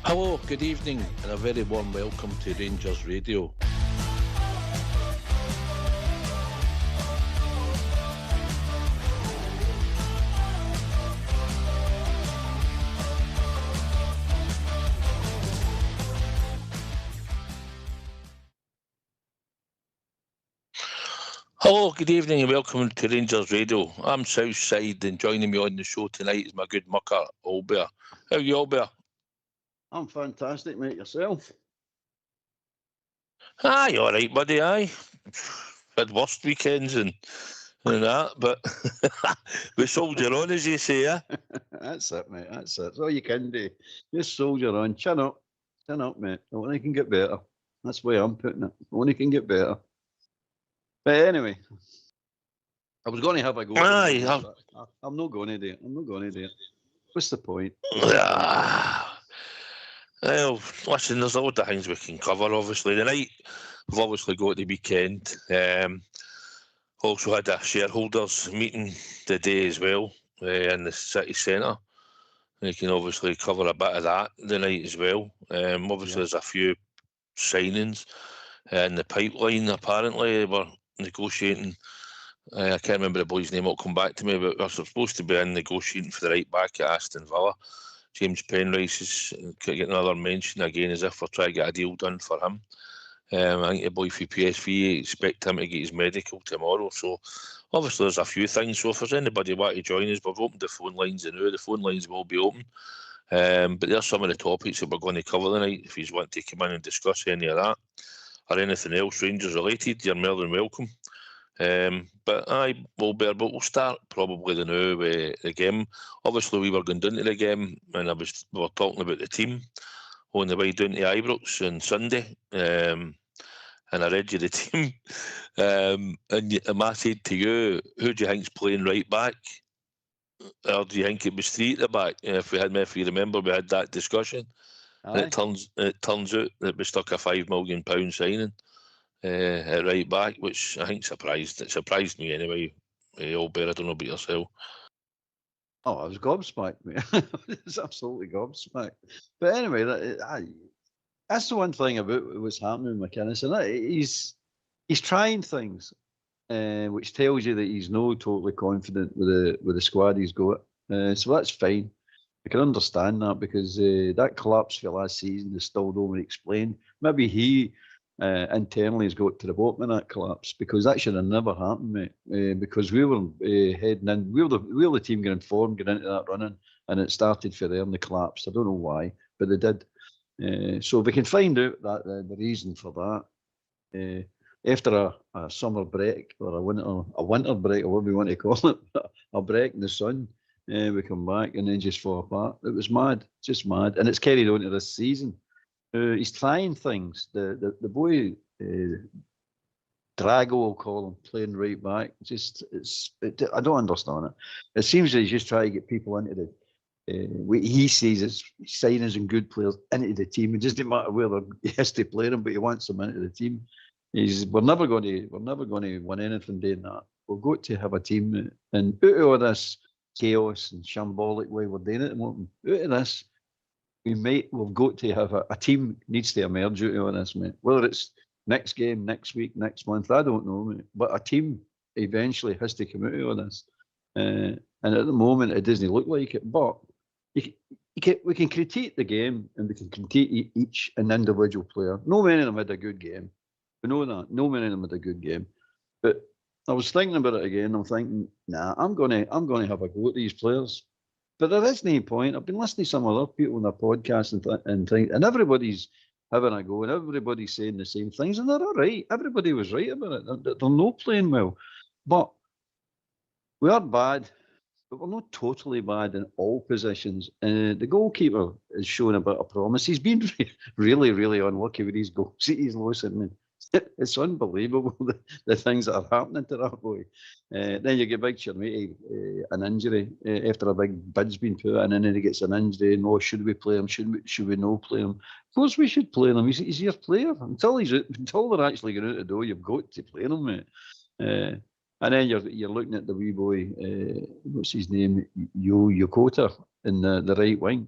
Hello, good evening, and a very warm welcome to Rangers Radio. Hello, good evening, and welcome to Rangers Radio. I'm Southside, and joining me on the show tonight is my good mucker, Albert. How are you, Albert? I'm fantastic, mate. Yourself? Aye, all right, buddy, aye. Had worst weekends and that, but we soldier on, as you say, eh? That's it, mate. That's it. That's all you can do. Just soldier on. Chin up, mate. Only can get better. That's the way I'm putting it. Only can get better. But anyway, I was going to have a go. Aye, I'm not going to do it. I'm not going to do it. What's the point? Well, listen, there's a lot of things we can cover, obviously. Tonight, we've obviously got the weekend. Also had a shareholders meeting today as well in the city centre. We can obviously cover a bit of that tonight as well. Obviously, there's a few signings in the pipeline, apparently. We're negotiating. I can't remember the boy's name, it'll come back to me, but we're supposed to be in negotiating for the right back at Aston Villa. James Penrice is getting another mention again, as if we're trying to get a deal done for him. I think the boy for PSV, expect him to get his medical tomorrow. So obviously there's a few things. So if there's anybody want to join us, we've opened the phone lines now. The phone lines will be open. But there's some of the topics that we're going to cover tonight. If you want to come in and discuss any of that or anything else Rangers related, you're more than welcome. But we'll start probably the now with the game. Obviously, we were going down to the game, and we were talking about the team on the way down to Ibrox on Sunday. And I read you the team, and I said to you, who do you think's playing right back? Or do you think it was three at the back? If you remember, we had that discussion. It turns out that we stuck a £5 million signing at right back, which I think surprised me anyway. Albert, I don't know about yourself. Oh, I was gobsmacked, mate. I was absolutely gobsmacked. But anyway, that's the one thing about what's happening with McInnes, and he's trying things, which tells you that he's not totally confident with the squad he's got. So that's fine. I can understand that, because that collapse for last season is still not explained. Maybe he internally has got to the bottom of that collapse, because that should have never happened, mate. Because we were heading in, we were the team getting formed, getting into that running, and it started for there and they collapsed. I don't know why, but they did. So we can find out that the reason for that. After a summer break, or a winter break, or whatever we want to call it, a break in the sun, we come back and then just fall apart. It was mad, just mad, and it's carried on to this season. He's trying things. The boy Drago, we'll call him, playing right back. I don't understand it. It seems that he's just trying to get people into what he sees as signings and good players into the team. It doesn't matter whether he has to play them, but he wants them into the team. We're never going to win anything doing that. We've got to have a team, and out of all this chaos and shambolic way we're doing it at the moment, out of this, we've got to have a team needs to emerge out of all this, mate. Whether it's next game, next week, next month, I don't know, mate. But a team eventually has to come out of all this. And at the moment, it doesn't look like it. But we can critique the game, and we can critique each an individual player. No many of them had a good game. We know that. No many of them had a good game. But I was thinking about it again. I'm thinking, I'm going to have a go at these players. But there isn't any point. I've been listening to some other people on their podcast and things, and everybody's having a go, and everybody's saying the same things, and they're all right. Everybody was right about it. They're not playing well. But we are bad, but we're not totally bad in all positions. The goalkeeper is showing a bit of promise. He's been really, really unlucky with his goals. He's lost it, man. It's unbelievable the things that are happening to that boy. Then you get Big Chermiti, an injury after a big bid's been put in, and then he gets an injury. And should we play him? Should we not play him? Of course we should play him. He's your player until they're actually going out the door. You've got to play him, mate. And then you're looking at the wee boy, what's his name, Yokota in the right wing.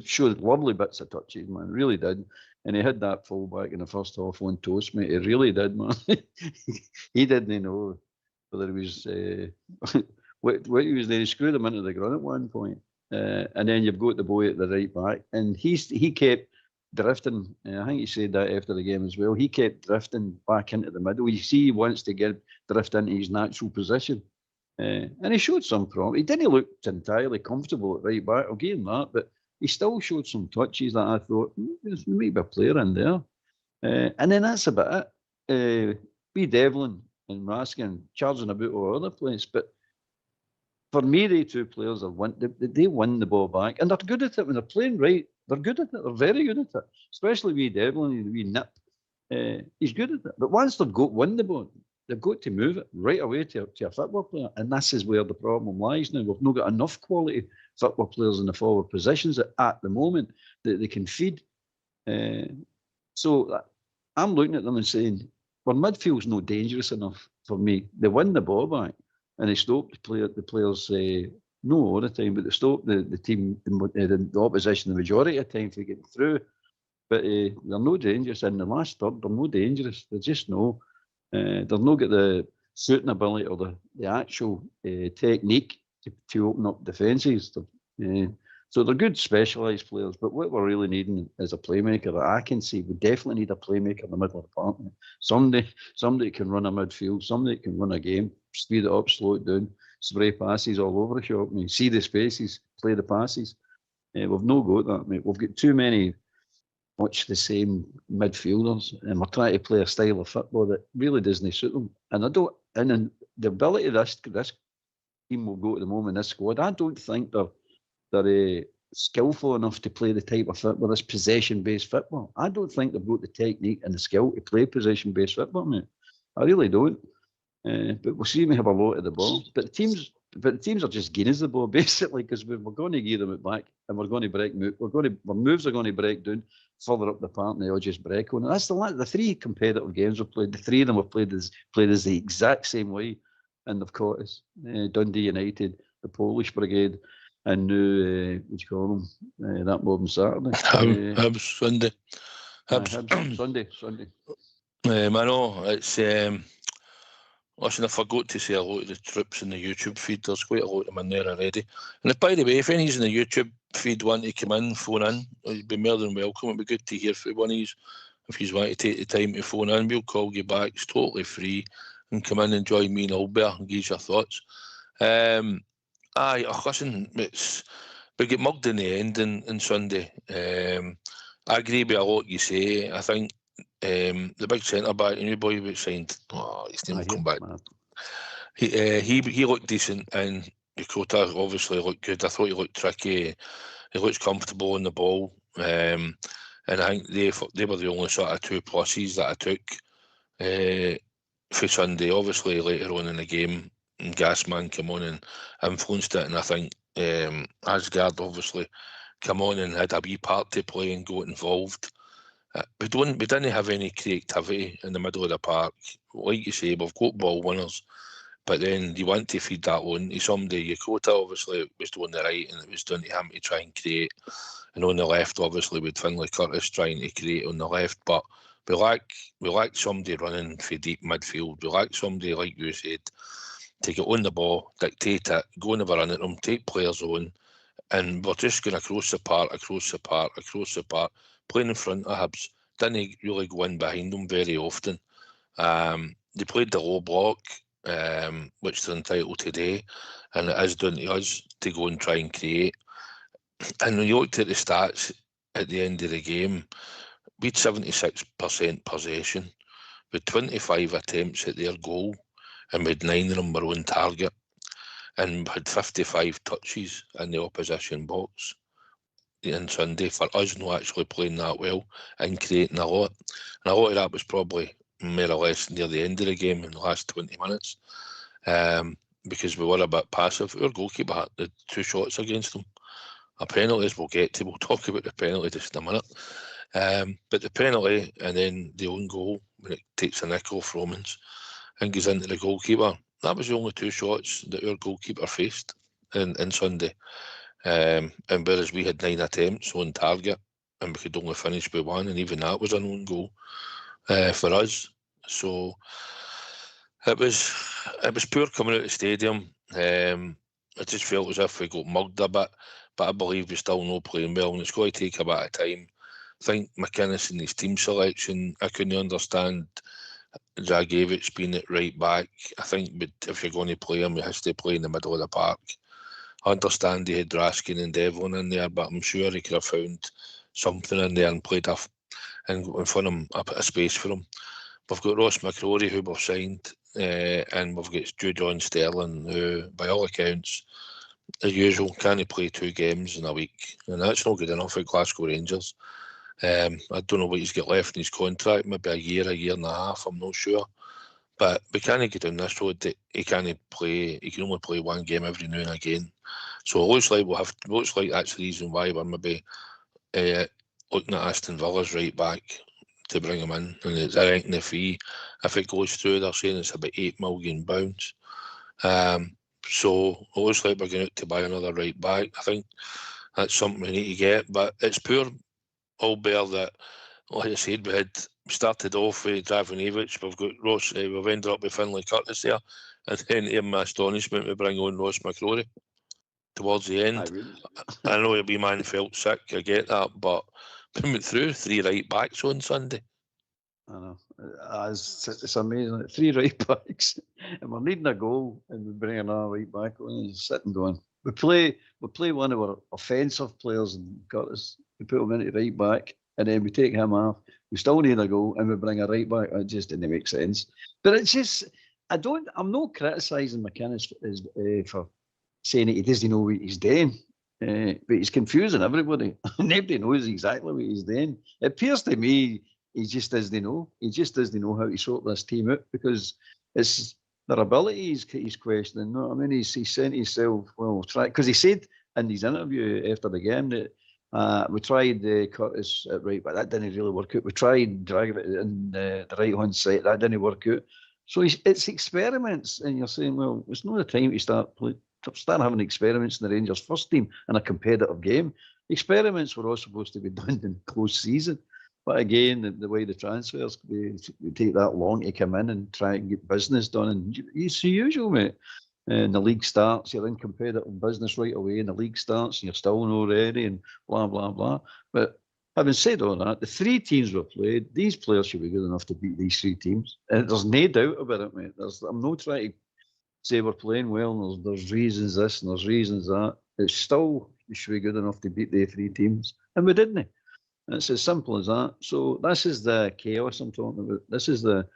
Showed lovely bits of touches, man, really did. And he had that fullback in the first half on toast, mate. He really did, man. He didn't know whether he was what he was there. He screwed him into the ground at one point. And then you've got the boy at the right back, and he kept drifting. I think he said that after the game as well. He kept drifting back into the middle. You see, he wants to drift into his natural position, and he showed some promise. He didn't look entirely comfortable at right back. I'll give him that, but he still showed some touches that I thought there might be a player in there. And then that's about it. Be Devlin and Raskin charging about all over the place, but for me, they two players they win the ball back, and they're good at it when they're playing right. They're good at it. They're very good at it. Especially wee Devlin, the wee nip. He's good at it. But once they've won the ball, they've got to move it right away to a football player, and this is where the problem lies now. We've not got enough quality football players in the forward positions at the moment that they can feed. So I'm looking at them and saying, well, midfield's not dangerous enough for me. They win the ball back. And they stop the players, no all the time, but they stop the team, the opposition, the majority of the time for getting through. But they're no dangerous. In the last third, they're no dangerous. They're just no. They've not got the shooting ability or the actual technique to open up defences. So they're good specialised players, but what we're really needing is a playmaker that I can see. We definitely need a playmaker in the middle of the park. Somebody can run a midfield, somebody can run a game, speed it up, slow it down, spray passes all over the shop. I mean, see the spaces, play the passes. We've no got that, mate. We've got too many much the same midfielders, and we're trying to play a style of football that really doesn't suit them. And then the ability of this team will go at the moment, this squad, I don't think they're skillful enough to play the type of football, this possession-based football. I don't think they've got the technique and the skill to play possession-based football, mate. I really don't. But we'll see me have a lot of the ball. But the teams are just giving us the ball, basically, because we're going to give them it back, and we're going to break. Our moves are going to break down further up the park, and they'll just break on it. That's the three competitive games we've played. The three of them have played as the exact same way, and they've caught us. Dundee United, the Polish Brigade, and now, what do you call them? That mob on Saturday. Hibs Sunday. Hibs Sunday. I know, it's... listen, I forgot to say a lot of the troops in the YouTube feed. There's quite a lot of them in there already. And by the way, if any's in the YouTube feed want to come in, phone in, you'd be more than welcome. It'd be good to hear from one of you. If you want to take the time to phone in, we'll call you back. It's totally free. And come in and join me and Albert and give your thoughts. Listen, we get mugged in the end on Sunday. I agree with a lot you say. I think the big centre back, new boy we signed, his name will come back. He looked decent, and Yokota obviously looked good. I thought he looked tricky. He looks comfortable on the ball, and I think they were the only sort of two pluses that I took for Sunday. Obviously, later on in the game, Gasman came on and influenced it, and I think Asgard obviously come on and had a wee part to play and got involved. We didn't have any creativity in the middle of the park. Like you say, we've got ball winners, but then you want to feed that on to somebody. Yokota obviously was on the right, and it was down to him to try and create. And on the left, obviously, with Finlay Curtis trying to create on the left, but we lack somebody running for deep midfield. We lack somebody, like you said, to get on the ball, dictate it, go and have a run at them, take players on, and we're just going across the park, playing in front of Hibs. Didn't really go in behind them very often. They played the low block, which they're entitled to do, and it is down to us to go and try and create. And when you looked at the stats at the end of the game, we had 76% possession, with 25 attempts at their goal, and we had 9 of them were on target, and had 55 touches in the opposition box on Sunday, for us not actually playing that well and creating a lot. And a lot of that was probably more or less near the end of the game in the last 20 minutes, because we were a bit passive. Our goalkeeper had the 2 shots against them. A penalty, as we'll get to, we'll talk about the penalty just in a minute. But the penalty and then the own goal, when it takes a nickel from us, and goes into the goalkeeper. That was the only 2 shots that our goalkeeper faced in Sunday. And whereas we had 9 attempts on target and we could only finish with 1, and even that was an own goal for us. So it was poor coming out of the stadium. I just felt as if we got mugged a bit, but I believe we're still not playing well, and it's going to take a bit of time. I think McInnes and his team selection, I couldn't understand Dragiewicz being at right back. I think if you're going to play him, he has to play in the middle of the park. I understand he had Raskin and Devlin in there, but I'm sure he could have found something in there and played and for him a space for him. We've got Ross McCrory, who we've signed, and we've got Stu John Sterling, who, by all accounts, as usual, can't play 2 games in a week, and that's not good enough at Glasgow Rangers. I don't know what he's got left in his contract, maybe a year and a half, I'm not sure. But we can't get down this road that he can't play. He can only play 1 game every now and again. So it looks like that's the reason why we're maybe looking at Aston Villa's right back to bring him in. And I think the fee, if it goes through, they're saying it's about £8 million. So it looks like we're going out to buy another right back. I think that's something we need to get. But it's poor, albeit that, like I said, we started off with Dragojevic. We've got Ross. We've ended up with Finlay Curtis there, and then in my astonishment, we bring on Ross McCrory towards the end. I know your wee man felt sick. I get that, but we went through 3 right backs on Sunday. I know. It's amazing. 3 right backs, and we're needing a goal, and we bring another right back on and sitting going. We play one of our offensive players and Curtis. We put him into right back, and then we take him off. We still need a goal, and we bring a right back. It just didn't make sense. But it's just, I'm not criticising McInnes for saying that he doesn't know what he's doing. But he's confusing everybody. Nobody knows exactly what he's doing. It appears to me he just doesn't know. He just doesn't know how to sort this team out, because it's their ability he's questioning. You know what I mean? He's saying to himself, well, try, because he said in his interview after the game that we tried Curtis at right, but that didn't really work out. We tried dragging it in the right hand side, that didn't work out. So it's experiments, and you're saying, well, it's not the time to start having experiments in the Rangers first team in a competitive game. Experiments were all supposed to be done in close season. But again, the way the transfers, they take that long to come in and try and get business done. And it's the usual, mate. And the league starts, you're in competitive business right away, and the league starts, and you're still not ready, and blah, blah, blah. But having said all that, the 3 teams we've played, these players should be good enough to beat these 3 teams. And there's no doubt about it, mate. I'm not trying to say we're playing well, and there's reasons this and there's reasons that. It's still, we should be good enough to beat the 3 teams. And we didn't. It's as simple as that. So this is the chaos I'm talking about. This is the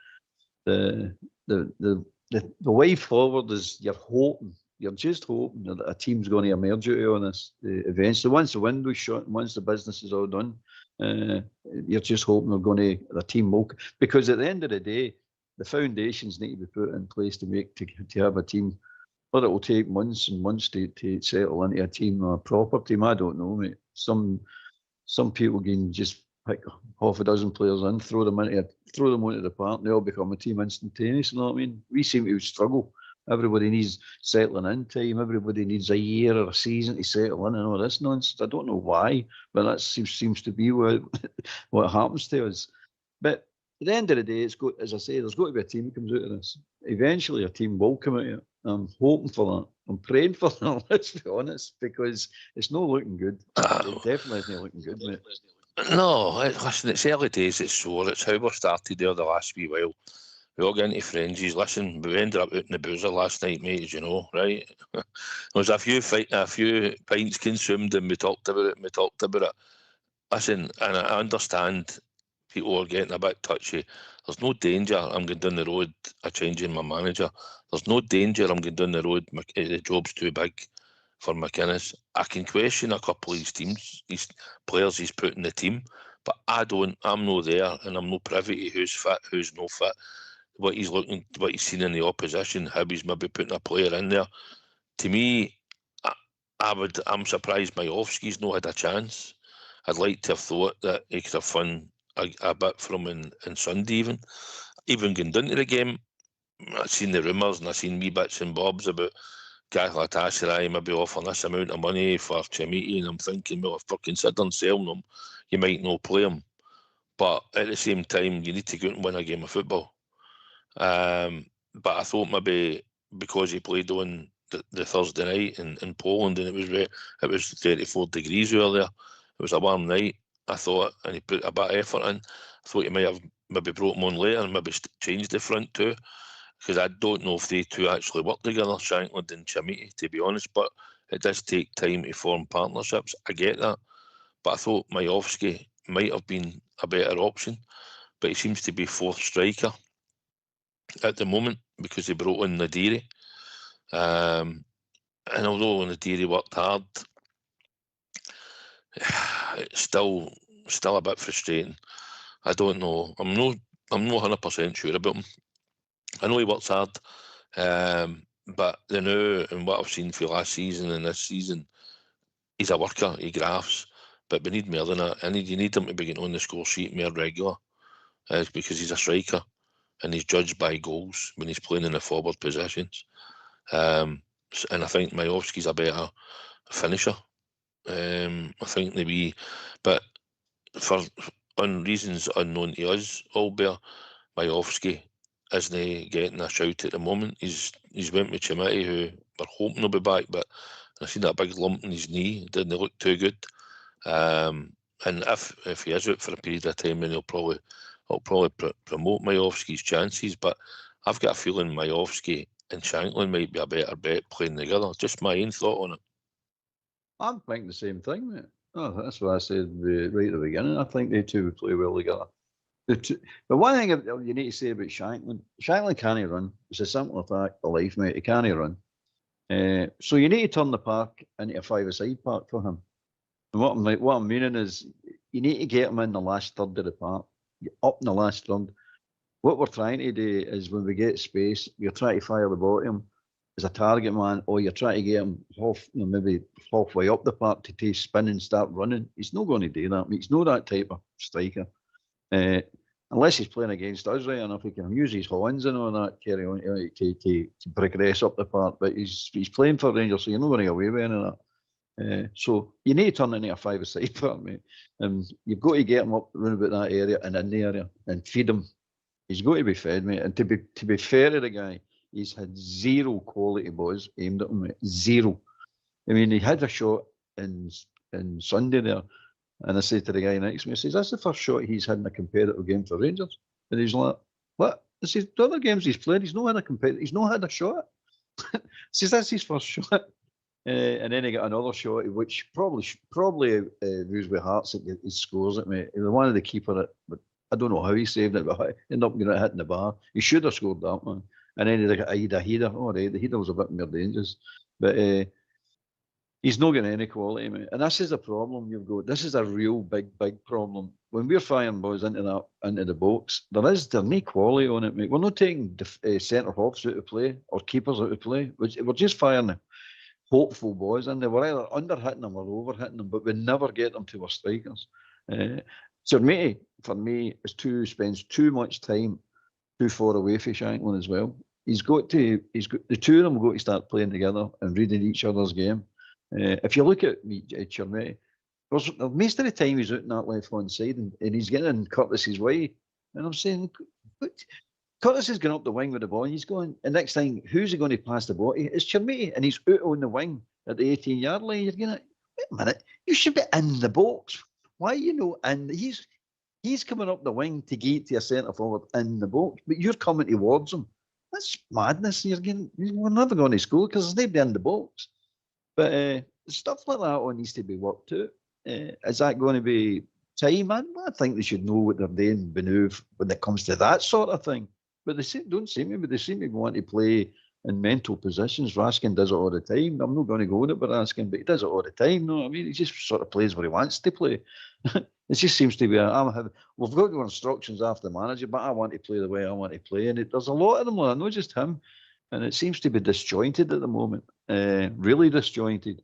way forward. Is you're just hoping that a team's going to emerge out on this eventually. Once the window's shut, once the business is all done, you're just hoping the team will. Because at the end of the day, the foundations need to be put in place to have a team. But it will take months and months to settle into a team or a proper team. I don't know, mate. Some people can just pick half a dozen players in, throw them onto the park, and they all become a team instantaneous. You know what I mean? We seem to struggle. Everybody needs settling in time. Everybody needs a year or a season to settle in and all this nonsense. I don't know why, but that seems to be what happens to us. But at the end of the day, as I say, there's got to be a team that comes out of this. Eventually, a team will come out of it. I'm hoping for that. I'm praying for that, let's be honest, because it's not looking good. It definitely isn't looking good, mate. No, listen, it's early days, it's sore. It's how we started there the last wee while. We all get into frenzies. Listen, we ended up out in the boozer last night, mate, as you know, right? There was a few pints consumed, and we talked about it. Listen, and I understand people are getting a bit touchy. There's no danger I'm going down the road of changing my manager. There's no danger I'm going down the road the job's too big for McInnes. I can question a couple of these players he's put in the team, but I'm not there, and I'm not privy to who's fit, who's no fit, what he's seen in the opposition, how he's maybe putting a player in there. To me, I'm surprised Majovski's not had a chance. I'd like to have thought that he could have fun a bit from in Sunday even going down to the game. I seen the rumours and I seen wee bits and bobs about Galatasaray maybe offering this amount of money for Chemiti, and I'm thinking, well, if we're considering selling him, you might not play him. But at the same time, you need to go out and win a game of football. But I thought maybe because he played on the Thursday night in Poland and it was 34 degrees earlier, it was a warm night, I thought, and he put a bit of effort in. I thought he might have maybe brought him on later and maybe changed the front two, because I don't know if they two actually work together, Shankland and Chemiti, to be honest, but it does take time to form partnerships. I get that. But I thought Majowski might have been a better option, but he seems to be fourth striker at the moment because they brought in Nadiri. And although Nadiri worked hard, it's still a bit frustrating. I don't know. I'm not 100% sure about him. I know he works hard, but the now and what I've seen for last season and this season, he's a worker. He grafts, but we need more than that. You need him to be getting on the score sheet more regular, because he's a striker and he's judged by goals when he's playing in the forward positions. And I think Majowski's a better finisher. I think but for reasons unknown to us, Albert, Majowski isn't getting a shout at the moment. He's went with Chemiti, who we're hoping he'll be back, but I seen that big lump in his knee. It didn't look too good. And if he is out for a period of time, then he'll probably promote Majowski's chances. But I've got a feeling Majowski and Shankland might be a better bet playing together. Just my own thought on it. I'm thinking the same thing, mate. Oh, that's what I said right at the beginning. I think they two would play well together. But one thing you need to say about Shankland can't run. It's a simple fact of life, mate. He can't run. So you need to turn the park into a five-a-side park for him. And what I'm meaning is you need to get him in the last third of the park, up in the last third. What we're trying to do is when we get space, you're trying to fire the ball at him as a target man, or you're trying to get him maybe halfway up the park to take spin and start running. He's not going to do that. He's not that type of striker. Unless he's playing against us, right enough, he can use his horns and all that, carry on to progress up the park. But he's playing for Rangers, so you're not going to get away with any of that. So you need to turn into a five-a-side park, mate. You've got to get him up around about that area and in the area and feed him. He's got to be fed, mate. And to be fair to the guy, he's had zero quality balls aimed at him, mate. Zero. I mean, he had a shot in Sunday there. And I said to the guy next to me, I says, that's the first shot he's had in a competitive game for Rangers. And he's like, what? I says, the other games he's played, he's not had a shot. I says, that's his first shot. And then he got another shot, which probably views with hearts that he scores it, mate. He was one of the keeper, but I don't know how he saved it, but I ended up getting it hitting the bar. He should have scored that, man. And then he had a header. All right, the header was a bit more dangerous. But he's not getting any quality, mate. And this is a problem you've got. This is a real big problem. When we're firing balls into the box, there no quality on it, mate. We're not taking centre halves out of play or keepers out of play. We're just firing hopeful balls in there. We're either under hitting them or over hitting them, but we never get them to our strikers. Chemiti, for me, spends too much time too far away from Shankland as well. He's got the two of them got to start playing together and reading each other's game. If you look at Chemiti, most of the time he's out in that left hand side and he's getting in Curtis's way. And I'm saying, Curtis is going up the wing with the ball and he's going, and next time, who's he going to pass the ball to? It's Chemiti, and he's out on the wing at the 18-yard line. You're going, wait a minute, you should be in the box. Why are you not in? He's coming up the wing to get to a centre forward in the box, but you're coming towards him. That's madness. We're never going to score because there's nobody in the box. But stuff like that all needs to be worked out. Is that going to be time? I think they should know what they're doing when it comes to that sort of thing. But they seem to want to play in mental positions. Raskin does it all the time. I'm not going to go on it with Raskin, but he does it all the time. No, I mean, he just sort of plays where he wants to play. It just seems to be, we've got your instructions after the manager, but I want to play the way I want to play. And there's a lot of them, not just him. And it seems to be disjointed at the moment, really disjointed.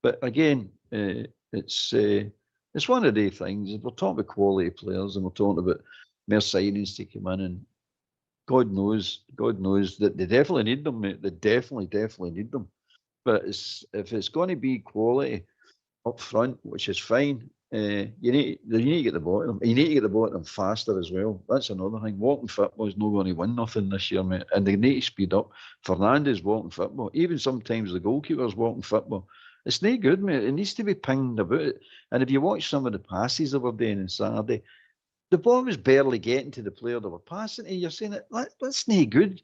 But again, it's one of the things. We're talking about quality players and we're talking about more signings to come in and God knows that they definitely need them, mate. They definitely need them. But if it's going to be quality up front, which is fine, you need to get the ball to them. You need to get the ball to them faster as well. That's another thing. Walking football is not going to win nothing this year, mate. And they need to speed up. Fernandes walking football. Even sometimes the goalkeeper's walking football. It's not good, mate. It needs to be pinged about it. And if you watch some of the passes they were doing on Saturday, the ball was barely getting to the player they were passing to. You're saying that's not good.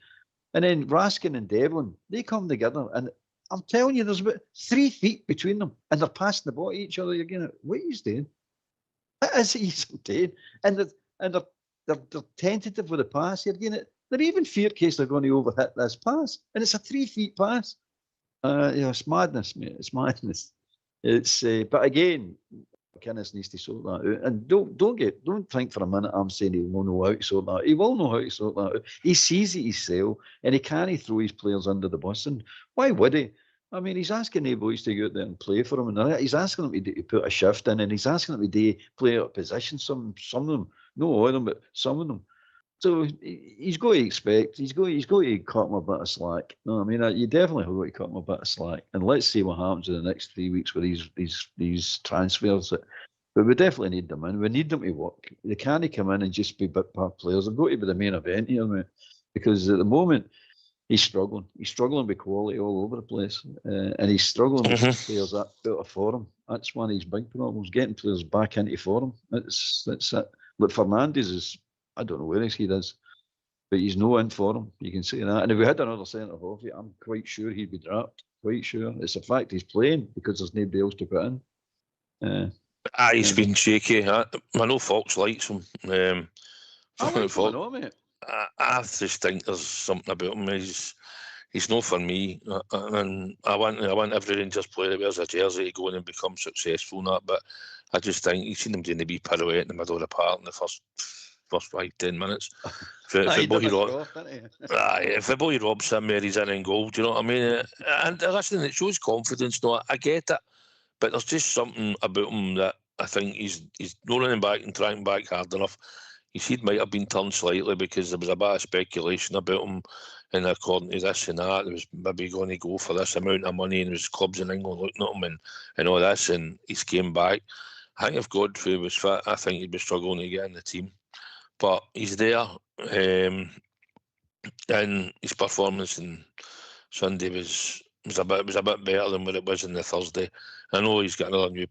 And then Raskin and Devlin, they come together, and I'm telling you, there's about 3 feet between them, and they're passing the ball to each other. You're going, what are you doing? That is he's doing. And they're tentative with the pass. You're getting it. They're even fear case they're going to overhit this pass, and it's a 3 feet pass. It's madness, mate. It's madness. It's but again, McInnes needs to sort that out. And don't think for a minute I'm saying he won't know how to sort that out. He will know how to sort that out. He sees it himself, and he can't throw his players under the bus. And why would he? I mean, he's asking the boys to go out there and play for him, and he's asking them to put a shift in, and he's asking them to play out of position. Some of them, not all of them, but some of them. So he's got to expect. He's got to cut him a bit of slack. No, I mean, you definitely have got to cut him a bit of slack. And let's see what happens in the next 3 weeks with these transfers. But we definitely need them in. We need them to work. They can't come in and just be bit part players. They've got to be the main event here, mate. Because at the moment he's struggling. He's struggling with quality all over the place, and he's struggling with players out of form. That's one of his big problems. Getting players back into form. That's it. Look, Fernandes is. I don't know where his head is, but he's no in for him. You can see that. And if we had another centre half, I'm quite sure he'd be dropped. Quite sure. It's the fact he's playing because there's nobody else to put in. He's been shaky. I know Fox likes him. I like him, mate. I just think there's something about him. He's not for me. And I want every Rangers player that wears a jersey to go in and become successful and that. But I just think you've seen him doing the wee pirouette in the middle of the park in the first 5-10 minutes. If the boy robs him where he's in goal, do you know what I mean? And listen, it shows confidence. No, I get it, but there's just something about him that I think he's not running back and trying back hard enough. His head might have been turned slightly because there was a bit of speculation about him, and according to this and that, there was maybe going to go for this amount of money, and there was clubs in England looking at him and all this, and he's came back. I think if Godfrey was fit, I think he'd be struggling to get in the team. But he's there, and his performance on Sunday was a bit better than what it was on the Thursday. I know he's got another new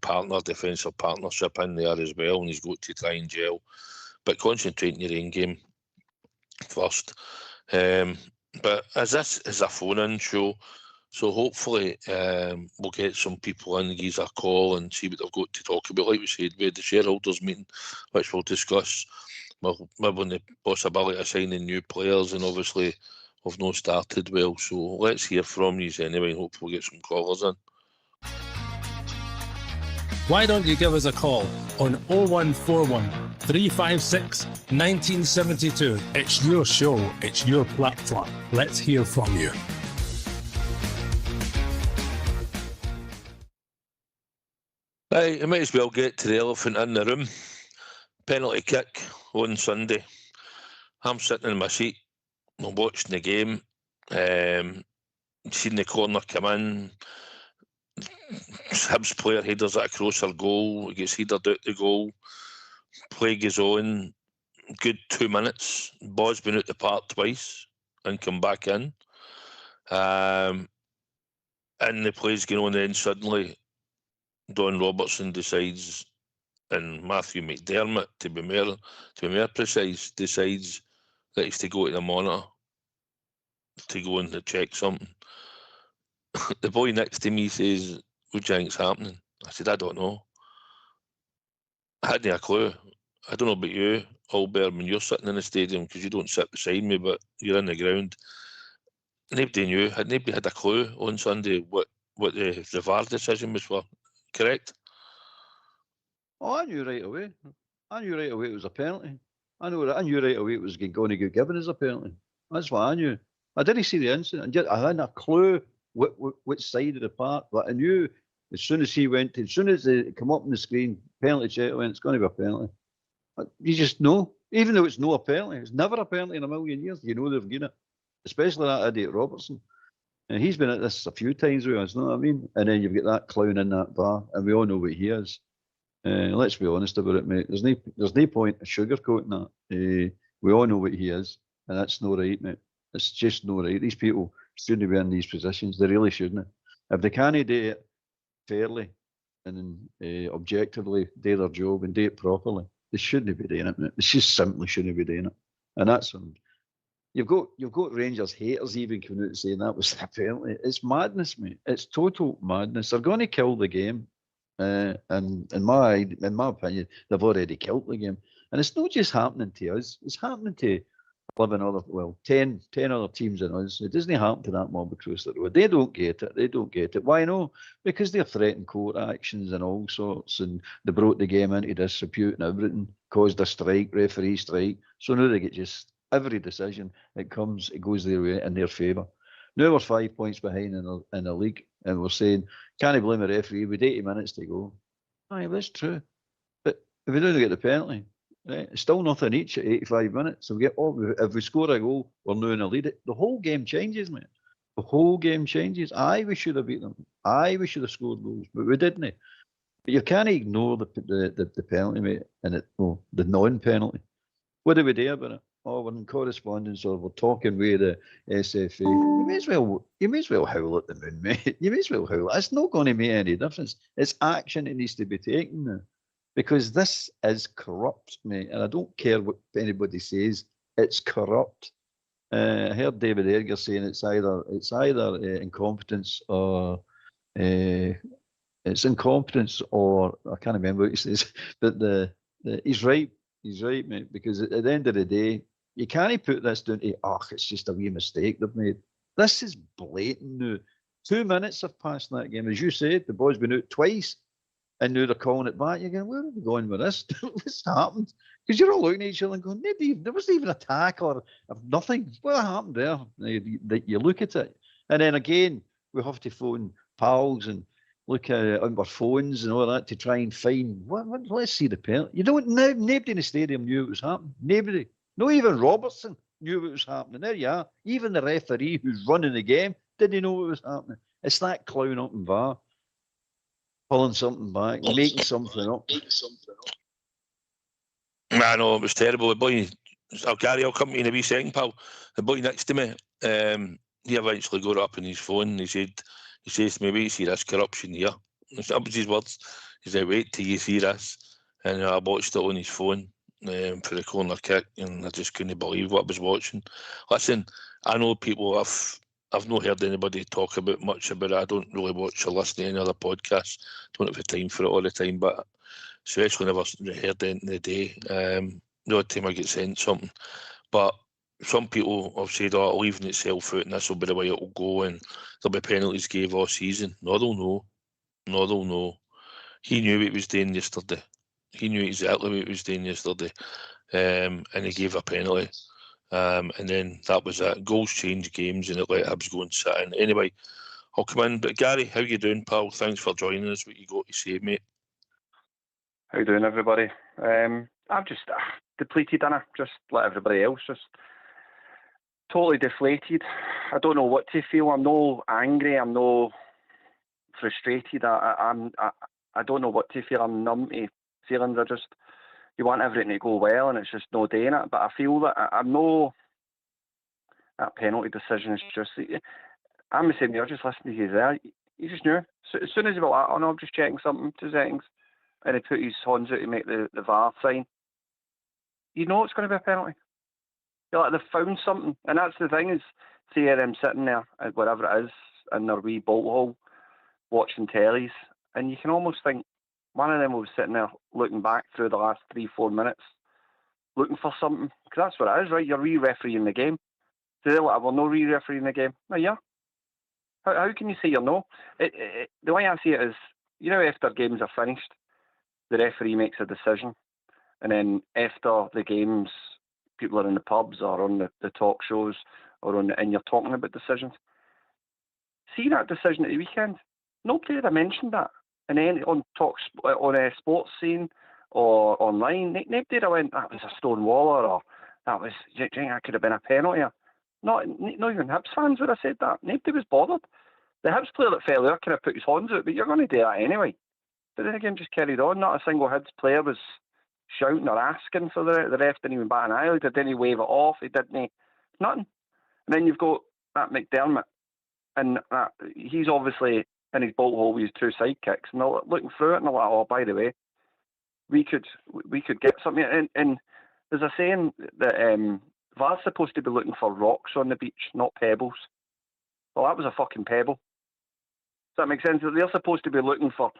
defensive partnership in there as well, and he's got to try and gel. But concentrate on your own game first. But as this is a phone-in show, so hopefully we'll get some people in, give us a call and see what they've got to talk about. Like we said, we had the shareholders meeting, which we'll discuss. Well, maybe on the possibility of signing new players, and obviously we've not started well. So let's hear from you anyway, and hopefully we'll get some callers in. Why don't you give us a call on 0141 356 1972? It's your show, it's your platform. Let's hear from you. Right, I might as well get to the elephant in the room. Penalty kick on Sunday. I'm sitting in my seat, I'm watching the game, seen the corner come in, Hibs player headers it across our goal, it gets headed out the goal, play goes on, good 2 minutes, ball's been out the park twice and come back in, and the play's going on, then suddenly Don Robertson decides, and Matthew McDermott, to be more precise, decides that he's to go to the monitor to go and to check something. The boy next to me says, "What do you think's happening?" I said, "I don't know." I hadn't a clue. I don't know about you, Albert, when you're sitting in the stadium, because you don't sit beside me, but you're in the ground. Nobody knew. Nobody had a clue on Sunday what the VAR decision was for. Correct? Oh, I knew right away. It was a penalty. I knew right away it was going to get given as a penalty. That's what I knew. I didn't see the incident. I hadn't a clue which side of the park, but I knew as soon as it come up on the screen, penalty check, went, it's going to be a penalty. You just know. Even though it's no a penalty, it's never a penalty in a million years. You know they've given it, especially that idiot Robertson. And he's been at this a few times with us, you know what I mean? And then you've got that clown in that bar, and we all know what he is. Let's be honest about it, mate. There's no point of sugarcoating that. We all know what he is, and that's no right, mate. It's just no right. These people shouldn't be in these positions. They really shouldn't. If they can't do it fairly and objectively do their job and do it properly, they shouldn't be doing it, mate. They just simply shouldn't be doing it. And that's you've got Rangers haters even coming out and saying that was a penalty. It's madness, mate. It's total madness. They're going to kill the game. And in my opinion, they've already killed the game. And it's not just happening to us. It's happening to 10 other teams than us. It doesn't happen to that mob across the road. They don't get it. They don't get it. Why no? Because they're threatening court actions and all sorts, and they brought the game into disrepute and everything, caused a strike, referee strike. So now they get just every decision it goes their way in their favour. Now we're 5 points behind in the league, and we're saying, can't blame a referee with 80 minutes to go. Aye, that's true. But if we don't get the penalty, right, it's still nothing each at 85 minutes. So if we score a goal, we're now in a lead. The whole game changes, mate. The whole game changes. Aye, we should have beat them. Aye, we should have scored goals, but we didn't. But you can't ignore the penalty, mate, and the non-penalty. What do we do about it? Oh, we're in correspondence, or we're talking with the SFA. You may as well howl at the moon, mate. You may as well howl. It's not going to make any difference. It's action that needs to be taken now, because this is corrupt, mate. And I don't care what anybody says. It's corrupt. I heard David Edgar saying it's either incompetence or it's incompetence, or I can't remember what he says. But he's right. He's right, mate. Because at the end of the day, you can't put this down to, it's just a wee mistake they've made. This is blatant now. 2 minutes have passed in that game. As you said, the boy's been out twice, and now they're calling it back. You're going, where are we going with this? What's happened? Because you're all looking at each other and going, there wasn't even a tackle or nothing. What happened there? You look at it. And then again, we have to phone pals and look at on our phones and all that to try and find, let's see the penalty. Nobody in the stadium knew it was happening. Nobody. Not even Robertson knew what was happening. There you are. Even the referee who's running the game didn't know what was happening. It's that clown up in VAR. Pulling something back, making something up. I know, it was terrible. The boy, Gary, I'll come to you in a wee second, pal. The boy next to me, he eventually got up on his phone and he says to me, wait, see this corruption here. That was his words. He said, wait till you see this. And I watched it on his phone for the corner kick, and I just couldn't believe what I was watching. Listen, I know people, I've not heard anybody talk much about it. I don't really watch or listen to any other podcasts. Don't have the time for it all the time, but especially never heard it in the day. The odd time I get sent something. But some people have said, leaving itself out and this will be the way it will go and there'll be penalties gave all season. No, they'll know. He knew what he was doing yesterday. He knew exactly what he was doing yesterday. And he gave a penalty. And then that was it. Goals change games and it let Hibs go and sit in. Anyway, I'll come in. But Gary, how you doing, pal? Thanks for joining us. What you got to say, mate? How you doing, everybody? I'm just depleted, and just like everybody else, just totally deflated. I don't know what to feel. I'm no angry. I'm no frustrated. I don't know what to feel. I'm numb to feelings. You want everything to go well, and it's just no doing it. But I feel that that penalty decision is just. I'm the same. You're just listening to you there. You just knew. So as soon as he went, oh no, I'm just checking something, 2 seconds, and he put his hands out to make the VAR sign. You know it's going to be a penalty. You're like, they've found something, and that's the thing is, see them sitting there, wherever it is, in their wee bolt hole, watching tellies, and you can almost think one of them was sitting there looking back through the last 3-4 minutes, looking for something, because that's what it is, right? You're re-refereeing the game. So they're like, well, no re-refereeing the game. No, yeah. How can you say you're no? The way I see it is, after games are finished, the referee makes a decision, and then after the games, people are in the pubs or on the talk shows and you're talking about decisions. See that decision at the weekend? Nobody had mentioned that. And then on a sports scene or online, nobody went, that was a stone waller, or that was, do you think that could have been a penalty? Not even Hibs fans would have said that. Nobody was bothered. The Hibs player that fell there kind of put his horns out, but you're going to do that anyway. But then the game just carried on. Not a single Hibs player was shouting or asking for the ref didn't even bat an eyelid. He didn't wave it off. He didn't, nothing. And then you've got that McDermott, and he's obviously in his bolt hole with his two sidekicks, and they're looking through it and they're like, oh, by the way, we could get something. And there's a saying that VAR's supposed to be looking for rocks on the beach, not pebbles. Well, that was a fucking pebble. Does that make sense? They're supposed to be looking for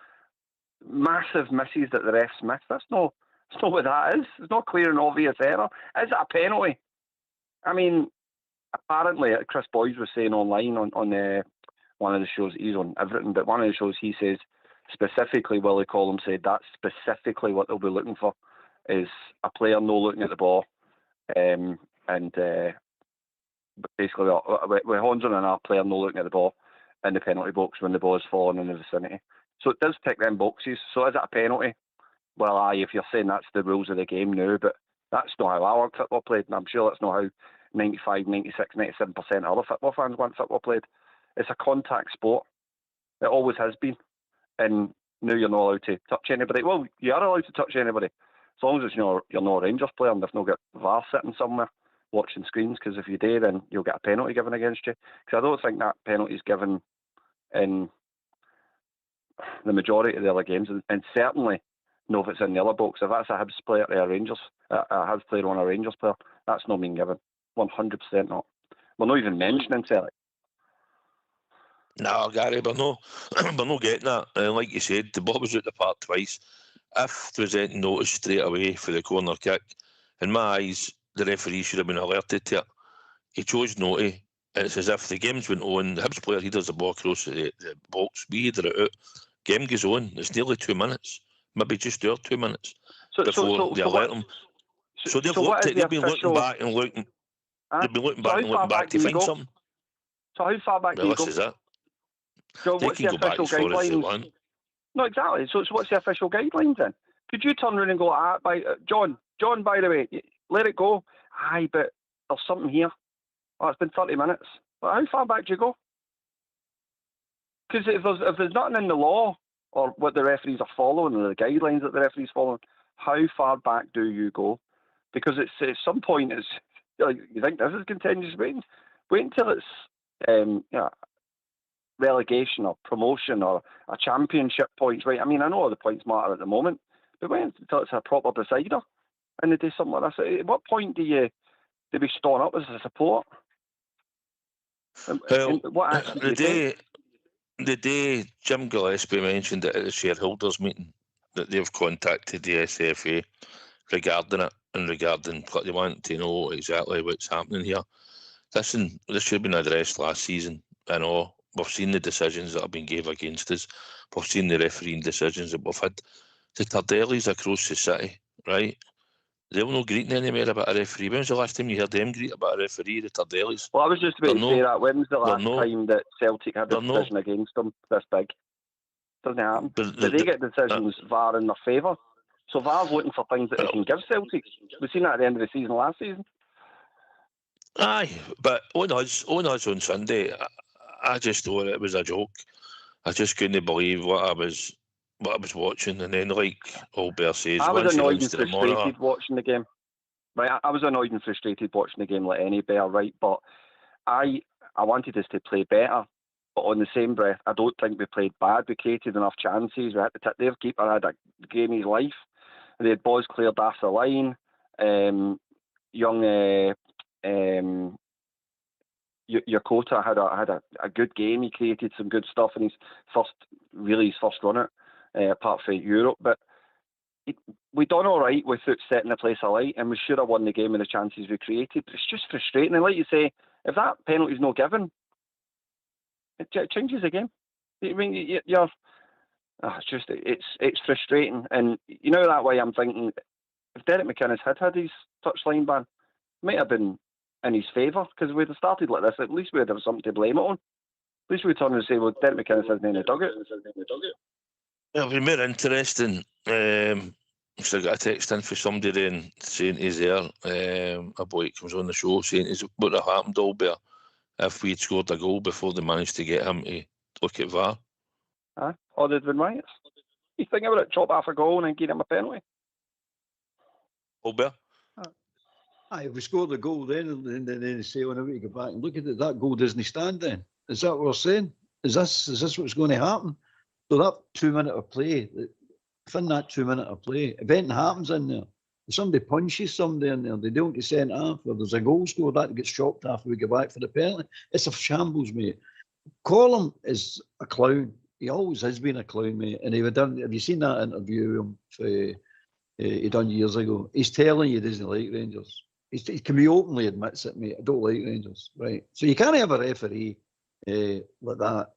massive misses that the refs missed. That's not what that is. It's not clear and obvious error. Is it a penalty? I mean, apparently, Chris Boyes was saying online on one of the shows, he's on everything, but one of the shows he says specifically, Willie Collum said that's specifically what they'll be looking for, is a player no looking at the ball, and basically with Honson and our player no looking at the ball in the penalty box when the ball is falling in the vicinity. So it does tick them boxes. So is it a penalty? Well, aye, if you're saying that's the rules of the game now, but that's not how our football played, and I'm sure that's not how 95, 96, 97% of other football fans want football played. It's a contact sport. It always has been. And now you're not allowed to touch anybody. Well, you are allowed to touch anybody, as long as you're not a Rangers player and they've not got VAR sitting somewhere watching screens, because if you do, then you'll get a penalty given against you. Because I don't think that penalty is given in the majority of the other games, and certainly no if it's in the other box. If that's a Hibs player or a Rangers, a Hibs player on a Rangers player, that's not being given. 100% not. We're not even mentioning Celtic. No, Gary, we're not getting that. And like you said, the ball was out the park twice. If there was any notice straight away for the corner kick, in my eyes, the referee should have been alerted to it. He chose not to. And it's as if the game's went on. The Hibs player, he does the ball across the box. We header it out. Game goes on. It's nearly 2 minutes. Maybe just over 2 minutes before they alert them. So they've been looking back and looking. They've been looking back and looking back to find something. So how far back do you go? This is it. So what's the official guidelines? No, exactly. So what's the official guidelines then? Could you turn around and go, John, by the way, let it go. Aye, but there's something here. Oh, it's been 30 minutes. But how far back do you go? Because if there's nothing in the law or what the referees are following or the guidelines that the referees following, how far back do you go? Because it's at some point it's you think this is contentious. Wait until it's relegation or promotion or a championship points, right? I mean, I know all the points matter at the moment, but wait until it's a proper decider and they do something like this. At what point do we storm up as a support? Well, what action the day Jim Gillespie mentioned it at the shareholders meeting that they've contacted the SFA regarding it and regarding what they want to know exactly what's happening here. This should have been addressed last season. I know we've seen the decisions that have been gave against us. We've seen the refereeing decisions that we've had. The Tardellis across the city, right? They were not greeting anymore about a referee. When was the last time you heard them greet about a referee, the Tardellis? Well, I was just about to say that. When was the last time that Celtic had a decision against them this big? Doesn't happen. But they get decisions VAR in their favour. So VAR's looking for things that they can give Celtic. We've seen that at the end of the season last season. Aye, but on us on Sunday, I just thought it was a joke. I just couldn't believe what I was watching, and then like Albert says, I was annoyed and frustrated watching the game. Right, I was annoyed and frustrated watching the game like any bear, right? But I wanted us to play better. But on the same breath, I don't think we played bad. We created enough chances. We had to their keeper had a game of his life. They had balls cleared off the line. Yokota had a good game. He created some good stuff in his first run out, apart from Europe. But we done all right without setting the place alight, and we should have won the game with the chances we created. But it's just frustrating. And like you say, if that penalty's not given, it changes the game. I mean, it's frustrating. And you know that way I'm thinking, if Derek McInnes had his touchline ban, it might have been in his favour, because we'd have started like this. At least we'd have something to blame it on. At least we'd turn and say, well, Derek McInnes hasn't in the dugout. It'll be more interesting So I got a text in for somebody then saying he's there. A boy comes on the show saying is what would have happened, Albert, if we'd scored a goal before they managed to get him to look at VAR. Or they'd been riots. You think about it, chop off a goal and then give him a penalty. Albert? If we scored the goal then, and then they say, whenever you go back and look at it, that goal doesn't stand then. Is that what we're saying? Is this what's going to happen? So that 2 minute of play, within that 2 minute of play, if anything happens in there, if somebody punches somebody in there, they don't get sent off, or there's a goal scored, that gets chopped after we go back for the penalty. It's a shambles, mate. Colin is a clown. He always has been a clown, mate. And have you seen that interview he done years ago? He's telling you he doesn't like Rangers. He can be openly admits it, mate. I don't like Rangers, right? So you can't have a referee like that.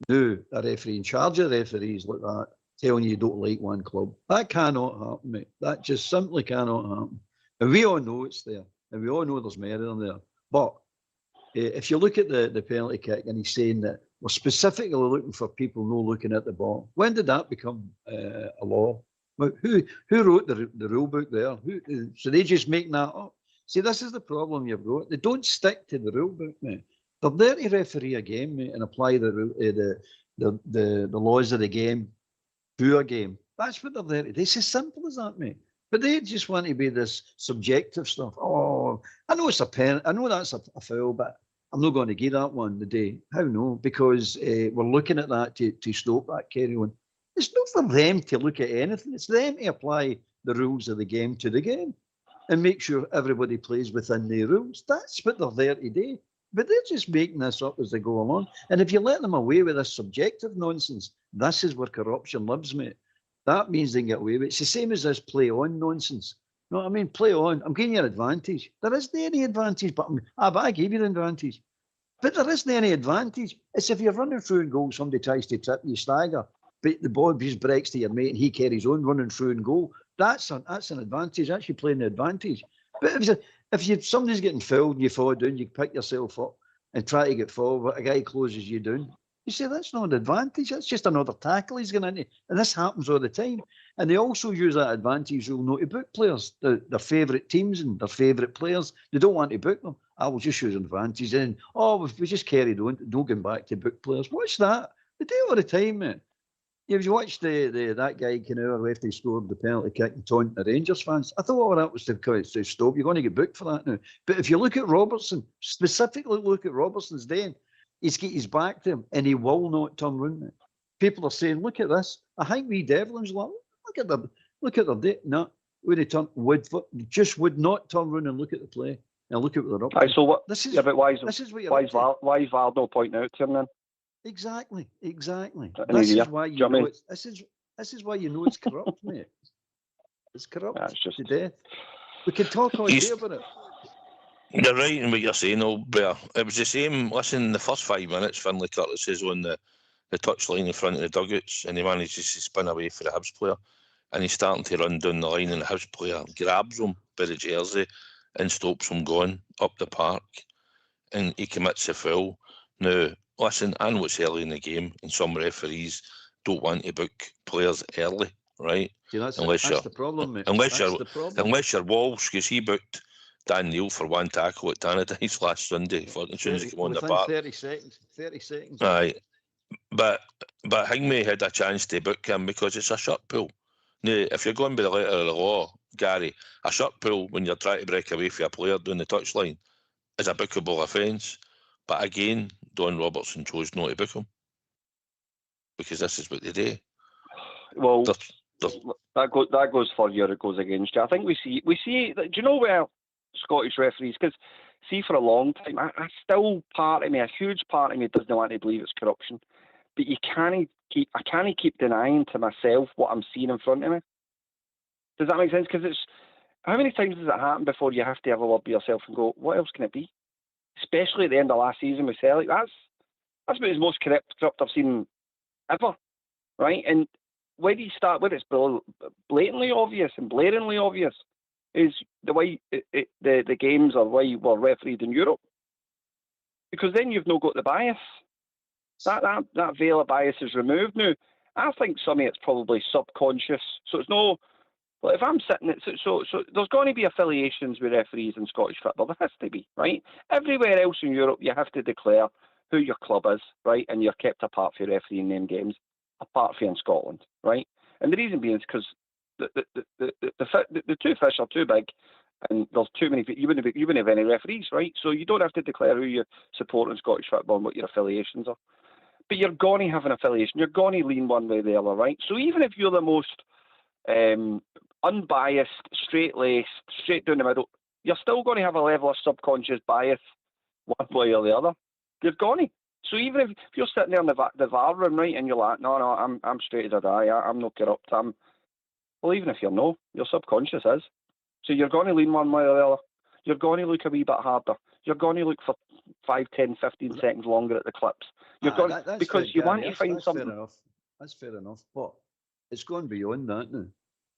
No, a referee in charge of referees like that telling you don't like one club. That cannot happen, mate. That just simply cannot happen. And we all know it's there. And we all know there's merit in there. But if you look at the penalty kick and he's saying that we're specifically looking for people not looking at the ball, when did that become a law? Who wrote the rule book there? So they just making that up? See, this is the problem you've got. They don't stick to the rule book, mate. They're there to referee a game, mate, and apply the laws of the game to a game. That's what they're there to do. It's as simple as that, mate. But they just want to be this subjective stuff. Oh, I know it's a pen. I know that's a foul, but I'm not going to give that one the day. How no? Because we're looking at that to stop that carry on. It's not for them to look at anything. It's them to apply the rules of the game to the game and make sure everybody plays within the rules. That's what they're there to do. But they're just making this up as they go along. And if you let them away with this subjective nonsense, this is where corruption lives, mate. That means they can get away with it. It's the same as this play on nonsense. You know what I mean? Play on. I'm giving you an advantage. There isn't any advantage, but I gave you the advantage. But there isn't any advantage. It's if you're running through and goal, somebody tries to trip you, stagger, but the ball just breaks to your mate and he carries on running through and goal. That's an advantage. That's you playing the advantage. But if somebody's getting fouled and you fall down, you pick yourself up and try to get forward, a guy closes you down. You say that's not an advantage. That's just another tackle he's going into. And this happens all the time. And they also use that advantage rule not to book players, their favourite teams and their favourite players. They don't want to book them. I will just use an advantage. And, we just carried on, don't go back to book players. What's that? They do it all the time, man. If you watched that guy, Canoe, after he scored the penalty kick and taunting the Rangers fans, I thought that was to stop. You're going to get booked for that now. But if you look at Robertson, specifically look at Robertson's day, he's got his back to him and he will not turn round. People are saying, look at this. I think we Devlin's like, look at their day. No, when he would not turn round and look at the play and look at what they're up to. So what? But why is Val not pointing out to him then? Exactly. This is why you know it's corrupt, mate. It's corrupt to death. We could talk all day about it. You're right in what you're saying, Albert. It was the same. Listen, the first 5 minutes, Finlay Curtis is on the touchline in front of the dugouts, and he manages to spin away for the Hibs player, and he's starting to run down the line, and the Hibs player grabs him by the jersey and stops him going up the park, and he commits a foul. Now, listen, I know it's early in the game, and some referees don't want to book players early, right? See, that's the problem, mate. Unless you're Walsh, because he booked Dan Neil for one tackle at Tannadice last Sunday. As soon as he came on the park. 30 seconds. Right. But Hingme had a chance to book him because it's a shot pull. Now, if you're going by the letter of the law, Gary, a shot pull when you're trying to break away from a player down the touchline is a bookable offence. But again, Don Robertson chose not to book him because this is what they do. Well, that goes for you, it goes against you. I think we see. Do you know where Scottish referees? Because see, for a long time, a huge part of me doesn't want to believe it's corruption. But I can't keep denying to myself what I'm seeing in front of me. Does that make sense? Because it's how many times does it happen before you have to have a word with yourself and go, what else can it be? Especially at the end of last season with Celtic, that's about the most corrupt I've seen ever, right? And where do you start with? It's blatantly obvious and blaringly obvious is the way the games or way were refereed in Europe, because then you've not got the bias. That veil of bias is removed now. I think some of it's probably subconscious, so it's no Well, if I'm sitting at, so there's going to be affiliations with referees in Scottish football. There has to be, right? Everywhere else in Europe, you have to declare who your club is, right? And you're kept apart for refereeing them games, apart from in Scotland, right? And the reason being is because the two fish are too big, and there's too many. You wouldn't have any referees, right? So you don't have to declare who you support in Scottish football and what your affiliations are. But you're going to have an affiliation. You're going to lean one way or the other, right? So even if you're the most unbiased, straight-laced, straight down the middle, you're still going to have a level of subconscious bias one way or the other. You're going to. So even if you're sitting there in the VAR room, right, and you're like, no, I'm straight as a die, I'm not corrupt. Well, even if you're no, your subconscious is. So you're going to lean one way or the other. You're going to look a wee bit harder. You're going to look for 5, 10, 15 seconds longer at the clips. You're going because you want to find something. Fair enough. That's fair enough. But it's gone beyond that now.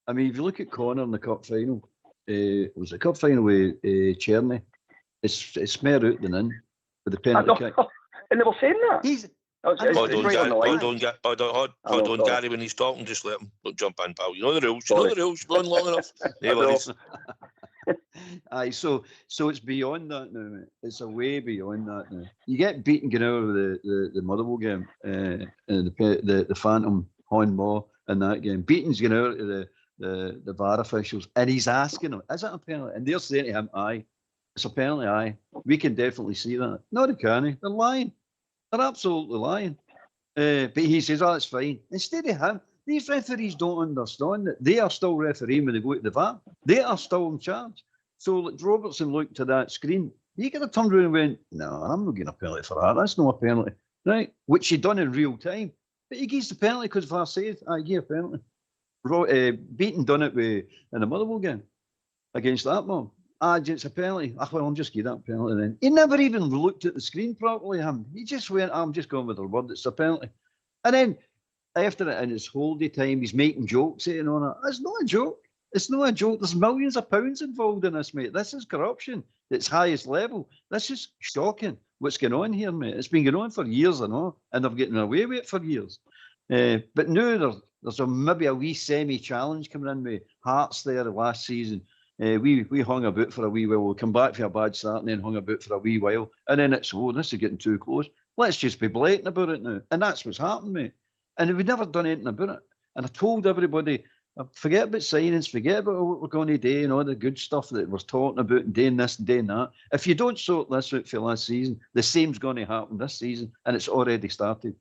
I mean, if you look at Connor in the cup final, it was a cup final with Cherny. It's more out than in with the penalty kick. And they were saying that. Hold on, Gary, when he's talking, just let him. Don't jump in, pal. You know the rules. You know the rules. You've gone long enough. No worries. Aye, so it's beyond that now, mate. It's a way beyond that now. You get beaten going out of the Motherwell game, the Phantom handball in that game. Beaton's going out of the VAR officials, and he's asking them, "Is it a penalty?" And they're saying to him, "Aye, it's a penalty. Aye, we can definitely see that." No, they can't. They're lying. They're absolutely lying. But he says, "Oh, it's fine." Instead of him, these referees don't understand that they are still refereeing when they go to the VAR. They are still in charge. So like Robertson looked to that screen. He could have turned around and went, "No, I'm not getting a penalty for that. That's not a penalty." Right? Which he done in real time. But he gives the penalty because VAR said, "I give a penalty." Beaton done it in the Motherwell game against that mom. It's a penalty. Well, I'm just giving that penalty then. He never even looked at the screen properly. He just went, "I'm just going with the word. It's a penalty." And then after it in his holiday time, he's making jokes saying on it. It's not a joke. It's not a joke. There's millions of pounds involved in this, mate. This is corruption. It's highest level. This is shocking. What's going on here, mate? It's been going on for years and all, and they've getting away with it for years. But now there's maybe a wee semi-challenge coming in with Hearts there last season. We hung about for a wee while. We'll come back for a bad start and then hung about for a wee while. And then it's, this is getting too close. Let's just be blatant about it now. And that's what's happened, mate. And we've never done anything about it. And I told everybody, forget about signings, forget about what we're going to do and all the good stuff that we're talking about and doing this and doing that. If you don't sort this out for last season, the same's going to happen this season. And it's already started.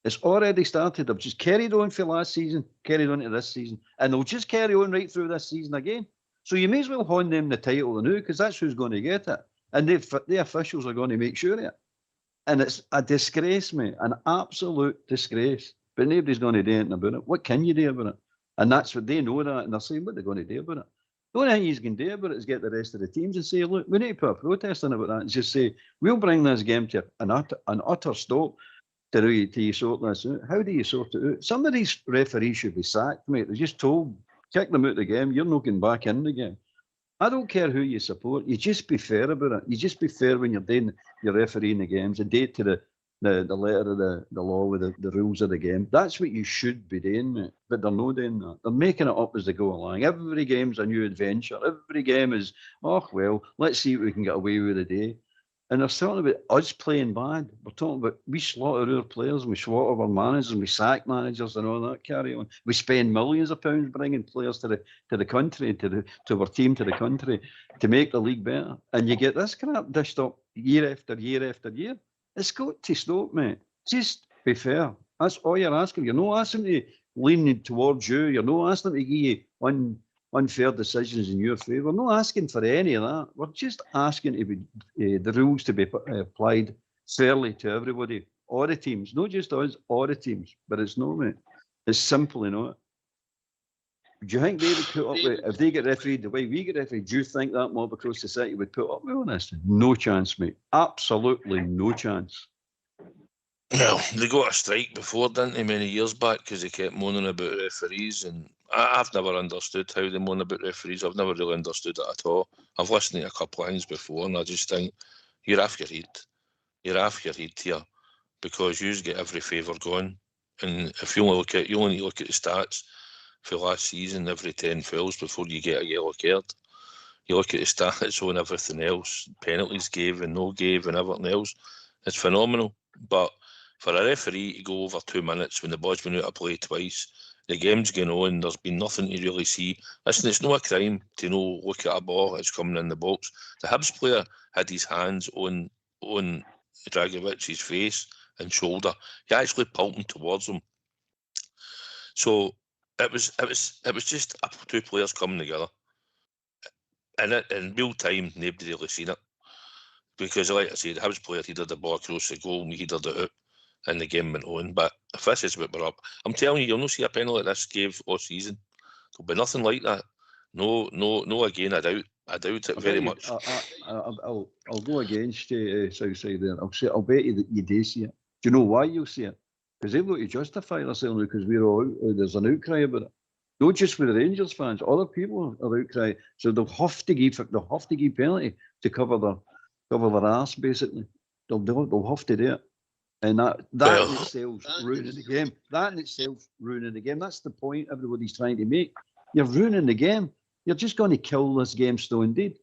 It's already started. They've just carried on for last season, carried on to this season. And they'll just carry on right through this season again. So you may as well hand them the title now because that's who's going to get it. And the officials are going to make sure of it. And it's a disgrace, mate, an absolute disgrace. But nobody's going to do anything about it. What can you do about it? And that's what they know that, and they're saying what they're going to do about it. The only thing you can do about it is get the rest of the teams and say, look, we need to put a protest in about that and just say, we'll bring this game to an utter stop till you sort this out. How do you sort it out? Some of these referees should be sacked, mate. They're just told, kick them out of the game. You're not getting back in the game. I don't care who you support. You just be fair about it. You just be fair when you're doing your refereeing the games and date to the letter of the law with the rules of the game. That's what you should be doing, mate. But they're not doing that. They're making it up as they go along. Every game's a new adventure. Every game is, let's see what we can get away with today. And they're talking about us playing bad. We're talking about we slaughter our players and we slaughter our managers and we sack managers and all that carry on. We spend millions of pounds bringing players to the country, to our team, to the country, to make the league better. And you get this crap dished up year after year after year. It's got to stop, mate. Just be fair. That's all you're asking. You're not asking to lean towards you. You're not asking to give you unfair decisions in your favour. We're not asking for any of that. We're just asking to be the rules to be applied fairly to everybody, all the teams, not just us, all the teams. But it's not, mate. It's simply not. Do you think they would put up with, if they get refereed the way we get refereed, do you think that mob across the city would put up with all this? No chance, mate. Absolutely no chance. Well, they got a strike before, didn't they, many years back, because they kept moaning about referees, and I've never understood how they moan about referees. I've never really understood it at all. I've listened to a couple of things before, and I just think, you're off your head. You're off your head here, because you get every favour going. And if you only need to look at the stats, for last season, every 10 fouls before you get a yellow card. You look at the stats on everything else, penalties gave and no gave and everything else, it's phenomenal. But for a referee to go over 2 minutes when the ball's been out of play twice, the game's going on, there's been nothing to really see. Listen, it's not a crime to look at a ball that's coming in the box. The Hibs player had his hands on Dragovic's face and shoulder. He actually pulled him towards him. So it was just two players coming together. And in real time, nobody really seen it. Because, like I said, the Hibs player headed the ball across the goal and he headed it out, and the game went on. But if this is what we're up, I'm telling you, you'll not see a penalty like this gave all season. There'll be nothing like that. No. Again, I doubt it very much. I'll go against Southside there. I'll bet you that you do see it. Do you know why you'll see it? Because they've got to justify themselves because we're all out. There's an outcry about it. Not just with the Rangers fans, other people are outcry. So they'll have to give penalty to cover their ass, basically. They'll have to do it. And that in itself ruining the game. That in itself ruining the game. That's the point everybody's trying to make. You're ruining the game. You're just going to kill this game stone dead.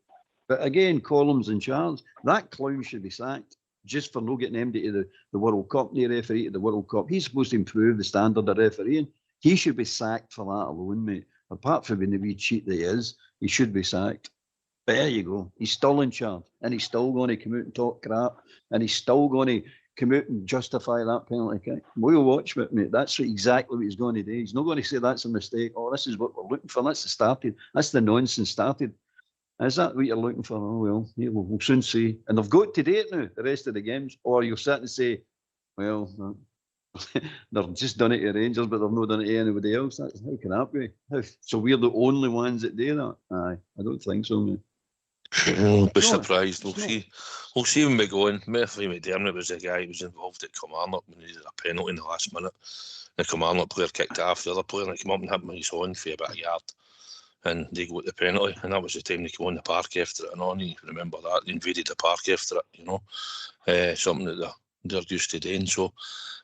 But again, Collins and Charles, that clown should be sacked just for not getting him to the World Cup, the referee to the World Cup. He's supposed to improve the standard of refereeing. He should be sacked for that alone, mate. Apart from being the wee cheat that he is, he should be sacked. But there you go. He's still in charge, and he's still going to come out and talk crap, and he's still going to come out and justify that penalty kick. We'll watch it, mate. That's exactly what he's going to do. He's not going to say that's a mistake. Oh, this is what we're looking for. That's the started. That's the nonsense started. Is that what you're looking for? Oh, well, yeah, we'll soon see. And they've got to do it now, the rest of the games. Or you'll sit and say, well, they've just done it to Rangers, but they've not done it to anybody else. How can that be? So we're the only ones that do that? Aye, I don't think so, mate. Be surprised. We'll see when we go in. Murphy McDermott was the guy who was involved at Kilmarnock when he did a penalty in the last minute. The Kilmarnock player kicked it off the other player and he came up and hit him with his horn for about a yard. And they got the penalty, and that was the time they came on the park after it. And on, you remember that? They invaded the park after it, something that they're used to doing. So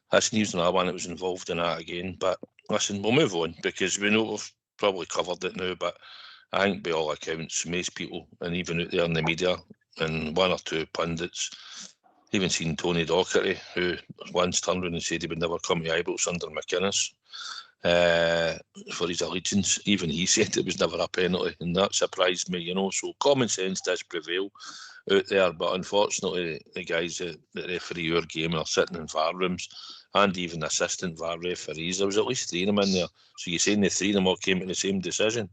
that's news another one that was involved in that again. But listen, we'll move on because we know we've probably covered it now, but I think by all accounts, most people, and even out there in the media, and one or two pundits, even seen Tony Docherty, who once turned around and said he would never come to Ibrox under McInnes for his allegiance. Even he said it was never a penalty, and that surprised me, So common sense does prevail out there, but unfortunately, the guys that referee our game are sitting in VAR rooms, and even assistant VAR referees. There was at least 3 of them in there. So you're saying the 3 of them all came to the same decision?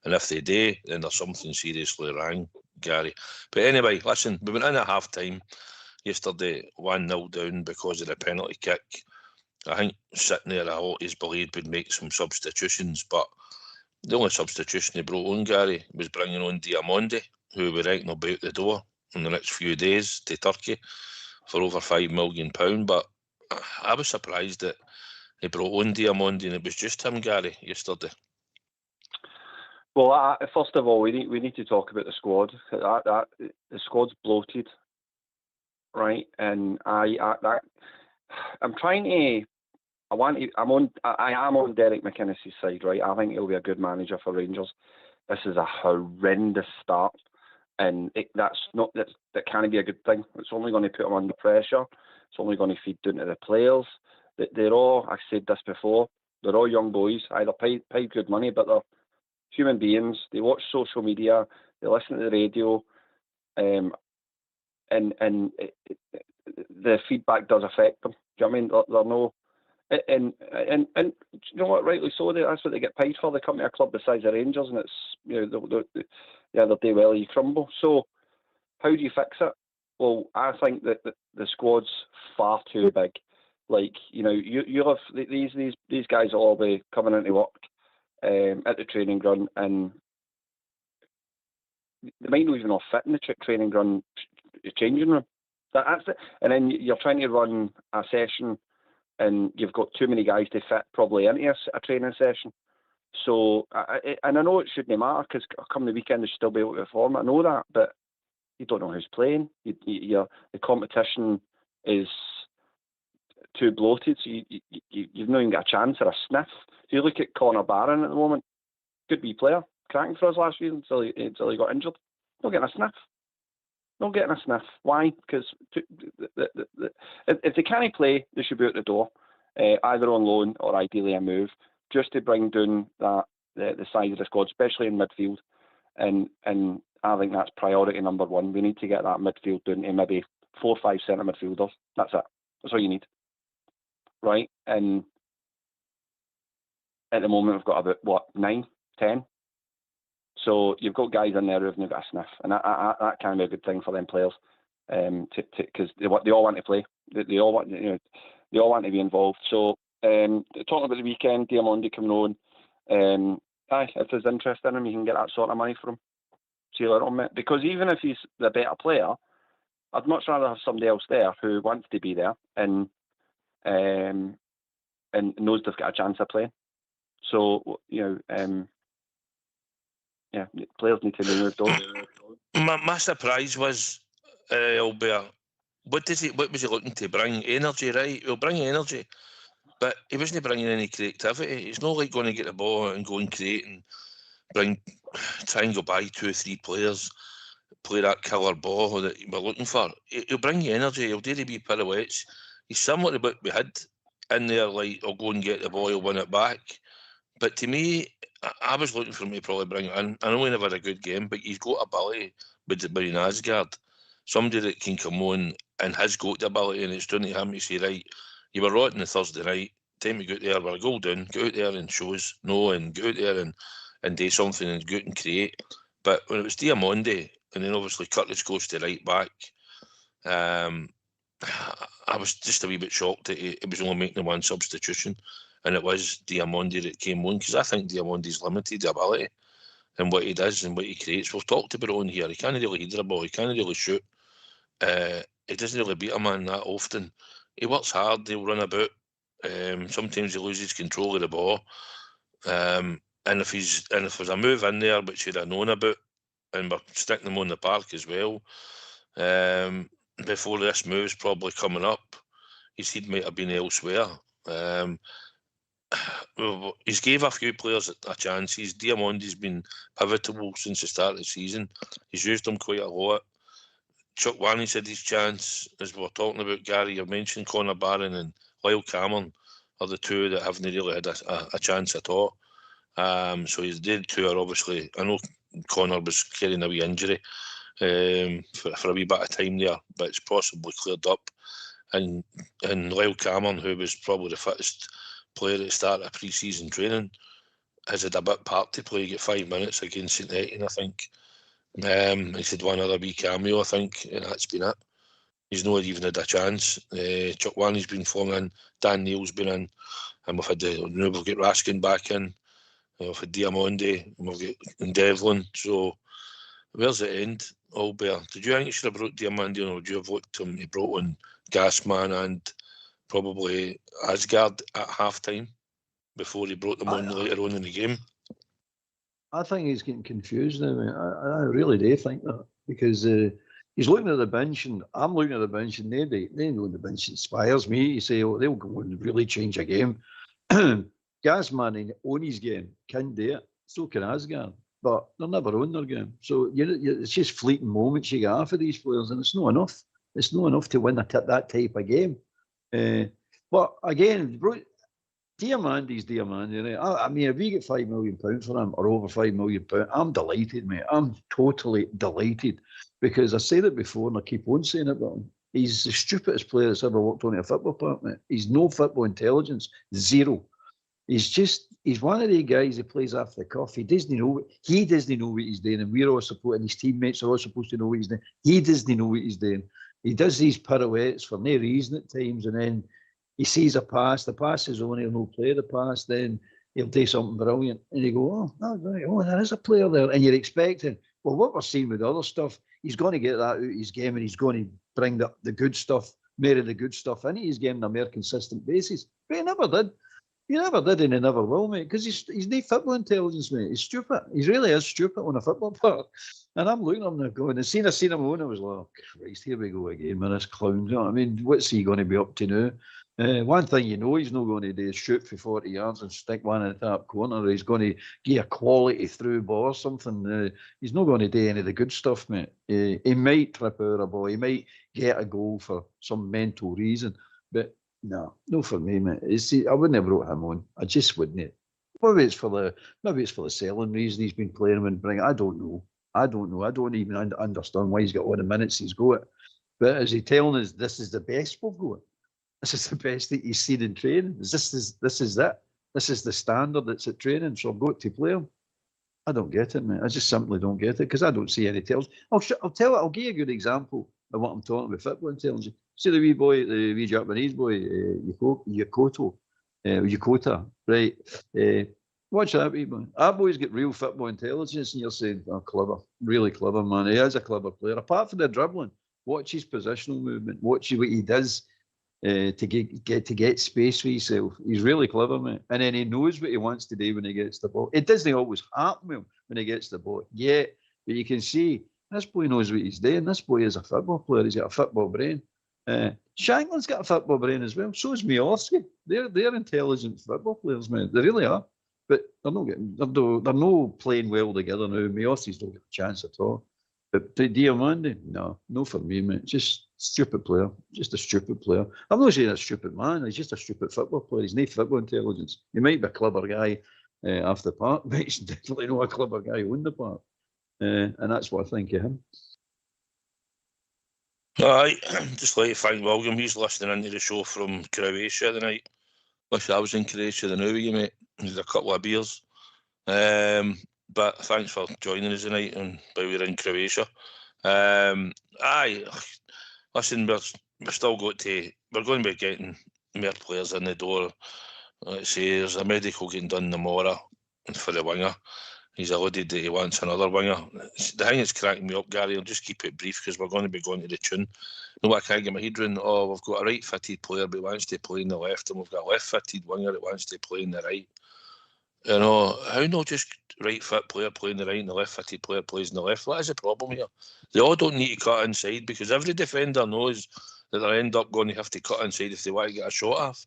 And if they do, then there's something seriously wrong, Gary. But anyway, listen, we went in at half-time yesterday, 1-0 down because of the penalty kick. I think sitting there, I always believed we'd make some substitutions, but the only substitution they brought on, Gary, was bringing on Diamondi, who we reckon will be out the door in the next few days to Turkey for over £5 million. But I was surprised that they brought on Diamondi and it was just him, Gary, yesterday. Well, first of all, we need to talk about the squad. The squad's bloated, right? And I am on Derek McInnes' side, right? I think he'll be a good manager for Rangers. This is a horrendous start, and that can't be a good thing. It's only going to put them under pressure. It's only going to feed down to the players. They're all, I've said this before, they're all young boys, either paid good money, but they're human beings. They watch social media, they listen to the radio, and the feedback does affect them. Do you know what I mean? They're and you know what? Rightly so. That's what they get paid for. They come to a club the size of Rangers, and it's the other day, well, you crumble. So how do you fix it? Well, I think that the squad's far too big. Like you have these guys will all be coming into work at the training ground, and they might not even all fit in the training ground changing room. That's it. And then you're trying to run a session, and you've got too many guys to fit probably into a training session. So, I know it shouldn't matter because come the weekend they should still be able to perform. I know that, but you don't know who's playing. The competition is too bloated, so you've not even got a chance or a sniff. If you look at Connor Barron at the moment, good wee player, cracking for us last season until he got injured. Not getting a sniff. Not getting a sniff. Why? Because if they can't play, they should be out the door, either on loan or ideally a move, just to bring down the size of the squad, especially in midfield. And I think that's priority number one. We need to get that midfield down to maybe 4 or 5 centre midfielders. That's it. That's all you need. Right? And at the moment, we've got about, 9, 10? So you've got guys in there who haven't got a sniff. And that can be a good thing for them players. Because they all want to play. They all want, they all want to be involved. So talking about the weekend, Diamondi coming on. If there's interest in him, you can get that sort of money from him. See you later on, mate. Because even if he's the better player, I'd much rather have somebody else there who wants to be there and knows they've got a chance of playing. So, players need to be moved on. My surprise was, Albert, what was he looking to bring? Energy, right? He'll bring energy, but he wasn't bringing any creativity. He's not like going to get the ball and go and create and try and go buy 2 or 3 players, play that killer ball that we're looking for. He'll bring you energy. He'll do the wee pirouettes. He's similar to what we had in there, like, he'll go and get the ball, he'll win it back. But to me, I was looking for him to probably bring it in. I know he never had a good game, but he's got ability with Asgard. Somebody that can come on and has got the ability, and it's down to him to say, right, you were rotten the Thursday night, time to go out there, we're a goal down, go out there and show us, and go out there and do something and go out and create. But when it was Diamondi, and then obviously Curtis goes to right back, I was just a wee bit shocked that it was only making the one substitution, and it was Diamondi that came on, because I think Diamondi's limited ability and what he does and what he creates. We've talked about it on here. He can't really header a ball, he can't really shoot. He doesn't really beat a man that often. He works hard, he'll run about. Sometimes he loses control of the ball. And if there's a move in there which he'd have known about, and we're sticking him on the park as well, before this move's probably coming up, his head might have been elsewhere. He's gave a few players a chance. Diamondi's been pivotal since the start of the season. He's used them quite a lot. Chuck Wanney's had his chance, as we were talking about, Gary. You mentioned Connor Barron and Lyle Cameron are the two that haven't really had a chance at all. So his dead two are obviously, I know Connor was carrying a wee injury for a wee bit of time there, but it's possibly cleared up. And Lyle Cameron, who was probably the fittest player at the start of pre-season training, has had a bit part to play. He got 5 minutes against St Etienne, I think. He's had one other wee cameo, I think, and that's been it. He's not even had a chance. Chuck Wanney's been flung in, Dan Neal's been in, and we've got Raskin back in, we've had Diamondi, and we've got Devlin. So where's the end, Albert? Did you think he should have brought Diamondi on, or would you have looked him? He brought on Gasman and probably Asgard at half time before he brought them on later on in the game. I think he's getting confused now, mate. I really do think that, because he's looking at the bench, and I'm looking at the bench, and they know the bench inspires me. You say, oh, they'll go and really change a game. Gasman on his game can do it. So can Asgard, but they're never on their game. So it's just fleeting moments you get for these players, and it's not enough. It's not enough to win that type of game. But again, Diamandi's Diamandi, right? I mean, if we get £5 million for him, or over £5 million, I'm delighted, mate. I'm totally delighted, because I said it before and I keep on saying it about him. He's the stupidest player that's ever walked onto a football park, mate. He's no football intelligence, zero. He's one of the guys that plays off the cuff. He doesn't know what he's doing, and we're all supporting, his teammates are all supposed to know what he's doing. He doesn't know what he's doing. He does these pirouettes for no reason at times, and then he sees a pass, the pass is on, he'll not play the pass, then he'll do something brilliant, and you go, there is a player there, and you're expecting, well, what we're seeing with other stuff, he's going to get that out of his game, and he's going to bring the good stuff, more of the good stuff into his game on a more consistent basis. But he never did. He never did, and he never will, mate, because he's no football intelligence, mate. He's stupid. He really is stupid on a football park. And I'm looking at him now going, I seen him on, I was like, oh, Christ, here we go again with this clown. You know what I mean? What's he going to be up to now? One thing you know he's not going to do is shoot for 40 yards and stick one in the top corner. He's going to give a quality through ball or something. He's not going to do any of the good stuff, mate. He might trip out a ball. He might get a goal for some mental reason. But no for me, mate. I wouldn't have brought him on. I just wouldn't. Maybe it's for the selling reason he's been playing him and bring. I don't know. I don't even understand why he's got all the minutes he's got. But is he telling us this is the best we've got? This is the best that he's seen in training. This is it. This is the standard that's at training. So I've got to play him. I don't get it, mate. I just simply don't get it because I don't see any tells. I'll give you a good example of what I'm talking about football intelligence. See the wee Japanese boy, Yokota, right? Watch that wee boy. That boy's got real football intelligence, and you're saying, oh, clever, really clever, man. He is a clever player. Apart from the dribbling, watch his positional movement. Watch what he does. To get space for himself. He's really clever, mate. And then he knows what he wants to do when he gets the ball. It doesn't always happen with him when he gets the ball. Yeah, but you can see this boy knows what he's doing. This boy is a football player. He's got a football brain. Shankland's got a football brain as well. So is Miovski. They're intelligent football players, mate. They really are. But they're not playing well together now. Miovski's don't get a chance at all. But Diamandi, no for me, mate. Just stupid player. Just a stupid player. I'm not saying a stupid man. He's just a stupid football player. He's no football intelligence. He might be a clever guy off the park, but he's definitely not a clever guy on the park. And that's what I think of him. Aye, just like to thank William. He's listening into the show from Croatia tonight. Wish I was in Croatia the now with you, mate. There's a couple of beers. But thanks for joining us tonight and while we're in Croatia. Aye, listen, we're still we're going to be getting more players in the door. Let's say there's a medical getting done tomorrow for the winger. He's alluded that he wants another winger. The thing that's cracking me up, Gary, I'll just keep it brief because we're going to be going to the tune. No, I can't get my head around. Oh, we've got a right-fitted player but he wants to play in the left, and we've got a left-fitted winger that wants to play in the right. You know, how not just right-fit player playing the right and the left-fitted player plays in the left? What is the problem here? They all don't need to cut inside because every defender knows that they'll end up going to have to cut inside if they want to get a shot off.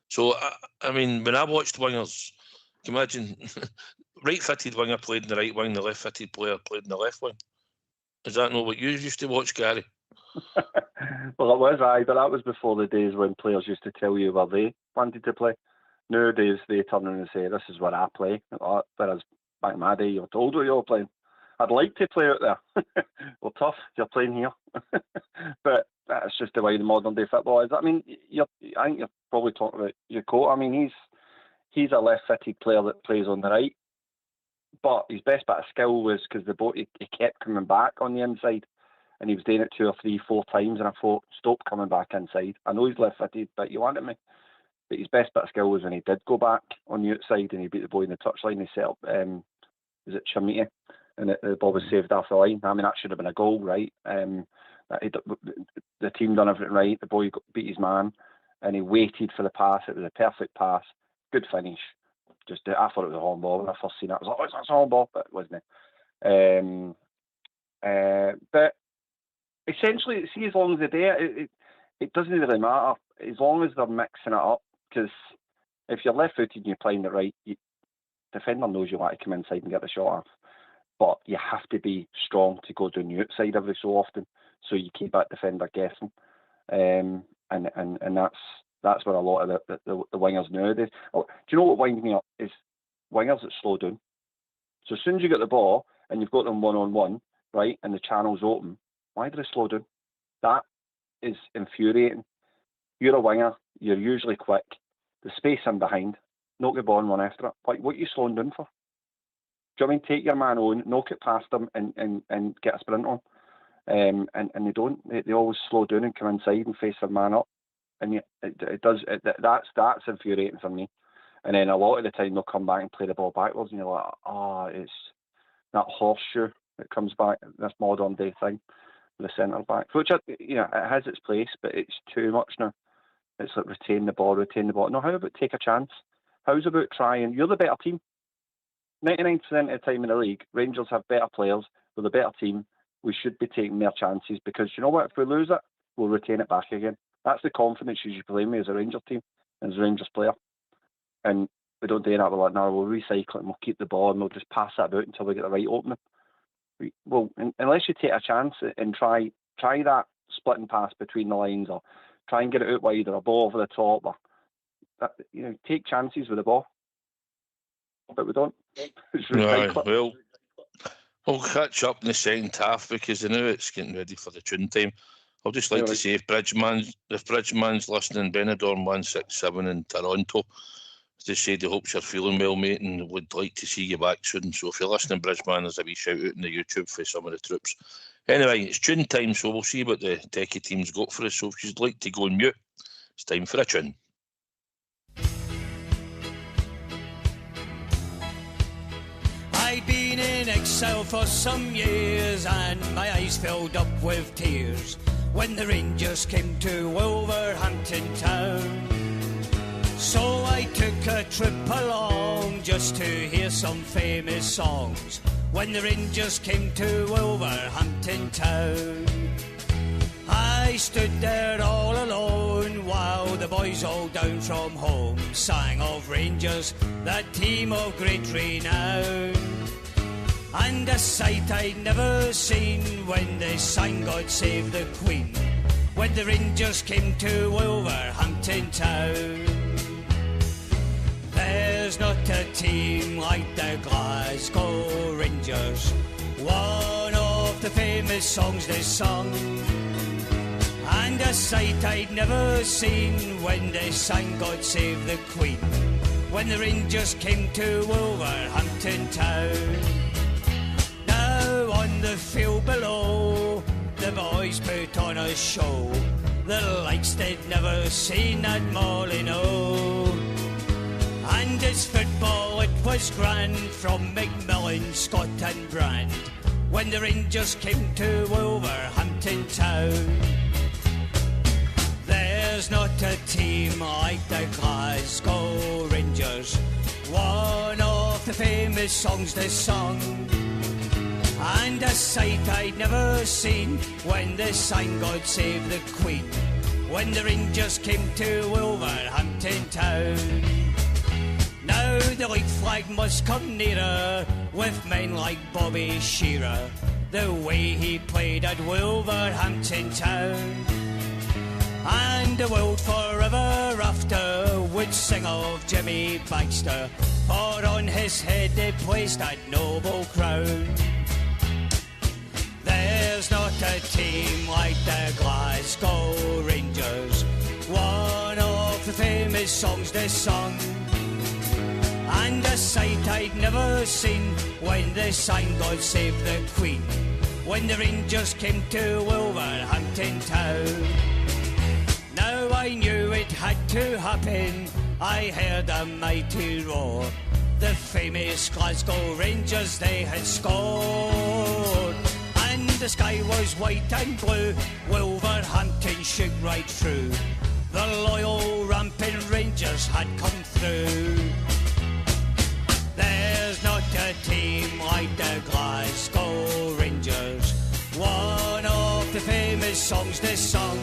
So, I mean, when I watched wingers, can you imagine right-fitted winger played in the right wing, the left-fitted player played in the left wing? Is that not what you used to watch, Gary? Well, it was, aye, but that was before the days when players used to tell you where they wanted to play. Nowadays, they turn around and say, this is where I play. Whereas back in my day, you were told where you were playing. I'd like to play out there. Well, tough, you're playing here. But that's just the way the modern day football is. I mean, I think you're probably talking about Yokota. I mean, he's a left-footed player that plays on the right. But his best bit of skill was because he kept coming back on the inside. And he was doing it 2 or 3, 4 times. And I thought, stop coming back inside. I know he's left-footed, but you wanted me. But his best bit of skill was when he did go back on the outside and he beat the boy in the touchline. He set up, was it Chamita? And the ball was saved off the line. I mean, that should have been a goal, right? The team done everything right. The boy beat his man and he waited for the pass. It was a perfect pass. Good finish. I thought it was a handball when I first seen it. I was like, oh, it's a handball, but it wasn't. But essentially, see, as long as they're there, it doesn't really matter. As long as they're mixing it up. Because if you're left-footed and you're playing it right, defender knows you want to come inside and get the shot off. But you have to be strong to go down the outside every so often, so you keep that defender guessing. And that's where a lot of the wingers nowadays. Oh, do you know what winds me up is wingers that slow down. So as soon as you get the ball and you've got them one-on-one, right, and the channel's open, why do they slow down? That is infuriating. You're a winger. You're usually quick. The space in behind, knock the ball and run after it. What are you slowing down for? Do you know what I mean? Take your man on, knock it past them, and get a sprint on. And they don't. They always slow down and come inside and face their man up. And that's infuriating for me. And then a lot of the time they'll come back and play the ball backwards, and you're like, it's that horseshoe that comes back. This modern day thing, the centre back, which it has its place, but it's too much now. It's like retain the ball. No, how about take a chance? How's about trying? You're the better team. 99% of the time in the league, Rangers have better players. We're the better team. We should be taking more chances because you know what? If we lose it, we'll retain it back again. That's the confidence you should play me as a Rangers team, as a Rangers player. And we don't do that. We're like, no, we'll recycle it and we'll keep the ball and we'll just pass it about until we get the right opening. Unless you take a chance and try that splitting pass between the lines, or try and get it out wide, or a ball over the top, or take chances with the ball. But we don't. It's recycle it. We'll catch up in the second half because I know it's getting ready for the tune time. I'll just like to say, if Bridgeman's listening, Benidorm 167 in Toronto, they said he hopes you're feeling well, mate, and would like to see you back soon. So if you're listening, Bridgeman, there's a wee shout out in the YouTube for some of the troops. Anyway, it's tune time, so we'll see what the techie team's got for us. So if you'd like to go on mute, it's time for a tune. I'd been in exile for some years and my eyes filled up with tears when the Rangers came to Wolverhampton town. So I took a trip along just to hear some famous songs when the Rangers came to Wolverhampton town. I stood there all alone while the boys all down from home sang of Rangers, that team of great renown. And a sight I'd never seen when they sang God Save the Queen, when the Rangers came to Wolverhampton town. There's not a team like the Glasgow Rangers, one of the famous songs they sung. And a sight I'd never seen when they sang God Save the Queen, when the Rangers came to Wolverhampton town. Now on the field below, the boys put on a show, the likes they'd never seen at Molyneux. And as football it was grand, from Macmillan, Scott and Brand, when the Rangers came to Wolverhampton town. There's not a team like the Glasgow Rangers, one of the famous songs they sung. And a sight I'd never seen when they sang God Save the Queen, when the Rangers came to Wolverhampton town. Now the league flag must come nearer with men like Bobby Shearer, the way he played at Wolverhampton town. And the world forever after would sing of Jimmy Baxter, for on his head they placed that noble crown. There's not a team like the Glasgow Rangers, one of the famous songs they sung. And a sight I'd never seen when they sang God Save the Queen, when the Rangers came to Wolverhampton town. Now I knew it had to happen, I heard a mighty roar, the famous Glasgow Rangers they had scored. And the sky was white and blue, Wolverhampton shook right through, the loyal rampant Rangers had come through. There's not a team like the Glasgow Rangers, one of the famous songs they sung.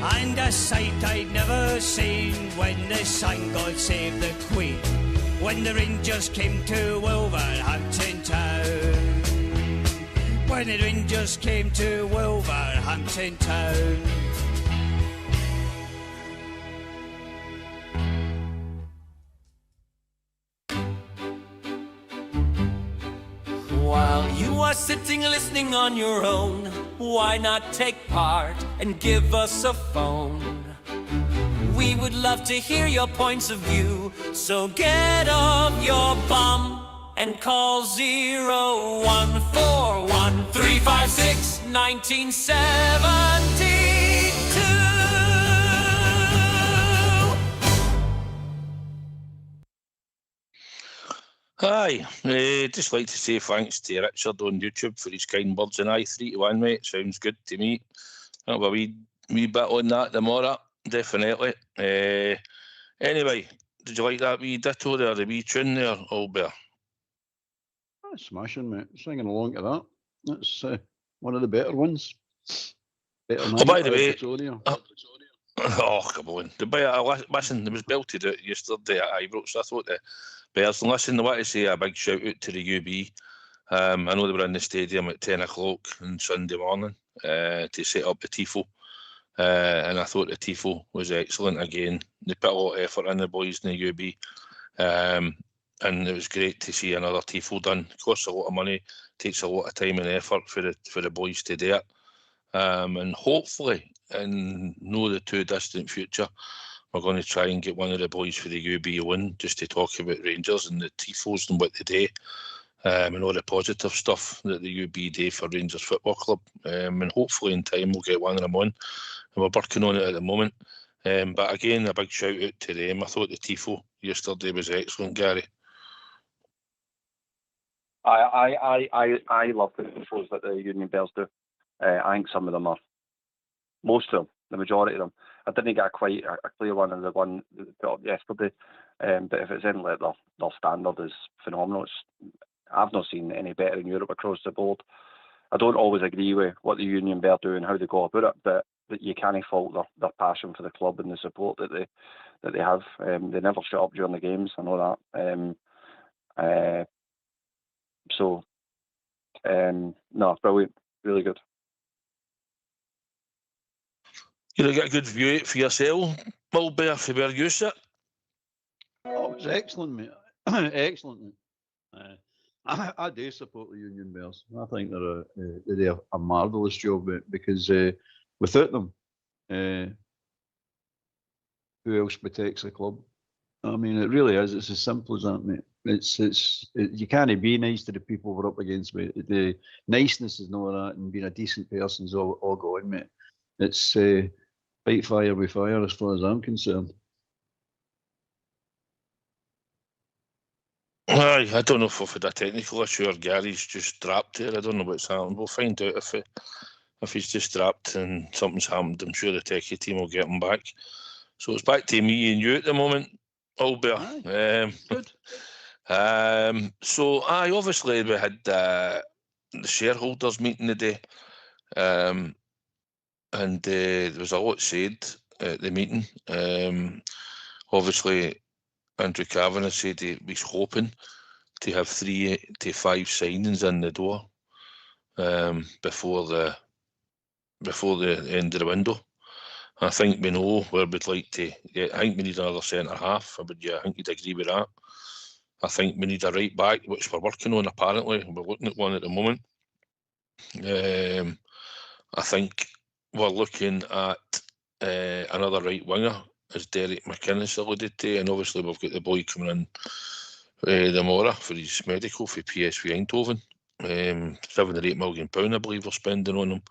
And a sight I'd never seen when they sang God Save the Queen, when the Rangers came to Wolverhampton town. When the Rangers came to Wolverhampton town. While you are sitting listening on your own, why not take part and give us a phone? We would love to hear your points of view, so get off your bum and call 0141 356 1972. Hi, just like to say thanks to Richard on YouTube for his kind words, and 3-1, mate. Sounds good to me. I'll have a wee bit on that tomorrow, definitely. Anyway, did you like that wee ditto there, the wee tune there, Albert? Smashing, mate. Singing along to that. That's one of the better ones. Oh, by the way, oh, come on. Listen, it was belted out yesterday at Ibrox. I thought the Bears, and listen, I want to say a big shout out to the UB. I know they were in the stadium at 10 o'clock on Sunday morning to set up the TIFO. And I thought the TIFO was excellent again. They put a lot of effort in, the boys in the UB. And it was great to see another TIFO done. It costs a lot of money, takes a lot of time and effort for the boys to do it. And hopefully, in no the too distant future, we're going to try and get one of the boys for the UB on just to talk about Rangers and the TIFOs and what they do. And all the positive stuff that the UB do for Rangers Football Club. And hopefully in time we'll get one of them on. And we're working on it at the moment. But again, a big shout out to them. I thought the TIFO yesterday was excellent, Gary. I love the TIFOs that the Union Bears do. I think some of them are, most of them, the majority of them. I didn't get quite a clear one in the one that they put up yesterday. But if it's in, like, their standard is phenomenal. I've not seen any better in Europe across the board. I don't always agree with what the Union Bear do and how they go about it, but you can't fault their passion for the club and the support that they have. They never shut up during the games. I know that. No, brilliant, really good. You get a good view for yourself, Will Bear, for where you sit. Oh, it was excellent, mate. Excellent. I do support the Union Bears. I think they do a marvellous job, because without them, who else protects the club? I mean, it really is. It's as simple as that, mate. You can't be nice to the people we're up against, mate. The niceness is not that, and being a decent person is all going, mate. It's fight fire with fire, as far as I'm concerned. Aye, I don't know if we've had a technical issue or Gary's just dropped there. I don't know what's happened. We'll find out if he's just dropped and something's happened. I'm sure the techie team will get him back. So it's back to me and you at the moment, Albert. Good. So obviously we had the shareholders meeting today, and there was a lot said at the meeting. Obviously, Andrew Kavanagh said he was hoping to have 3 to 5 signings in the door before the end of the window. I think we know where we'd like to get. I think we need another centre half. I think you'd agree with that. I think we need a right back, which we're working on apparently. We're looking at one at the moment. I think we're looking at another right winger, as Derek McInnes alluded to, and obviously we've got the boy coming in tomorrow for his medical for PSV Eindhoven. £7 or £8 million, I believe, we're spending on him.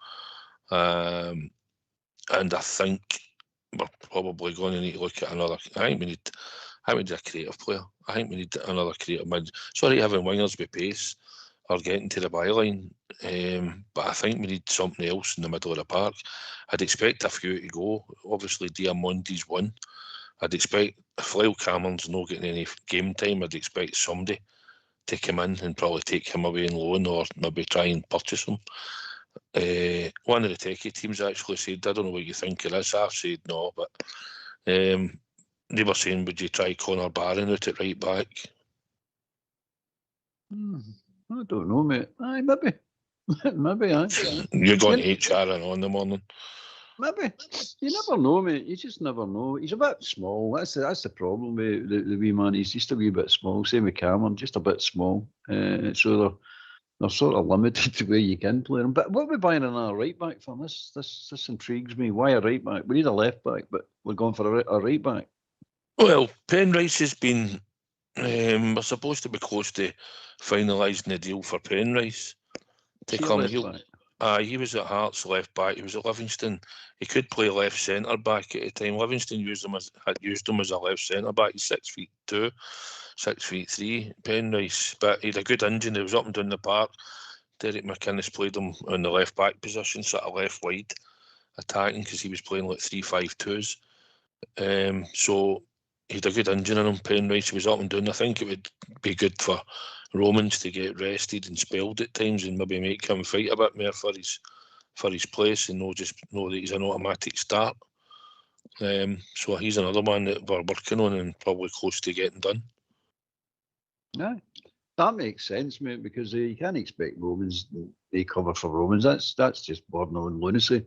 And I think we're probably going to need to look at another. I think we need a creative player. I think we need another creative mid. Sorry, having wingers with pace or getting to the byline, but I think we need something else in the middle of the park. I'd expect a few to go. Obviously, Diamondi's one. I'd expect if Lyle Cameron's not getting any game time, I'd expect somebody to come in and probably take him away on loan or maybe try and purchase him. One of the techie teams actually said, I don't know what you think it is. I've said no, but they were saying, would you try Connor Barron out at right back? I don't know, mate. Aye, maybe. Maybe, aye. You're going to HR on the morning. Maybe. You never know, mate. You just never know. He's a bit small. That's the problem with the wee man. He's just a wee bit small. Same with Cameron, just a bit small. So they're sort of limited to where you can play them. But what are we buying another right back for? This intrigues me. Why a right back? We need a left back, but we're going for a right back. Well, Penrice has been. We're supposed to be close to finalising the deal for Penrice to come. He was at Hearts left back. He was at Livingston. He could play left centre back at the time. Livingston had used him as a left centre back. He's 6'2", 6'3", Penrice. But he had a good engine. He was up and down the park. Derek McInnes played him on the left back position, sort of left wide, attacking because he was playing like 3-5-2s. So he had a good engine in him. Penrice, he was up and down. I think it would be good for Romans to get rested and spelled at times and maybe make him fight a bit more for his for his place and know that he's an automatic start. So he's another one that we're working on and probably close to getting done. Yeah, that makes sense, mate, because you can't expect Romans, they cover for Romans. That's just borderline lunacy.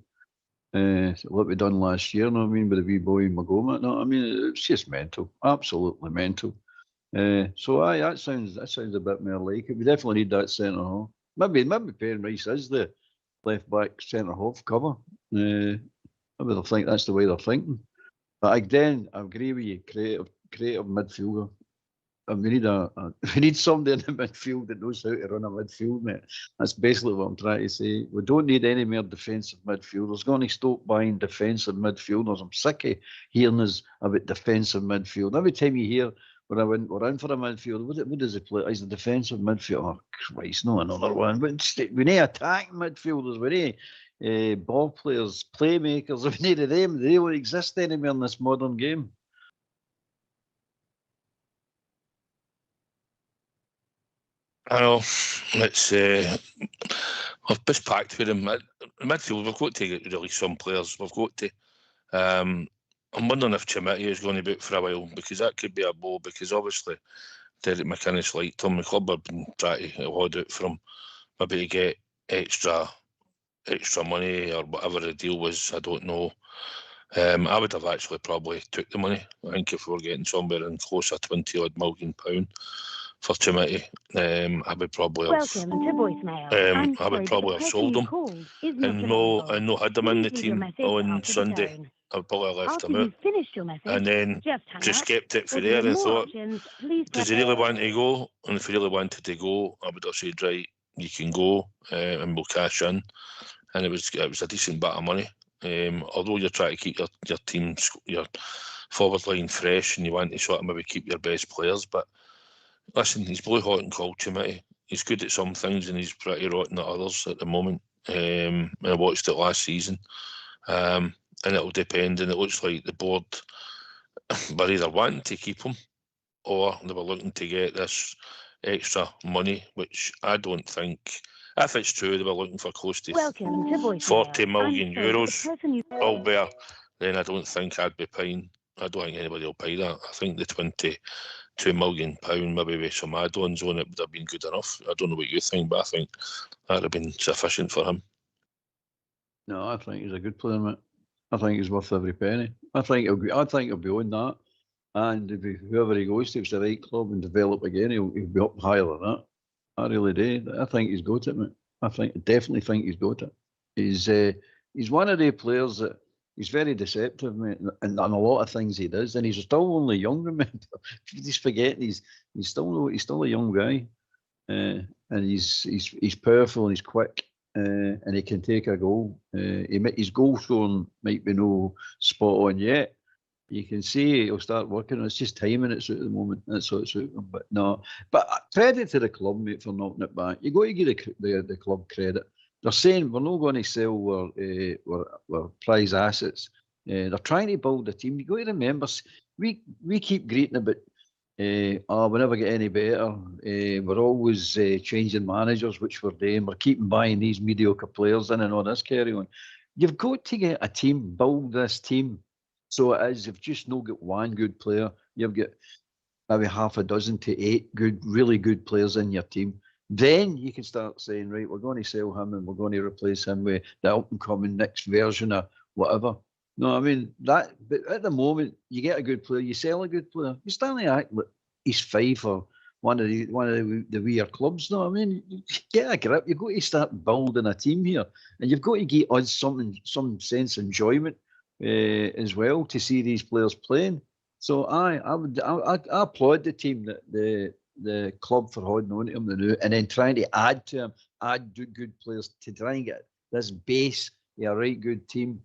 What we done last year, know what I mean, with the wee boy in Magoma, know what I mean? It's just mental, absolutely mental. So aye, that sounds a bit more like it. We definitely need that centre half. Maybe Perrin Rice is the left back centre half cover. Maybe they'll think that's the way they're thinking. But again, I agree with you, creative midfielder. And we need somebody in the midfield that knows how to run a midfield, mate. That's basically what I'm trying to say. We don't need any more defensive midfielders. Going to stop buying defensive midfielders. I'm sick of hearing us about defensive midfield. Every time you hear we're in for a midfield, what does he play? He's a defensive midfielder. Oh, Christ, no, another one. But we need attacking midfielders. We need ball players, playmakers. We need them. They don't exist anymore in this modern game. I know, it's we've just packed with them. Midfield, we've got to release some players. We've got to. I'm wondering if Chimiti is going to be out for a while, because that could be a blow, because obviously Derek McInnes liked him. The club have been trying to hold out for him, maybe to get extra money or whatever the deal was. I don't know. I would have actually probably took the money. I think if we were getting somewhere in close to £20 million for Chimiti, I would probably have. Welcome to voicemail. I would probably have sold him and no had him in the team on Sunday. I would probably have left him out and then just kept it for there and thought, does he really want to go? And if he really wanted to go, I would have said, right, you can go and we'll cash in. And it was a decent bit of money. Although you're trying to keep your team, your forward line fresh, and you want to sort of maybe keep your best players, but listen, he's blue hot and cold, Chimiti. He's good at some things and he's pretty rotten at others at the moment. I watched it last season, and it'll depend. And it looks like the board were either wanting to keep him or they were looking to get this extra money, which I don't think. If it's true, they were looking for close to €40 million all there, then I don't think I'd be paying. I don't think anybody will pay that. I think the £22 million, maybe with some add-ons on it, would have been good enough. I don't know what you think, but I think that would have been sufficient for him. No, I think he's a good player, mate. I think he's worth every penny. I think he'll be on that. And if whoever he goes to, if it's the right club and develop again, he'll be up higher than that. I really do. I think he's got it, mate. I definitely think he's got it. He's one of the players that he's very deceptive, mate, and a lot of things he does. And he's still only young, remember. He's forgetting he's still a young guy, and he's powerful and he's quick, and he can take a goal. His goal scoring might be no spot on yet. You can see he'll start working on it. It's just timing it's at the moment. That's what it's out. But no. But credit to the club, mate, for knocking it back. You got to give the club credit. They're saying we're not going to sell our prize assets. They're trying to build a team. You got to remember, we keep greeting about, we never get any better. We're always changing managers, which we're doing. We're keeping buying these mediocre players in and all this carry on. You've got to get a team, build this team. So it is, you've just not got one good player. You've got maybe half a dozen to 8 really good players in your team. Then you can start saying, right, we're going to sell him and we're going to replace him with the up-and-coming next version of whatever. No, I mean, but at the moment, you get a good player, you sell a good player. You're starting to act like he's 5 for one of the weird clubs. No, I mean, get a grip. You've got to start building a team here. And you've got to give us some sense of enjoyment as well to see these players playing. So I applaud the team, that the club, for holding on to him and then trying to add to him, add good players to try and get this base, a right good team.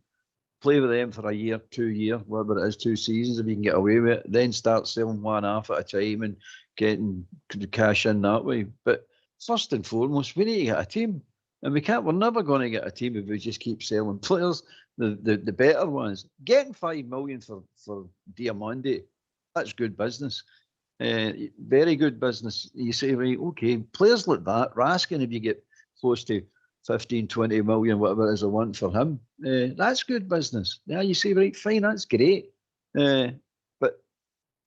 Play with them for a year, 2 years, whatever it is, 2 seasons if you can get away with it. Then start selling one half at a time and getting cash in that way. But first and foremost, we need to get a team. And we're never going to get a team if we just keep selling players, the better ones. Getting $5 million for Diamandi, that's good business. Very good business. You say, right, okay, players like that, Raskin, if you get close to 15, 20 million, whatever it is I want for him. That's good business. Yeah, you say, right, fine, that's great. But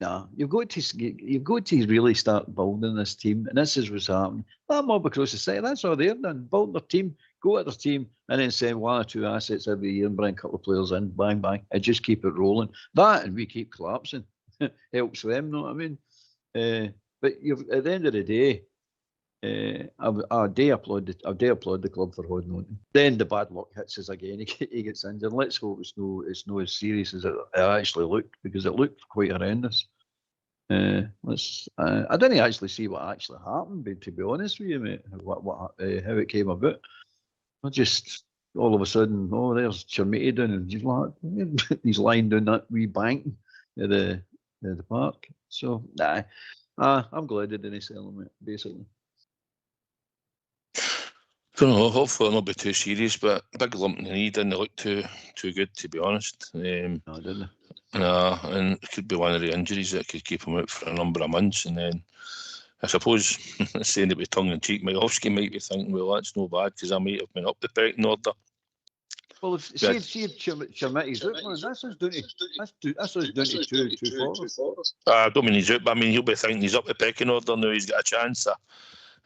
no, you've got to really start building this team, and this is what's happening. That mob across the city, that's all they've done. Build their team, go at their team, and then send 1 or 2 assets every year and bring a couple of players in, bang, bang, and just keep it rolling. That, and we keep collapsing. Helps them, know what I mean? But at the end of the day, I do applaud the club for holding on. Then the bad luck hits us again. He gets injured. Let's hope it's no as serious as it actually looked, because it looked quite horrendous. I didn't actually see what actually happened, but to be honest with you, mate, how it came about. I just all of a sudden, there's Chermiti down, and he's lying down that wee bank at the park. So I'm glad they didn't sell him, mate, basically. Don't know, hopefully it'll not be too serious, but big lump in the knee didn't look too good, to be honest. No, didn't it? Nah, and it could be one of the injuries that could keep him out for a number of months. And then I suppose, saying it with tongue in cheek, Majowski might be thinking, well, that's no bad, because I might have been up the pecking order. Well, see if Chermiti's out, man, that's us doing to two forwards. I don't mean he's out, but I mean he'll be thinking he's up the pecking order now. He's got a chance of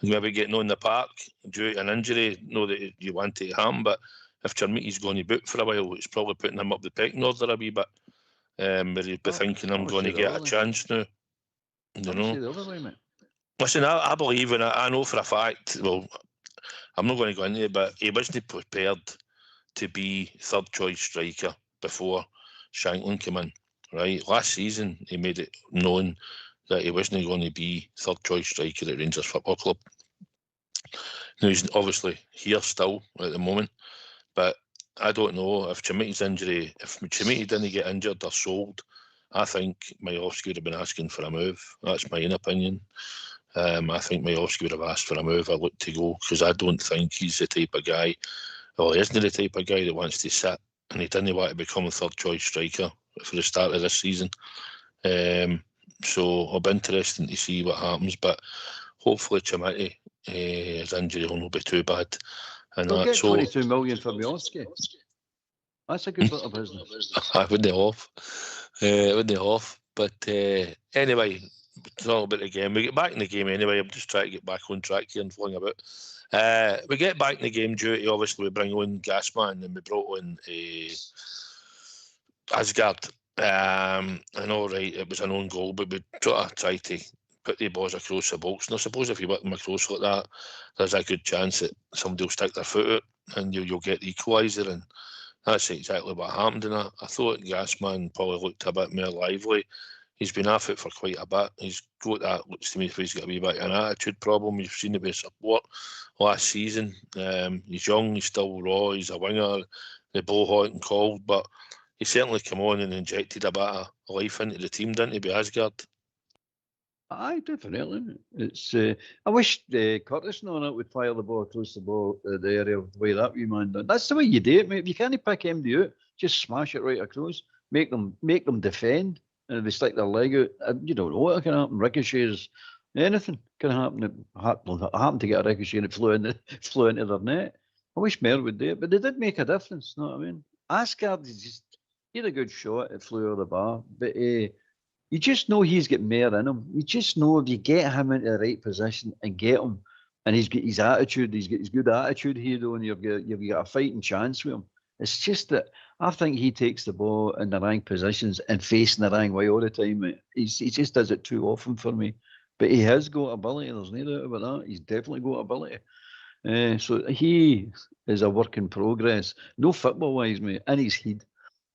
maybe getting on the park due to an injury. Know that you want to happen, but if Chermiti's going to boot for a while, it's probably putting him up the pecking order a wee bit. Where he'd be thinking, I'm going to get a chance now. You know. Listen, I believe, and I know for a fact, well, I'm not going to go into it, but he wasn't prepared to be third choice striker before Shankland came in, right? Last season, he made it known that he wasn't going to be third choice striker at Rangers Football Club. Now, he's obviously here still at the moment, but I don't know if Chermiti's injury, if Chermiti didn't get injured or sold, I think Majowski would have been asking for a move. That's my own opinion. I think Majowski would have asked for a move. I look to go, because I don't think he's the type of guy, well, he isn't the type of guy that wants to sit, and he didn't want to become a third choice striker for the start of this season. So it'll be interesting to see what happens, but hopefully Chermiti, his injury will not be too bad. And they'll get 22 million for Majowski. That's a good bit of business. I wouldn't off. But anyway, talk about the game. We get back in the game anyway. I'm just trying to get back on track here and flowing about. We get back in the game due to, obviously, we bring on Gassman and we brought on Asgard. And all right, it was an own goal, but we try to put the balls across the box. And I suppose if you put them across like that, there's a good chance that somebody will stick their foot out and you'll get the equaliser. And that's exactly what happened. And I thought Gassman probably looked a bit more lively. He's been off it for quite a bit. He's got that, looks to me, if he's got a wee bit of an attitude problem. You've seen it with support last season. He's young, he's still raw, he's a winger, the ball hot and cold, but he certainly came on and injected a bit of life into the team, didn't he, be Asgard? Aye, definitely. It's. I wish Curtis and all that would fire the ball across the area of the way that wee man done. That's the way you do it, mate. If you can't pick MD out, just smash it right across. Make them defend, and if they stick their leg out, you don't know what can happen. Ricochets, anything can happen. It happened to get a ricochet and it flew into their net. I wish Mayor would do it, but they did make a difference. You know what I mean? Asgard is just. He had a good shot, it flew over the bar, but you just know he's got more in him. You just know if you get him into the right position and get him, and he's got his attitude, he's got his good attitude here, though, and you've got a fighting chance with him. It's just that I think he takes the ball in the wrong positions and facing the wrong way all the time, mate. He just does it too often for me. But he has got ability, there's no doubt about that. He's definitely got ability. So he is a work in progress. No football-wise, mate, in his head.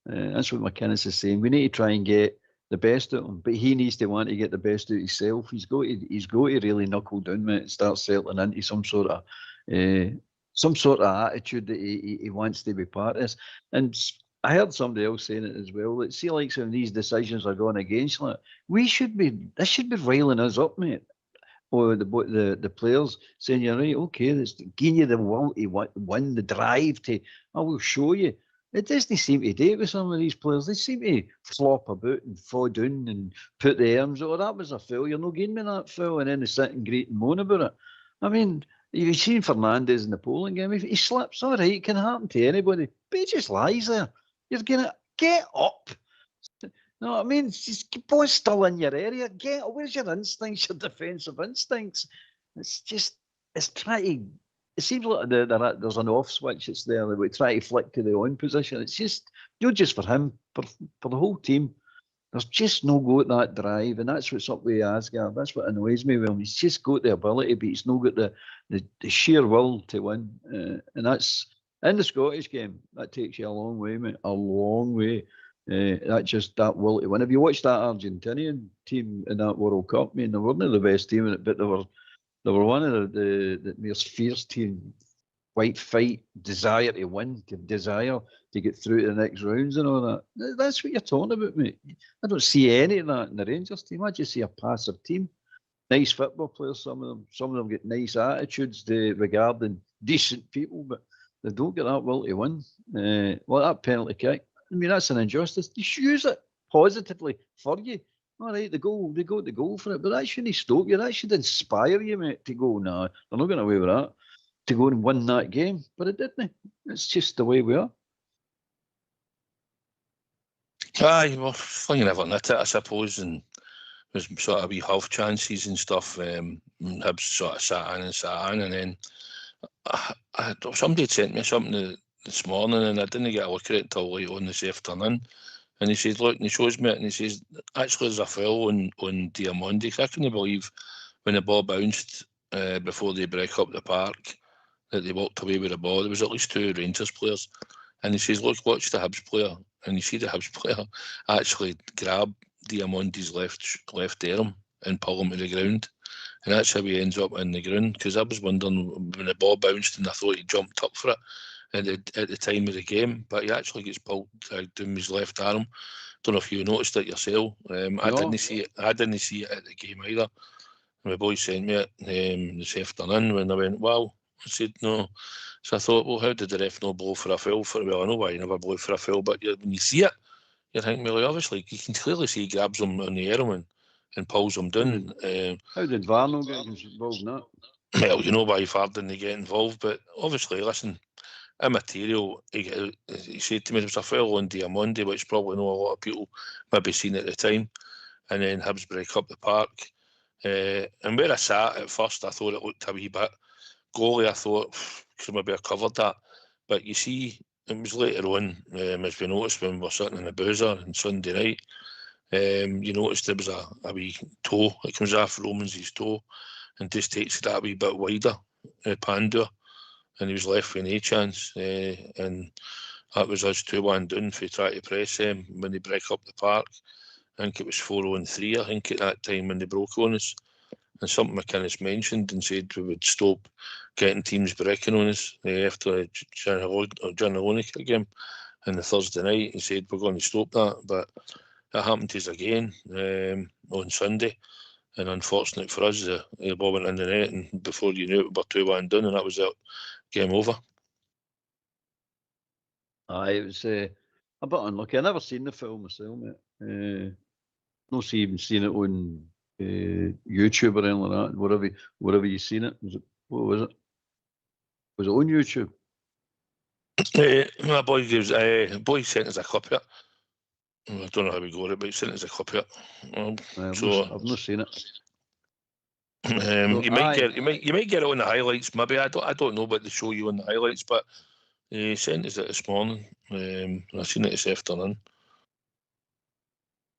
That's what McInnes is saying. We need to try and get the best out of him, but he needs to want to get the best out of himself. He's got to really knuckle down, mate, and start settling into some sort of attitude that he wants to be part of this. And I heard somebody else saying it as well. Let's see, like some of these decisions are going against it. This should be riling us up, mate. Or the players saying, you're right, okay, this giving you the will to win, the drive to, I will show you. It doesn't seem to do it with some of these players. They seem to flop about and fall down and put the arms out. Oh, that was a foul. You're not giving me that foul. And then they sit and greet and moan about it. I mean, You've seen Fernandes in the Poland game. If he slips, all right, it can happen to anybody. But he just lies there. You're going to get up. No, I mean, just boy's still in your area. Get up. Where's your instincts, your defensive instincts? It's just, it's trying to, it seems like there's an off switch that's there that we try to flick to the on position. It's just, not just for him, for the whole team. There's just no got that drive, and that's what's up with Asgard. That's what annoys me with him. He's just got the ability, but he's not got the sheer will to win. And that's, in the Scottish game, that takes you a long way, mate. A long way. That will to win. If you watch that Argentinian team in that World Cup, I mean, they weren't the best team in it, but they were one of the most fierce team. White fight, desire to win, desire to get through to the next rounds and all that. That's what you're talking about, mate. I don't see any of that in the Rangers team. I just see a passive team. Nice football players, some of them get nice attitudes regarding decent people, but they don't get that will to win. Well, that penalty kick, I mean, that's an injustice. You should use it positively for you. All right, they got the goal for it, but that shouldn't stop you. That should inspire you, mate, to go, nah, they're not going away with that, to go and win that game. But it didn't. It's just the way we are. Aye, well, flinging everything at it, I suppose, and there's sort of wee half chances and stuff. Hibs sort of sat in, and then somebody sent me something this morning, and I didn't get a look at it until late on this afternoon. And he says, look, and he shows me it, and he says, actually, there's a foul on Diamondi, because I couldn't believe when the ball bounced before they break up the park that they walked away with the ball. There was at least 2 Rangers players. And he says, look, watch the Hibs player. And you see the Hibs player actually grab Diamondi's left arm and pull him to the ground. And that's how he ends up in the ground, because I was wondering when the ball bounced and I thought he jumped up for it at the time of the game, but he actually gets pulled down his left arm. Don't know if you noticed it yourself. I didn't see it at the game either. My boy sent me it this afternoon when I went, wow. I said, no. So I thought, well, how did the ref not blow for a foul? Well, I know why he never blew for a foul, but when you see it, you think, well, obviously, you can clearly see he grabs him on the arm and pulls him down. How did VAR not get involved in that? Well, you know why VAR didn't get involved, but obviously, listen, immaterial. He said to me there was a foul on Diamondi, which probably not a lot of people maybe seen at the time, and then Hibs break up the park. And where I sat at first, I thought it looked a wee bit goalie. I thought, could maybe have covered that. But you see, it was later on, as we noticed when we were sitting in the boozer on Sunday night, you noticed there was a wee toe. It comes off Romans's toe and just takes it that wee bit wider, Pandur. And he was left with no chance. And that was us 2-1 down if we tried to press him when they break up the park. I think it was 4-on-3, I think, at that time when they broke on us. And something McInnes mentioned and said we would stop getting teams breaking on us after the Jannelonica game on the Thursday night. He said we're going to stop that, but that happened to us again on Sunday. And unfortunate for us, the ball went in the net, and before you knew it, we were 2-1 down, and that was it. Game over. Aye, it was a bit unlucky. I never seen the film myself, mate. Not even seen it on YouTube or anything like that. Wherever you seen it, what was it? Was it on YouTube? My boy sent us a clip of it. I don't know how we got it, but he sent us a clip of it. I've not seen it. You might get it on the highlights. Maybe I don't know what they show you on the highlights, but he sent us it this morning. I seen it this afternoon.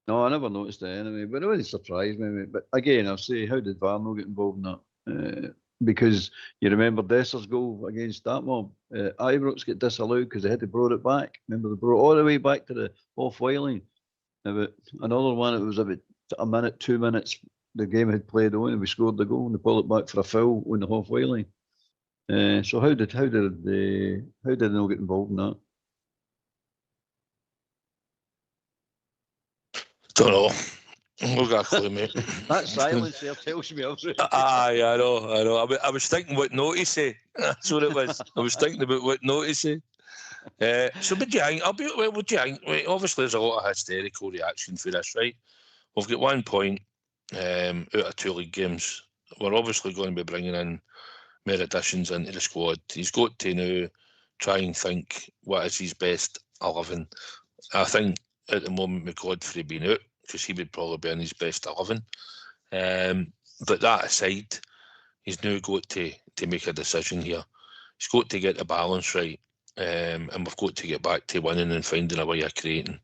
No, I never noticed it anyway, but it really surprised me. But again, I'll say, how did VAR not get involved in that? Because you remember Desser's goal against that mob. Ibrox get disallowed because they had to brought it back. Remember, they brought it all the way back to the halfway line. But another one, it was about a minute, 2 minutes. The game had played on, and we scored the goal, and they pulled it back for a foul on the halfway line. So how did they not get involved in that? Don't know. We'll get a clue, mate. That silence there tells me everything. Aye, I know. I was thinking what note to say. That's what it was. I was thinking about what note to say. So what do you think? What do you think? Right, obviously, there's a lot of hysterical reaction for this, right? We've got 1 point out of 2 league games. We're obviously going to be bringing in more additions into the squad. He's got to now try and think what is his best 11. I think at the moment with Godfrey being out, because he would probably be in his best 11. But that aside, he's now got to make a decision here. He's got to get the balance right, and we've got to get back to winning and finding a way of creating.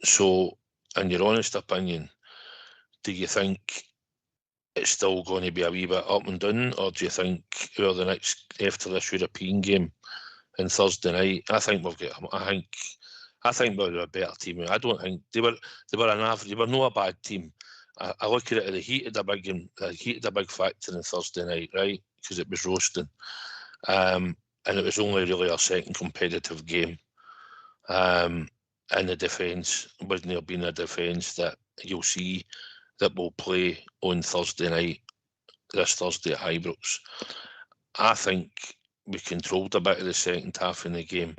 So, in your honest opinion, do you think it's still going to be a wee bit up and down, or do you think after this European game on Thursday night, I think we're a better team. I don't think they were an average. They were not a bad team. I look at it, the heat of the big game, the heat of the big factor on Thursday night, right? Because it was roasting, and it was only really our second competitive game. And the defence wasn't there being a defence that you'll see that will play on Thursday night, this Thursday at Ibrox. I think we controlled a bit of the second half in the game.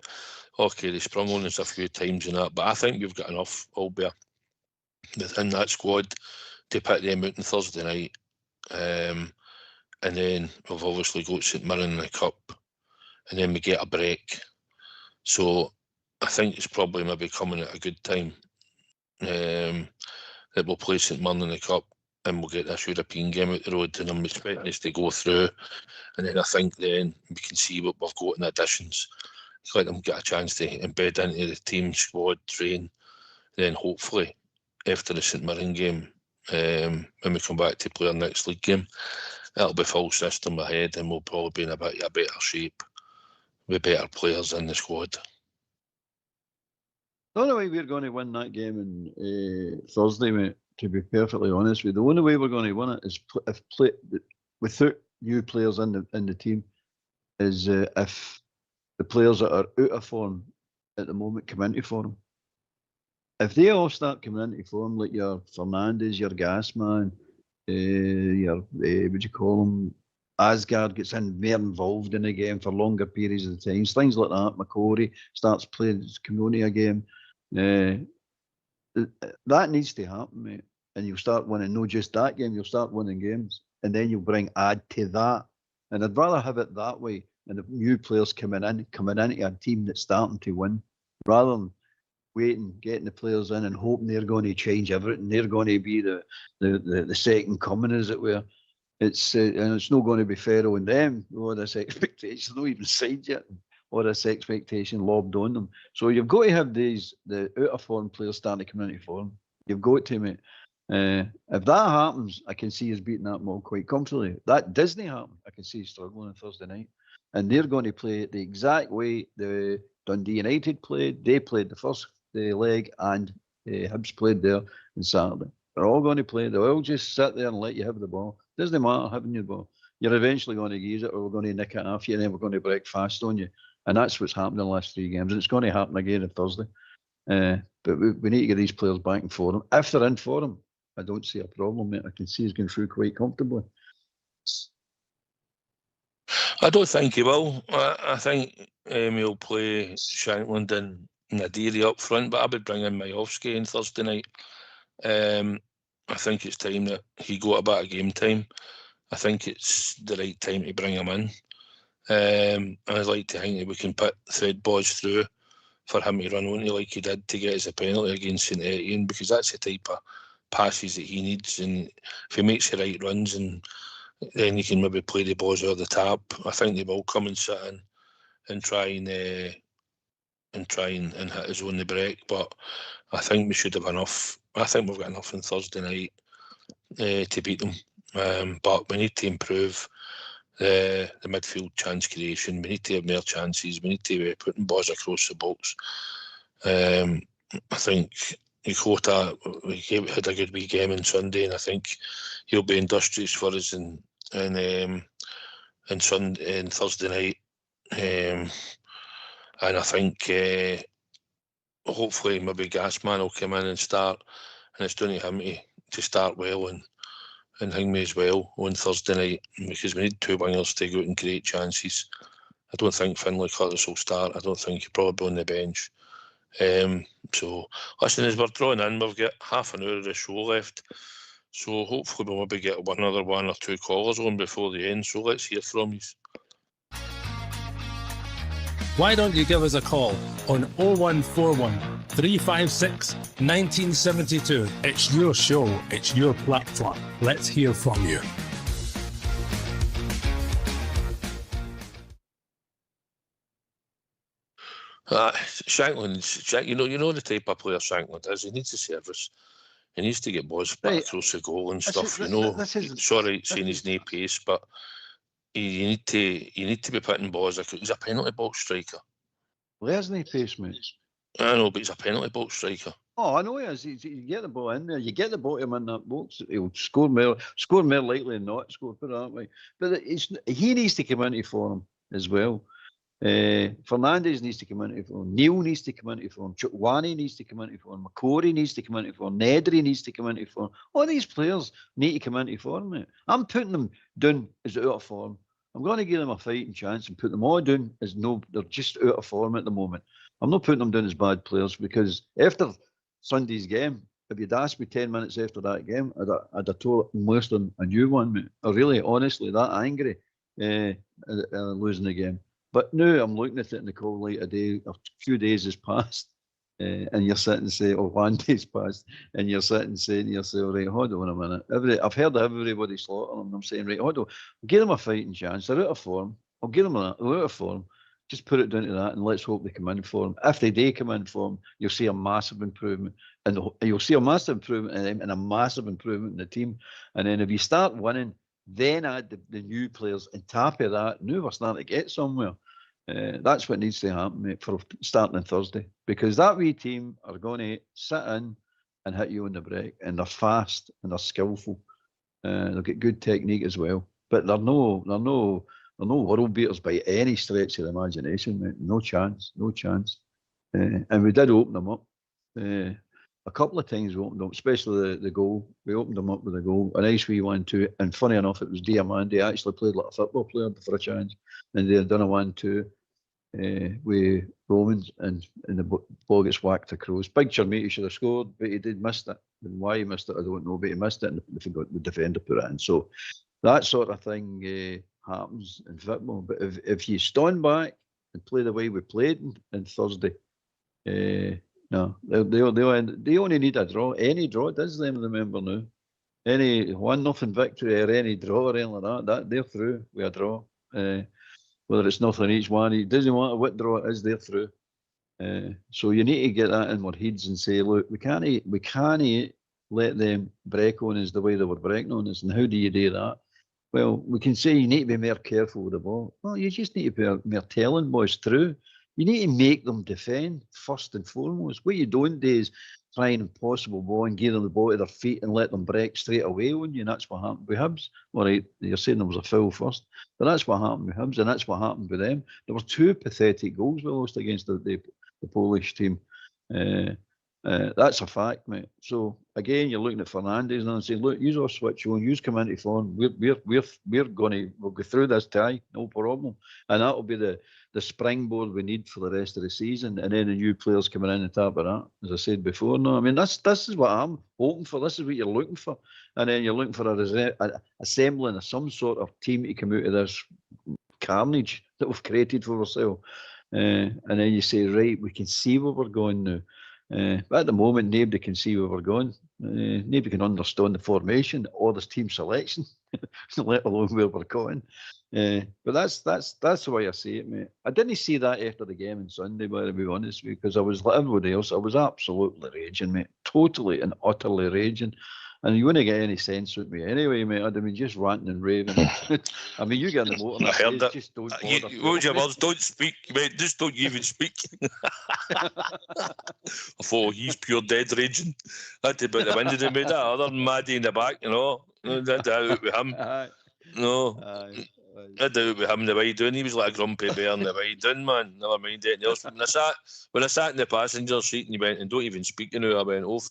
Okay, they sprung on us a few times and that, but I think we've got enough, Albert, within that squad to put them out on Thursday night. And then we've obviously got St Mirren in the Cup, and then we get a break. So I think it's probably maybe coming at a good time that we'll play St Mirren in the Cup, and we'll get this European game out the road, and I'm expecting us to go through. And then I think then we can see what we've got in additions. Let them get a chance to embed into the team, squad, train. Then hopefully after the St Mirren game, when we come back to play our next league game, it'll be full system ahead, and we'll probably be in a better shape with better players in the squad. The only way we're going to win that game on Thursday, mate, to be perfectly honest with you, the only way we're going to win it is without new players in the team, is if the players that are out of form at the moment come into form. If they all start coming into form, like your Fernandes, your Gasman, your what do you call them? Asgard gets in more involved in the game for longer periods of time, things like that. McCory starts playing Camonia game. That needs to happen, mate. And you'll start winning, not just that game, you'll start winning games. And then you'll add to that. And I'd rather have it that way, and the new players coming into a team that's starting to win, rather than waiting, getting the players in and hoping they're going to change everything. They're going to be the second coming, as it were. And it's not going to be fair on them. All this expectation, not even signed yet. All this expectation lobbed on them. So you've got to have the out of form players starting to come into form. You've got to, mate. If that happens, I can see us beating that mob quite comfortably. If that doesn't happen, I can see us struggling on Thursday night. And they're going to play it the exact way the Dundee United played. They played the first leg, and Hibs played there on Saturday. They're all going to play. They'll all just sit there and let you have the ball. Doesn't matter having your ball. You're eventually going to use it, or we're going to nick it off you, and then we're going to break fast on you. And that's what's happened in the last 3 games. And it's going to happen again on Thursday. But we need to get these players back in form. If they're in form, I don't see a problem, mate. I can see us going through quite comfortably. I don't think he will. I think he'll play Shankland and Nadiri up front, but I would bring in Majowski on Thursday night. I think it's time that he got a bit of game time. I think it's the right time to bring him in. And I'd like to think that we can put thread balls through for him to run onto like he did to get us a penalty against St Etienne, because that's the type of passes that he needs. And if he makes the right runs, and then he can maybe play the balls over the tap, I think they will come and sit in and try and hit us on the break. But I think we should have enough. I think we've got enough on Thursday night to beat them. But we need to improve the midfield chance creation. We need to have more chances. We need to be putting balls across the box. I think Ikota had a good wee game on Sunday, and I think he'll be industrious for us in Thursday night. And I think hopefully maybe Gasman will come in and start, and it's down to him to start well and hang me as well on Thursday night, because we need 2 wingers to go out and create chances. I don't think Finlay Curtis will start. I don't think he'll probably be on the bench. So listen, as we're drawing in, we've got half an hour of the show left. So hopefully we'll maybe get another one or two callers on before the end. So let's hear from you. Why don't you give us a call on 0141 356 1972? It's your show, it's your platform. Let's hear from you. Shanklin, you know the type of player Shanklin is. He needs the service. He needs to get balls back across the goal and stuff. Sorry, saying he's no pace, but you need to be putting balls. He's a penalty box striker. Well, there's no pace, mate. I know, but he's a penalty box striker. Oh, I know he is. You get the ball in there. You get the ball to him in that box. He'll score more likely than not. Put it that way. But he needs to come into form as well. Fernandes needs to come into form. Neil needs to come into form. Chukwani needs to come into form. McCory needs to come into form. Nedry needs to come into form. All these players need to come into form, mate. I'm putting them down as out of form. I'm going to give them a fighting chance and put them all down as they're just out of form at the moment. I'm not putting them down as bad players because after Sunday's game, if you'd asked me 10 minutes after that game, I'd have told most of them a new one, mate. I really, honestly, that angry losing the game. But now I'm looking at it in the cold light a few days has passed, and you're sitting and saying, 1 day's passed, and you're sitting saying to yourself, right, hold on a minute. I've heard everybody slaughtering them. I'm saying, right, hold on, give them a fighting chance. They're out of form. I'll give them they're out of form. Just put it down to that, and let's hope they come in form. If they do come in form, you'll see a massive improvement, and you'll see a massive improvement in them, and a massive improvement in the team. And then if you start winning, then add the new players, and tap of that, now we're starting to get somewhere. That's what needs to happen, mate, for starting on Thursday, because that wee team are going to sit in and hit you on the break, and they're fast and they're skillful. They'll get good technique as well, but they're no world beaters by any stretch of the imagination, mate. No chance. And we did open them up. A couple of times we opened them up, especially the goal. We opened them up with a goal, a nice wee 1-2. And funny enough, it was Diamandi actually played like a football player for a chance, and they had done a 1-2 with Romans, and the ball gets whacked across. Big Chermiti should have scored, but he did miss it. And why he missed it, I don't know, but he missed it, and the defender put it in. So that sort of thing happens in football. But if you stand back and play the way we played on Thursday, no, they only need a draw. Any draw does them, remember now. Any 1-0 victory or any draw or anything like that they're through with a draw. Whether it's nothing each one, it doesn't matter what draw it is, they're through. So you need to get that in our heads and say, look, we can't let them break on us the way they were breaking on us. And how do you do that? Well, we can say you need to be more careful with the ball. Well, you just need to be more telling boys through. You need to make them defend first and foremost. What you don't do is try an impossible ball and give them the ball to their feet and let them break straight away on you. And that's what happened with Hibs. All right, you're saying there was a foul first, but that's what happened with Hibs, and that's what happened with them. There were 2 pathetic goals we lost against the Polish team. That's a fact, mate. So again, you're looking at Fernandes and saying, look, use our switch on, use come into form. We'll go through this tie, no problem. And that'll be the springboard we need for the rest of the season. And then the new players coming in and tap of that, as I said before. No, I mean this is what I'm hoping for. This is what you're looking for. And then you're looking for a assembling of some sort of team to come out of this carnage that we've created for ourselves. And then you say, right, we can see where we're going now. But at the moment, nobody can see where we're going. Nobody can understand the formation or the team selection, let alone where we're going. But that's the way I see it, mate. I didn't see that after the game on Sunday, but to be honest, because I was like everybody else, I was absolutely raging, mate. Totally and utterly raging. And you wouldn't get any sense with me anyway, mate. I'd have been just ranting and raving. I mean, you get in the motor. I heard that. Just don't bother. Hold your words. Don't speak, mate. Just don't even speak. I thought he's pure dead raging. Had to put the wind in the made that other Maddie in the back, you know. Had to out with him. No. Had to out with him the way down. He was like a grumpy bear in the way down, man. Never mind anything else. When I sat in the passenger seat and he went, and don't even speak, you know, I went off.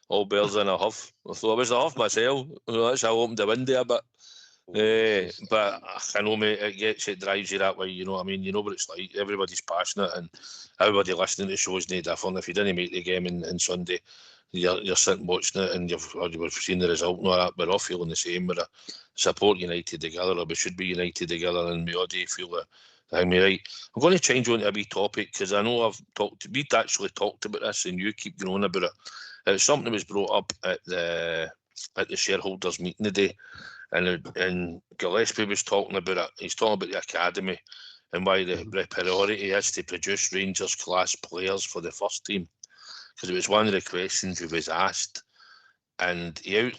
All bells in a huff. I thought I was a huff myself. That's how I opened the window a bit. But I know, mate, it drives you that way, you know what I mean? You know what it's like. Everybody's passionate and everybody listening to the show is no different. If you didn't make the game on Sunday, you're sitting watching it and you've seen the result and all that. We're all feeling the same. We're support United together, or we should be united together, and we all do feel that. I'm right. I'm going to change on to a wee topic because I know we'd actually talked about this and you keep going on about it. It's something that was brought up at the shareholders meeting today, and Gillespie was talking about it. He's talking about the academy and why the priority is to produce Rangers class players for the first team, because it was one of the questions he was asked, and he's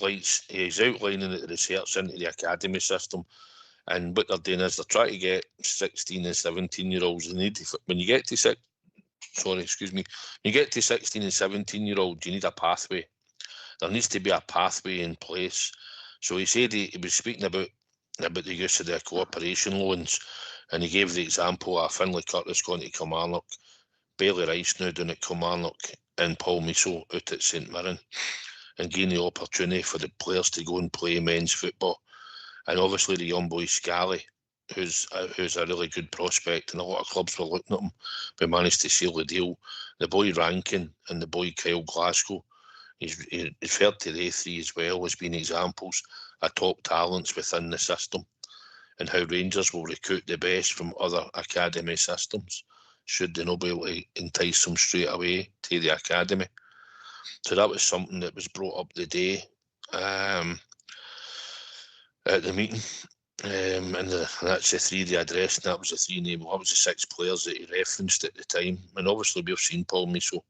outlining the research into the academy system. And what they're doing is they're trying to get 16 and 17-year-olds. When you get to 16 and 17-year-olds, you need a pathway. There needs to be a pathway in place. So he said he was speaking about the use of the cooperation loans, and he gave the example of Finlay Curtis going to Kilmarnock, Bailey Rice now down at Kilmarnock, and Paul Miso out at St Mirren, and giving the opportunity for the players to go and play men's football. And obviously the young boy Scally, who's a really good prospect, and a lot of clubs were looking at him. We managed to seal the deal. The boy Rankin and the boy Kyle Glasgow, he's referred to the A3 as well as being examples of top talents within the system, and how Rangers will recruit the best from other academy systems should they not be able to entice them straight away to the academy. So that was something that was brought up today at the meeting, and that's the three they addressed, and that was the three names. That was the 6 players that he referenced at the time. And obviously we've seen Paul Miso.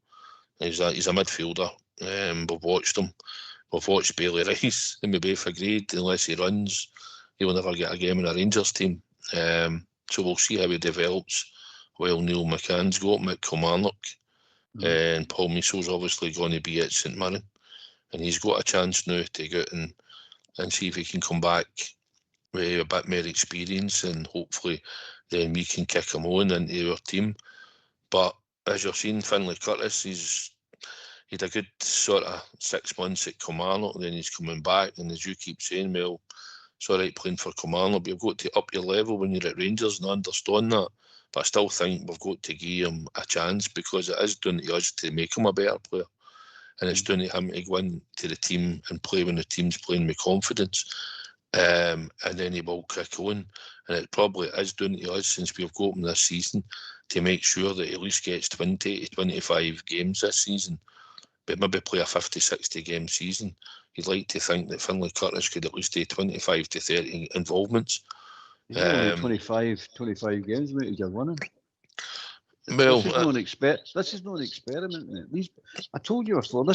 He's a midfielder. We've watched him. We've watched Bailey Rice, and we both agreed unless he runs, he will never get a game in a Rangers team. So we'll see how he develops while Neil McCann's got him at Kilmarnock. And Paul Miso's obviously going to be at St Mirren, and he's got a chance now to go out and see if he can come back with a bit more experience, and hopefully then we can kick him on into our team. But as you're seeing, Finlay Curtis, he's had a good sort of 6 months at Kilmarnock, then he's coming back, and as you keep saying, well, it's all right playing for Kilmarnock, but you've got to up your level when you're at Rangers, and I understand that. But I still think we've got to give him a chance, because it is down to us to make him a better player. And it's down to him to go into the team and play when the team's playing with confidence. And then he will kick on. And it probably is down to us, since we've got him this season, to make sure that he at least gets 20 to 25 games this season, but maybe play a 50, 60 game season. You'd like to think that Finlay Curtis could at least do 25 to 30 involvements. 25 games, mate, you're winning. Well, this is not an experiment. Mate. I told you before,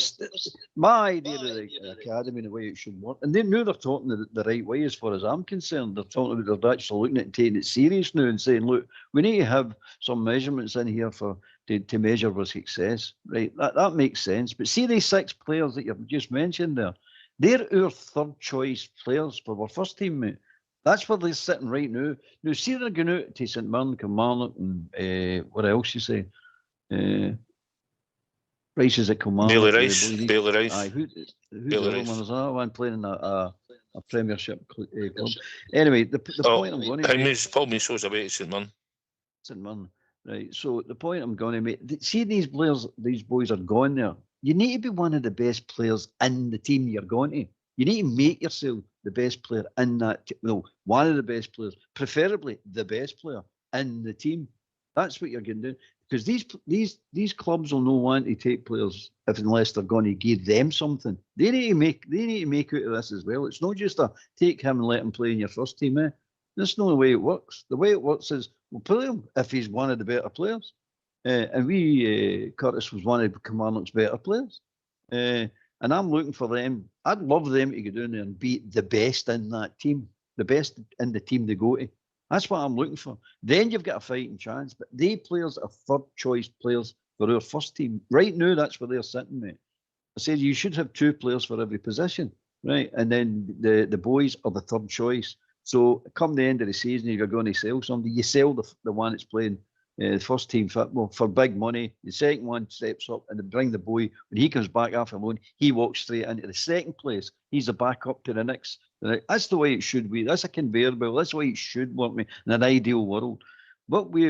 my idea of the academy and the way it should work, and they knew they're talking the right way as far as I'm concerned. They're talking about, they're actually looking at it and taking it serious now and saying, look, we need to have some measurements in here to measure our success. Right, that makes sense. But see these 6 players that you've just mentioned there, they're our third choice players for our first team, mate. That's where they're sitting right now. Now, see, they're going out to St Mirren, Kilmarnock, and what else you say? Rice is at Kilmarnock. Bailey Rice. Aye, who's the other one? Is that one playing in a Premiership club? Anyway, the point I'm going to make... Paul Miso's away at St Mirren. St Mirren, right. So the point I'm going to make... See, these boys are going there. You need to be one of the best players in the team you're going to. You need to make yourself the best player in that team. No, one of the best players, preferably the best player in the team. That's what you're going to do. Because these clubs will not want to take players unless they're going to give them something. They need to make out of this as well. It's not just a take him and let him play in your first team. That's not the way it works. The way it works is we'll play him if he's one of the better players. And Curtis was one of Kilmarnock's better players. And I'm looking for them. I'd love them to go down there and be the best in that team, the best in the team they go to. That's what I'm looking for. Then you've got a fighting chance. But they players are third choice players for our first team. Right now, that's where they're sitting, mate. I said you should have 2 players for every position, right? And then the boys are the third choice. So come the end of the season, if you're going to sell somebody, you sell the one that's playing first team football for big money. The second one steps up and they bring the boy. When he comes back after loan, he walks straight into the second place. He's a backup to the next. That's the way it should be. That's a conveyor belt. That's the way it should work, in an ideal world. What we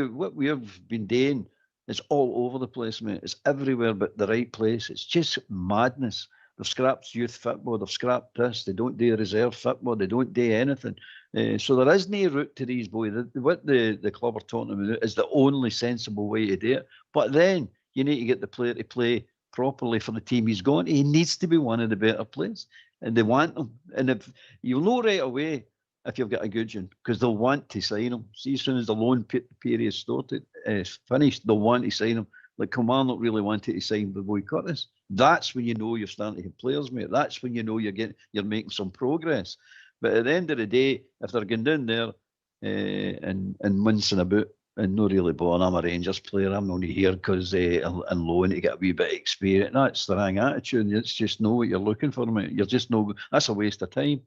have been doing It's all over the place, mate. It's everywhere but the right place. It's just madness. They've scrapped youth football. They've scrapped this. They don't do reserve football. They don't do anything. So there is no route to these boys. What the club are talking about is the only sensible way to do it. But then you need to get the player to play properly for the team he's going. He needs to be one of the better players, and they want him. And if you'll know right away if you've got a good one, because they'll want to sign him. See, as soon as the loan period started, finished, they'll want to sign him. Like Kilmarnock really wanted to sign the boy Curtis. That's when you know you're starting to get players, mate. That's when you know you're making some progress. But at the end of the day, if they're going down there and mincing about and not really born, I'm a Rangers player, I'm only here because I'm loan to get a wee bit of experience. That's the wrong attitude. It's just know what you're looking for, mate. You're just that's a waste of time.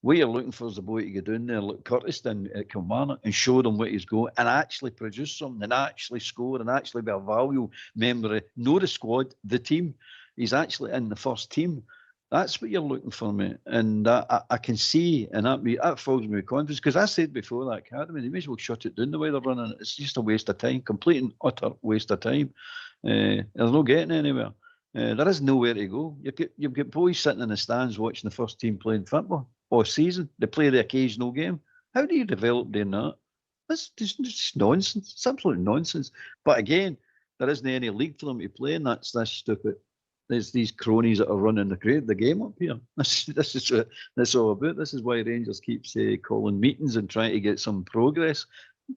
What you're looking for is the boy to get down there, like Curtis done at Kilmarnock, and show them what he's got and actually produce something and actually score and actually be a valuable member of, not the squad, the team. He's actually in the first team. That's what you're looking for, mate. And I can see, and that fills me with confidence, because I said before that academy, they may as well shut it down the way they're running. It's just a waste of time, complete and utter waste of time. There's no getting anywhere. There is nowhere to go. You've got boys sitting in the stands watching the first team playing football all season. They play the occasional game. How do you develop doing that? That's just nonsense. It's absolute nonsense. But again, there isn't any league for them to play, and that's stupid. There's these cronies that are running the game up here. This is what that's all about. This is why Rangers keep calling meetings and trying to get some progress.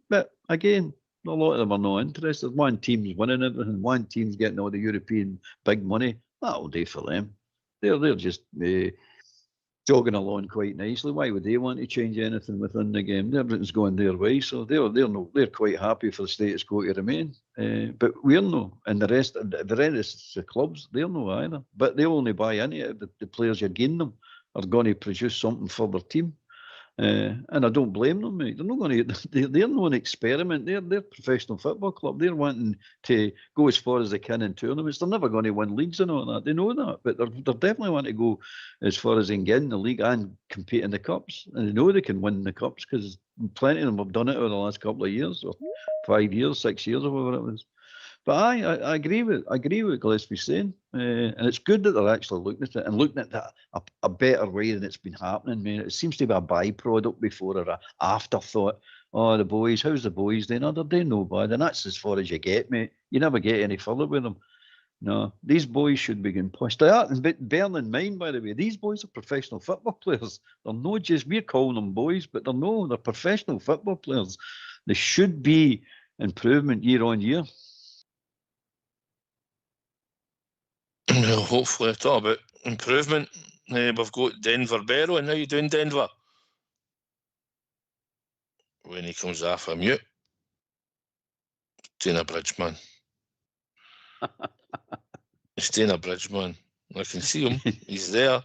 But again, a lot of them are not interested. One team's winning everything. One team's getting all the European big money. That'll do for them. They're just jogging along quite nicely. Why would they want to change anything within the game? Everything's going their way, so they're quite happy for the status quo to remain. But we're no, and the rest of the clubs, they're no either. But they only buy into it. The players you're gaining them are going to produce something for their team. And I don't blame them, mate. They're not going to. They're not an experiment. They're a professional football club. They're wanting to go as far as they can in tournaments. They're never going to win leagues and all that. They know that, but they're definitely want to go as far as they can get in the league and compete in the cups. And they know they can win the cups because plenty of them have done it over the last couple of years, or 5 years, 6 years, or whatever it was. But I agree with Gillespie's saying, and it's good that they're actually looking at it and looking at that a better way than it's been happening. I mean, it seems to be a byproduct before or an afterthought. Oh, the boys, how's the boys doing? Oh, they're doing no bad, and that's as far as you get, mate. You never get any further with them. No, these boys should be getting pushed. They are, but bearing in mind, by the way, these boys are professional football players. They're not just, we're calling them boys, but they're professional football players. They should be improvement year on year. Well, hopefully, talk about improvement. We've got Denver Barrow, and how you doing, Denver? When he comes off a mute, staying a bridge, man. He's staying a bridge, man. I can see him. He's there.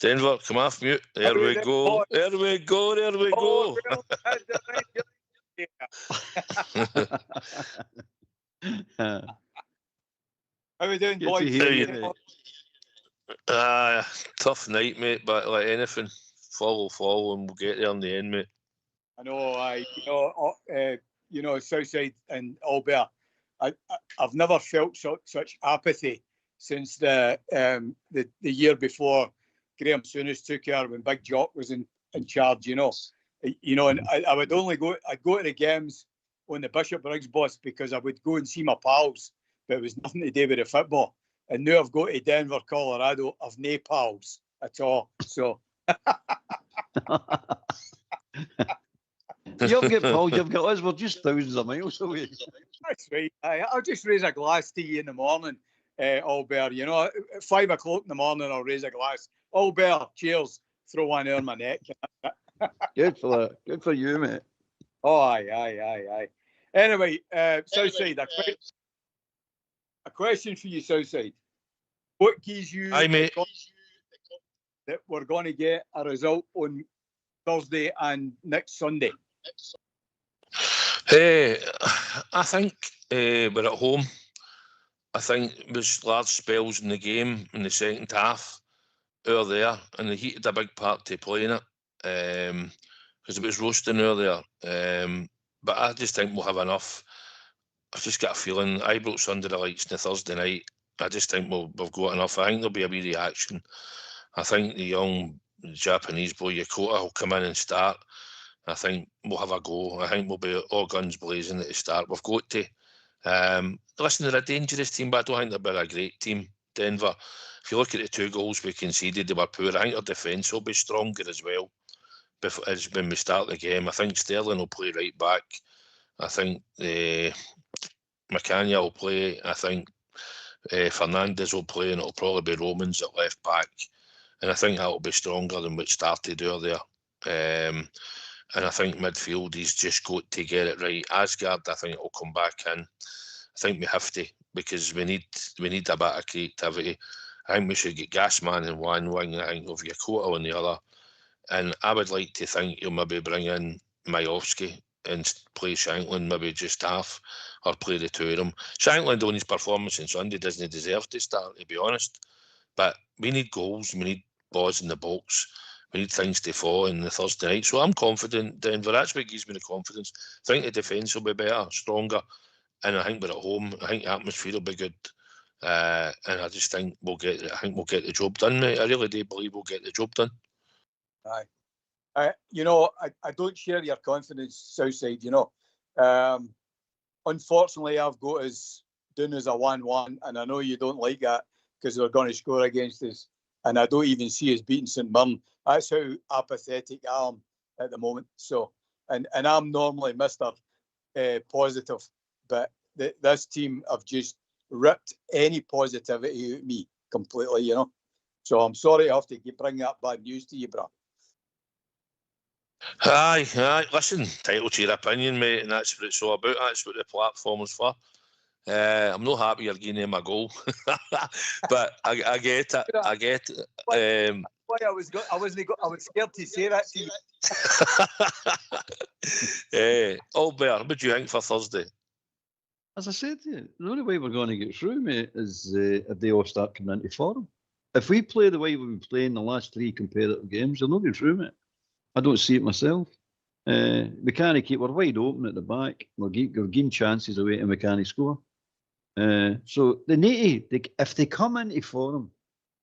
Denver, come off mute. There we go. There we go. There we go. How are we doing, boys? Tough night, mate, but like anything, follow, and we'll get there in the end, mate. I know, Southside and Albert, I've never felt such apathy since the year before Graham Souness took her, when Big Jock was in charge, and I would I'd go to the games on the Bishop Briggs bus because I would go and see my pals, but it was nothing to do with the football. And now I've got to Denver, Colorado, I've no pals at all. So you haven't got pals, you've got us, we're just thousands of miles away. That's right. I'll just raise a glass to you in the morning, Albert. At 5 o'clock in the morning, I'll raise a glass. Albert, cheers. Throw one on my neck. Good for you, mate. Oh, aye. Anyway, Southside, a question for you, Southside. What gives you mate, that we're going to get a result on Thursday and next Sunday? I think we're at home. I think there's large spells in the game in the second half out there, and the heat had a big part to play in it because it was roasting earlier. But I just think we'll have enough. I've just got a feeling Ibrox under the lights on the Thursday night. I just think we've got enough. I think there'll be a wee reaction. I think the young Japanese boy Yokota will come in and start. I think we'll have a go. I think we'll be all guns blazing at the start. We've got to. Listen, they're a dangerous team, but I don't think they're a great team, Denver. If you look at the 2 goals we conceded, they were poor. I think our defence will be stronger as well as when we start the game. I think Sterling will play right back. I think McCann will play. I think Fernandes will play, and it'll probably be Romans at left back. And I think that'll be stronger than what started earlier. And I think midfield, he's just got to get it right. Asgard, I think it'll come back in. I think we have to, because we need a bit of creativity. I think we should get Gassman in one wing, I think of Yokota on the other. And I would like to think he'll maybe bring in Majowski and play Shankland maybe just half, or play the 2 of them. Shankland, on his performance on Sunday, doesn't deserve to start, to be honest. But we need goals, we need balls in the box. We need things to fall in the Thursday night. So I'm confident, Denver. That's what gives me the confidence. I think the defence will be better, stronger. And I think we're at home. I think the atmosphere will be good. And I just think we'll get the job done, mate. I really do believe we'll get the job done. Aye. I don't share your confidence, Southside, Unfortunately, I've got us doing as a 1-1, and I know you don't like that because they're going to score against us. And I don't even see us beating St Mirren. That's how apathetic I am at the moment. So, and I'm normally Mr. Positive, but this team have just ripped any positivity out of me completely, So I'm sorry I have to bring that bad news to you, bro. Aye. Listen, title to your opinion, mate, and that's what it's all about. That's what the platform is for. I'm not happy you're giving him a goal, but I get it. I get it. Why I was scared to say that to you. Albert, what do you think for Thursday? As I said to you, the only way we're going to get through, mate, is if they all start coming into form. If we play the way we've been playing the last 3 competitive games, we'll not get through, mate. I don't see it myself. We can't keep, we're wide open at the back. We're giving chances away and we can't score. So they need to, if they come into form,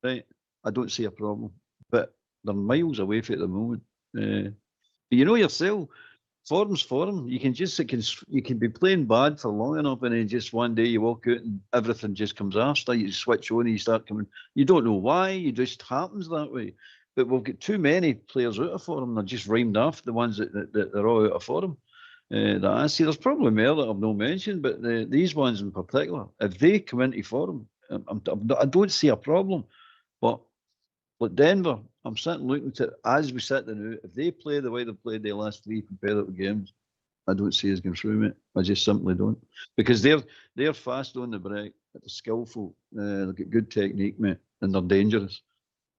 right, I don't see a problem. But they're miles away from it at the moment. But you know yourself, form's form. You can be playing bad for long enough, and then just one day you walk out and everything just comes after. You switch on and you start coming. You don't know why. It just happens that way. But we've got too many players out of form. They're just rhymed off the ones that are all out of form. That I see. There's probably more that I've not mentioned, but these ones in particular, if they come into form, I don't see a problem. But Denver, I'm sitting looking to, as we sit now, if they play the way they've played the last 3 competitive games, I don't see us going through, mate. I just simply don't. Because they're fast on the break, they're skillful, they've got good technique, mate, and they're dangerous.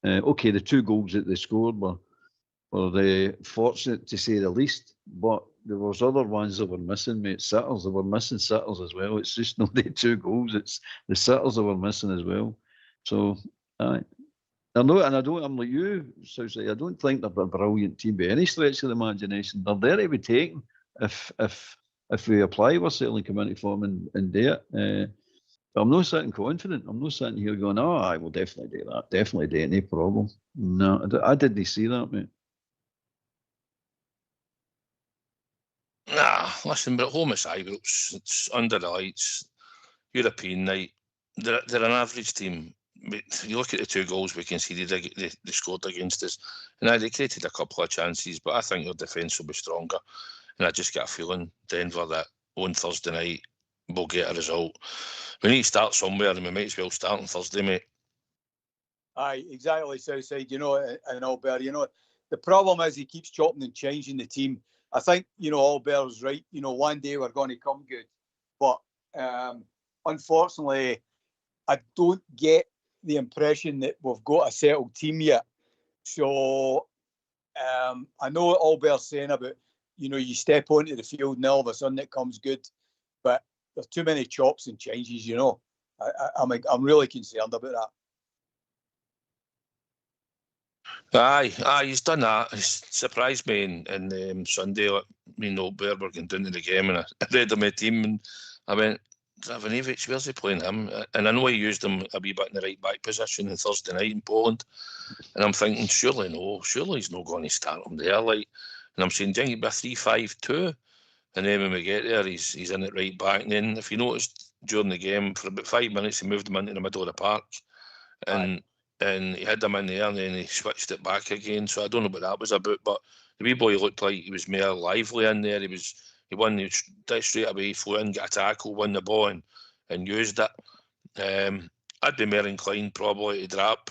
Okay, the 2 goals that they scored were they fortunate to say the least, but there was other ones that were missing, mate. Sitters, they were missing sitters as well. It's just not the 2 goals, it's the sitters that were missing as well. So, I'm like you, Southside, I don't think they're a brilliant team by any stretch of the imagination. They're there to be taken if we apply. We're certainly coming into form and do it. But I'm not sitting confident. I'm not sitting here going, oh, I will definitely do that. Definitely do it, no problem. No, I didn't see that, mate. Nah, listen, but at home it's Ibrox. It's under the lights. European night. They're an average team. You look at the 2 goals we conceded, they scored against us. And they created a couple of chances, but I think their defence will be stronger. And I just get a feeling, Denver, that on Thursday night, we'll get a result. We need to start somewhere, and we might as well start on Thursday, mate. Aye, exactly, Southside. And Albert, the problem is he keeps chopping and changing the team. I think, Albert's right. One day we're going to come good. But unfortunately, I don't get the impression that we've got a settled team yet. So I know what Albert's saying about, you step onto the field and all of a sudden it comes good. But there's too many chops and changes, I'm really concerned about that. Aye, he's done that. He's surprised me in Sunday. Me and Albert were going down to the game, and I read him a team, and I went, Dragojevic, where's he playing him? And I know he used him a wee bit in the right back position on Thursday night in Poland. And I'm thinking, surely he's not going to start him there. Like, and I'm saying, dang, he'd be a 3-5-2. And then when we get there, he's in at right back. And then if you noticed during the game, for about 5 minutes, he moved him into the middle of the park. And he had him in there, and then he switched it back again. So I don't know what that was about. But the wee boy looked like he was more lively in there. He won straight away, flew in, got a tackle, won the ball, and used it. I'd be more inclined probably to drop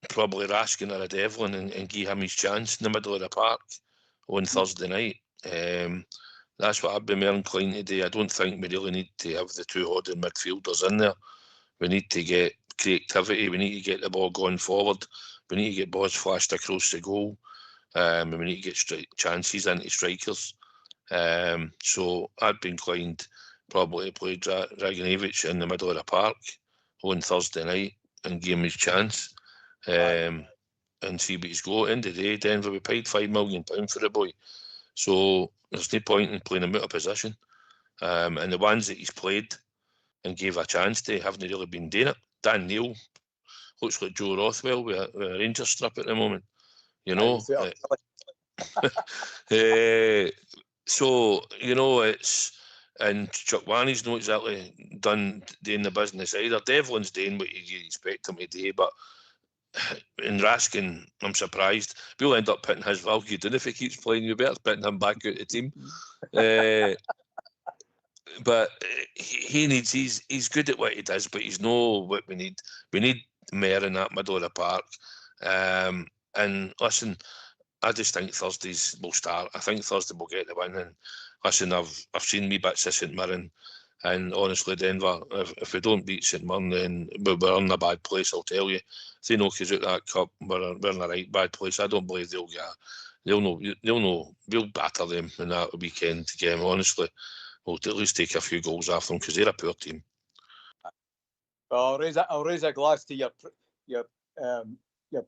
probably Raskin or a Devlin and give him his chance in the middle of the park on Thursday night. That's what I'd be more inclined to do. I don't think we really need to have the two holding midfielders in there. We need to get creativity. We need to get the ball going forward. We need to get balls flashed across the goal. And we need to get chances into strikers. So I'd be inclined probably to play Dragojevic in the middle of the park on Thursday night and give him his chance. And see what he's got. End of the day, Denver, we paid £5 million for the boy. So there's no point in playing him out of position. And the ones that he's played and gave a chance to haven't really been doing it. Dan Neil looks like Joe Rothwell with a Rangers strip at the moment. You know. So, you know, it's... And Chuck Wanney's not exactly doing the business either. Devlin's doing what you expect him to do, but in Raskin, I'm surprised. We'll end up putting his value down if he keeps playing. You better putting him back out of the team. But he needs, he's good at what he does, but he's not what we need. We need more in that middle of the park. And listen, I just think Thursdays will start. I think Thursday will get the win. And listen, I've seen me bits of St Mirren, and honestly, Denver, if we don't beat St Mirren, then we're in a bad place. I'll tell you. If they knock us out that cup, we're in a right bad place. I don't believe they'll know. We'll batter them in that weekend game. Honestly, we'll at least take a few goals off them because they're a poor team. Well, I'll raise a glass to your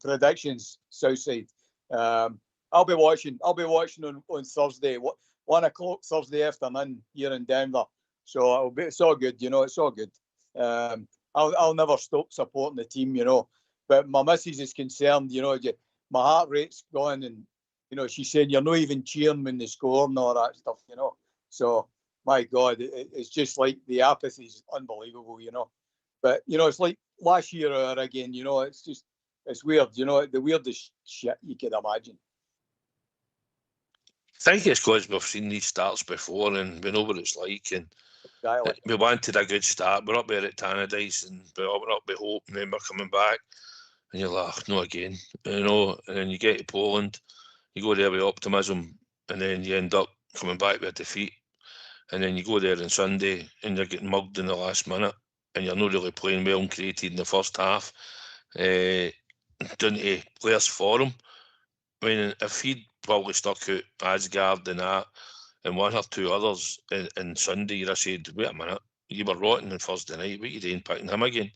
predictions, Southside. I'll be watching on Thursday, 1 o'clock Thursday afternoon here in Denver. So it's all good, you know. It's all good. I'll never stop supporting the team, you know. But my missus is concerned, you know. My heart rate's going, and you know, she's saying you're not even cheering when they score and all that stuff, you know. So my God, it's just like the apathy is unbelievable, you know. But you know, it's like last year or again, you know. It's weird, you know, the weirdest shit you could imagine. I think it's because we've seen these starts before and we know what it's like, and we wanted a good start. We're up there at Tannadice and we're up with hope, and then we're coming back and you're like, oh, no again, you know. And then you get to Poland, you go there with optimism, and then you end up coming back with a defeat. And then you go there on Sunday and you're getting mugged in the last minute, and you're not really playing well and created in the first half. Down to players for him. I mean, if he'd probably stuck out Asgard and that, and one or two others in Sunday, you'd have said, wait a minute, you were rotten on Thursday night, what are you doing picking him again?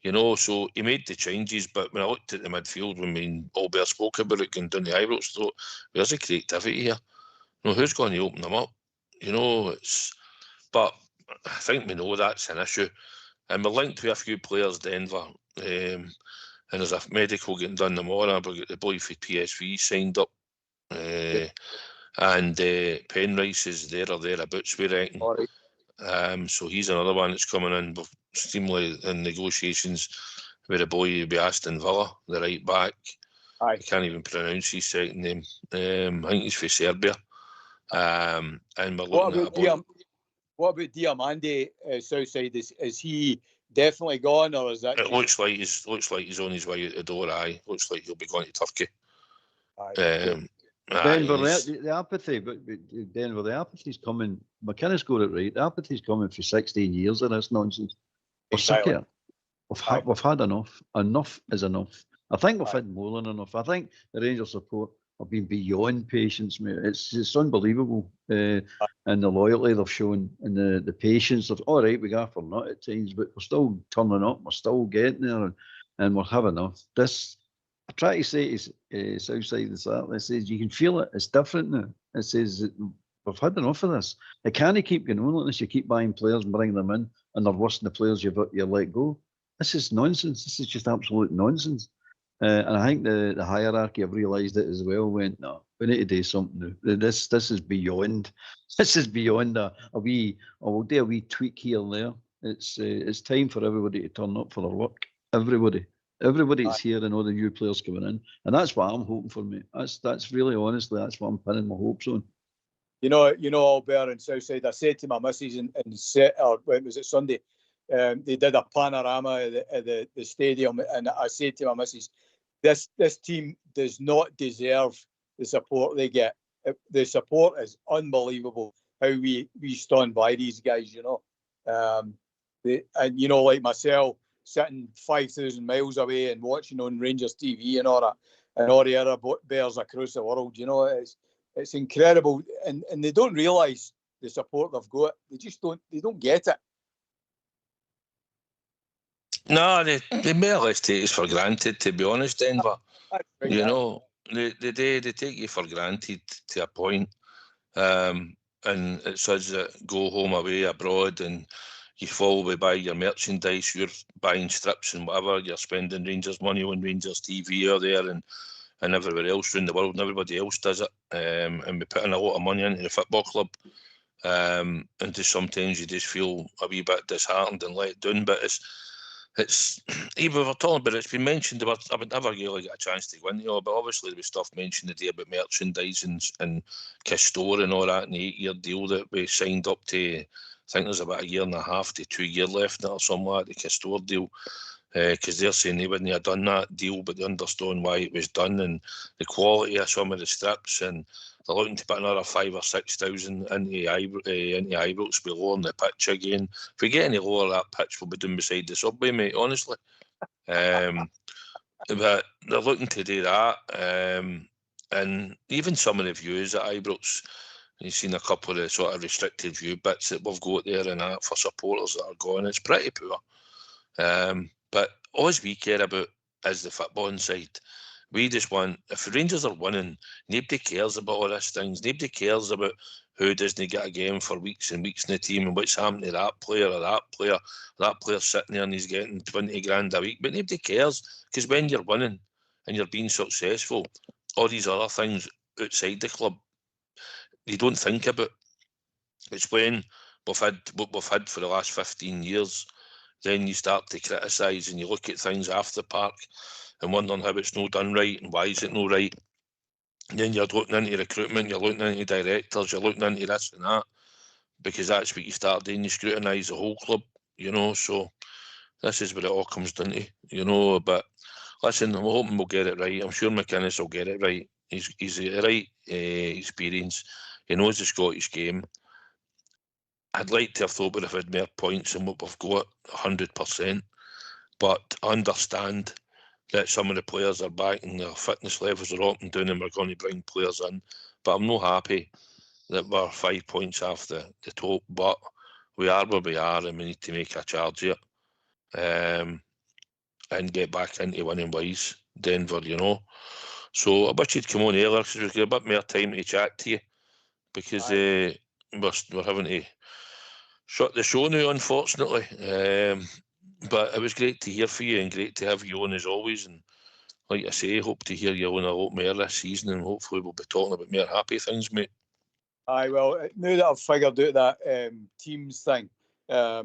You know, so he made the changes, but when I looked at the midfield, when Albert spoke about it going down the high roads, I thought, where's the creativity here? You know, who's going to open them up? You know, but I think we know that's an issue. And we're linked to a few players, Denver. And there's a medical getting done tomorrow. We've got the boy for PSV signed up. And Penrice is there or thereabouts, we reckon. Right. So he's another one that's coming in. We've seemingly in negotiations with a boy who'll be Aston Villa, the right back. I can't even pronounce his second name. I think he's for Serbia. And we're looking at a boy. What about Diamande, Southside? Is he definitely gone, or is that? It looks like he's on his way out the door. Aye, looks like he'll be going to Turkey. Denver, the apathy, but Denver, the apathy's coming. McInnes got it right. The apathy's coming for 16 years of this nonsense. We're sick of it. We've had enough. Enough is enough. I think we've had more than enough. I think the Rangers support have been beyond patience, mate. It's unbelievable. And the loyalty they've shown and the patience of, all right, we got for nut at times, but we're still turning up, we're still getting there, and we'll have enough. This, I try to say, is Southside is that. It says you can feel it. It's different now. It says we've had enough of this. It can't keep going on like this. You keep buying players and bringing them in, and they're worse than the players you let go. This is nonsense. This is just absolute nonsense. And I think the hierarchy have realised it as well. Went, no, we need to do something new. This is beyond. This is beyond we'll do a wee tweak here and there. It's time for everybody to turn up for their work. Everybody's here, and all the new players coming in, and that's what I'm hoping for, mate. That's really honestly, that's what I'm pinning my hopes on. You know, Albert and Southside. I said to my missus when was it Sunday? They did a panorama of the stadium, and I said to my missus, this team does not deserve the support they get. The support is unbelievable. How we stand by these guys, you know. And you know, like myself, sitting 5,000 miles away and watching on Rangers TV and all that, and all the other bears across the world, you know, it's incredible, and they don't realise the support they've got. They don't get it. No, they more or less take us for granted, to be honest, Denver. You know, they take you for granted to a point. And it's such that go home away abroad and you fall away by your merchandise, you're buying strips and whatever, you're spending Rangers money on Rangers TV out there and everywhere else around the world, and everybody else does it. And we put in a lot of money into the football club. And just sometimes you just feel a wee bit disheartened and let down, but it's even we're talking about it, it's been mentioned about I would never really get a chance to go into it, but obviously there was stuff mentioned today about merchandise and Castore and all that, and the 8-year deal that we signed up to. I think there's about 1.5 to 2 years left in it or something like the Castore deal, because they're saying they wouldn't have done that deal, but they understand why it was done and the quality of some of the strips, and they're looking to put another 5,000 or 6,000 into Ibrox below on the pitch again. If we get any lower that pitch, we'll be doing beside the subway, mate, honestly. But they're looking to do that. And even some of the views at Ibrox, you've seen a couple of the sort of restricted view bits that we've got there and that for supporters that are going. It's pretty poor. But all we care about is the footballing side. We just want, if Rangers are winning, nobody cares about all these things. Nobody cares about who doesn't get a game for weeks and weeks in the team and what's happening to that player or that player. That player's sitting there and he's getting 20 grand a week. But nobody cares, because when you're winning and you're being successful, all these other things outside the club, you don't think about. It's when we've had what we've had for the last 15 years, then you start to criticise and you look at things after the park and wondering how it's not done right and why is it not right. And then you're looking into recruitment, you're looking into directors, you're looking into this and that, because that's what you start doing. You scrutinise the whole club, you know. So this is what it all comes down to, you know. But listen, I'm hoping we'll get it right. I'm sure McInnes will get it right. He's the right experience. He knows the Scottish game. I'd like to have thought we'd have had more points than what we've got, 100%. But I understand that some of the players are back and their fitness levels are up and down, and we're going to bring players in. But I'm not happy that we're 5 points off the top. But we are where we are, and we need to make a charge here and get back into winning ways, Denver, you know. So I wish you'd come on earlier, because we've got a bit more time to chat to you, because we're having to shut the show now, unfortunately. But it was great to hear from you and great to have you on as always. And like I say, hope to hear you on a lot more this season, and hopefully we'll be talking about more happy things, mate. Aye, well, now that I've figured out that teams thing, I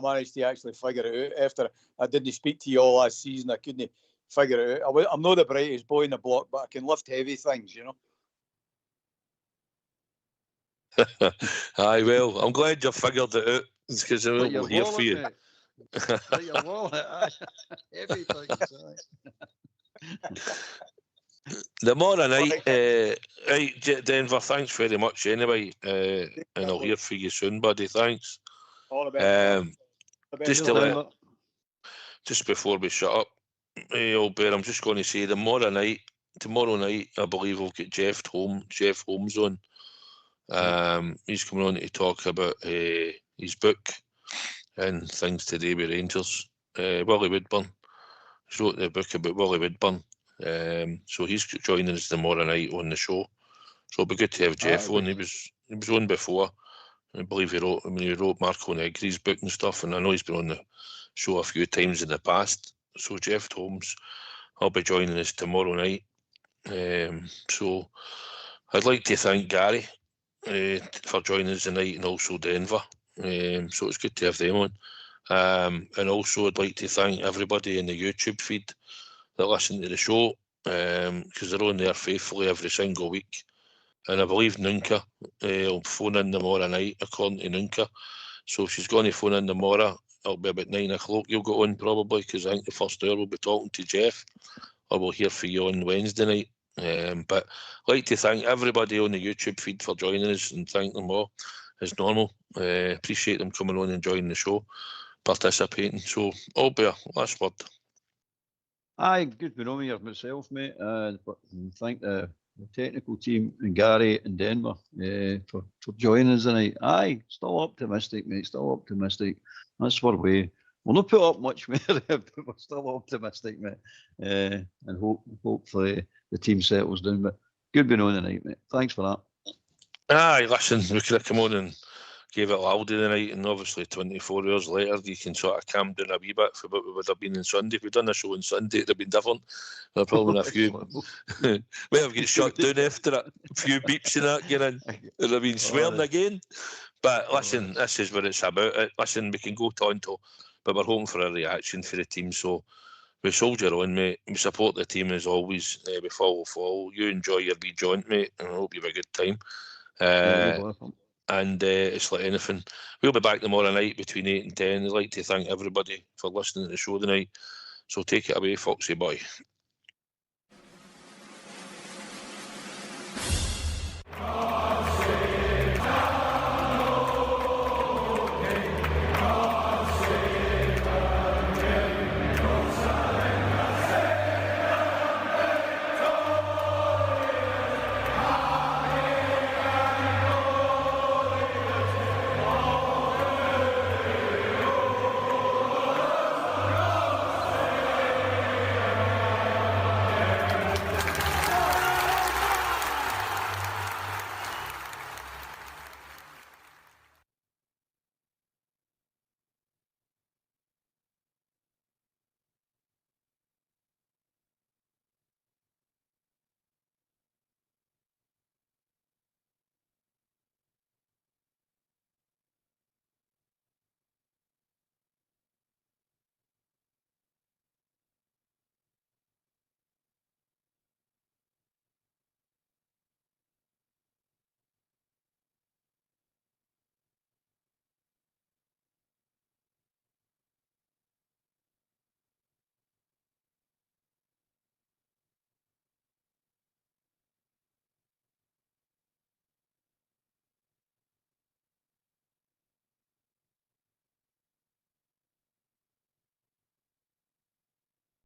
managed to actually figure it out. After I didn't speak to you all last season, I couldn't figure it out. I'm not the brightest boy in the block, but I can lift heavy things, you know. Aye, well, I'm glad you figured it out, because we'll hear for you. Like your wallet, heavy things. The morning night, right, Denver, thanks very much anyway, and I'll hear from you soon, buddy, thanks. All the best. Just before we shut up, old bear, I'm just going to say tomorrow night, I believe we'll get Jeff Holmes on. He's coming on to talk about his book and things to do with Rangers. Willie Woodburn. He wrote the book about Willie Woodburn. So he's joining us tomorrow night on the show. So it'll be good to have Jeff on. He was he was on before. I believe he wrote Marco Negri's book and stuff, and I know he's been on the show a few times in the past. So Jeff Holmes, I'll be joining us tomorrow night. So I'd like to thank Gary for joining us tonight, and also Denver. So it's good to have them on. And also I'd like to thank everybody in the YouTube feed that listen to the show, because they're on there faithfully every single week. And I believe Nunca will phone in tomorrow night, according to Nunca. So if she's going to phone in tomorrow, it'll be about 9 o'clock. You'll go on probably, because I think the first hour we'll be talking to Jeff, or we'll hear from you on Wednesday night. But I'd like to thank everybody on the YouTube feed for joining us, and thank them all as normal. Appreciate them coming on and joining the show, participating. So, Albert, last word. Aye, good to know you myself, mate. But thank the technical team and Gary and Denver for joining us tonight. Aye, still optimistic, mate. Still optimistic. That's where we'll not put up much more, but we're still optimistic, mate. And hopefully the team settles down. But good being on tonight, mate. Thanks for that. Aye, listen, we could have come on and gave it louder tonight, and obviously 24 hours later you can sort of calm down a wee bit for what we would have been on Sunday. If we'd done a show on Sunday, it'd have been different. There'd probably been a few might have got shut down after it, a few beeps and that getting in. It'd have been swearing again. But listen, this is what it's about. Listen, we can go tonto, but we're hoping for a reaction for the team. So we soldier on, mate. We support the team as always. We follow. You enjoy your wee joint, mate, and I hope you have a good time. And it's like anything. We'll be back tomorrow night between 8 and 10. I'd like to thank everybody for listening to the show tonight. So take it away, Foxy boy.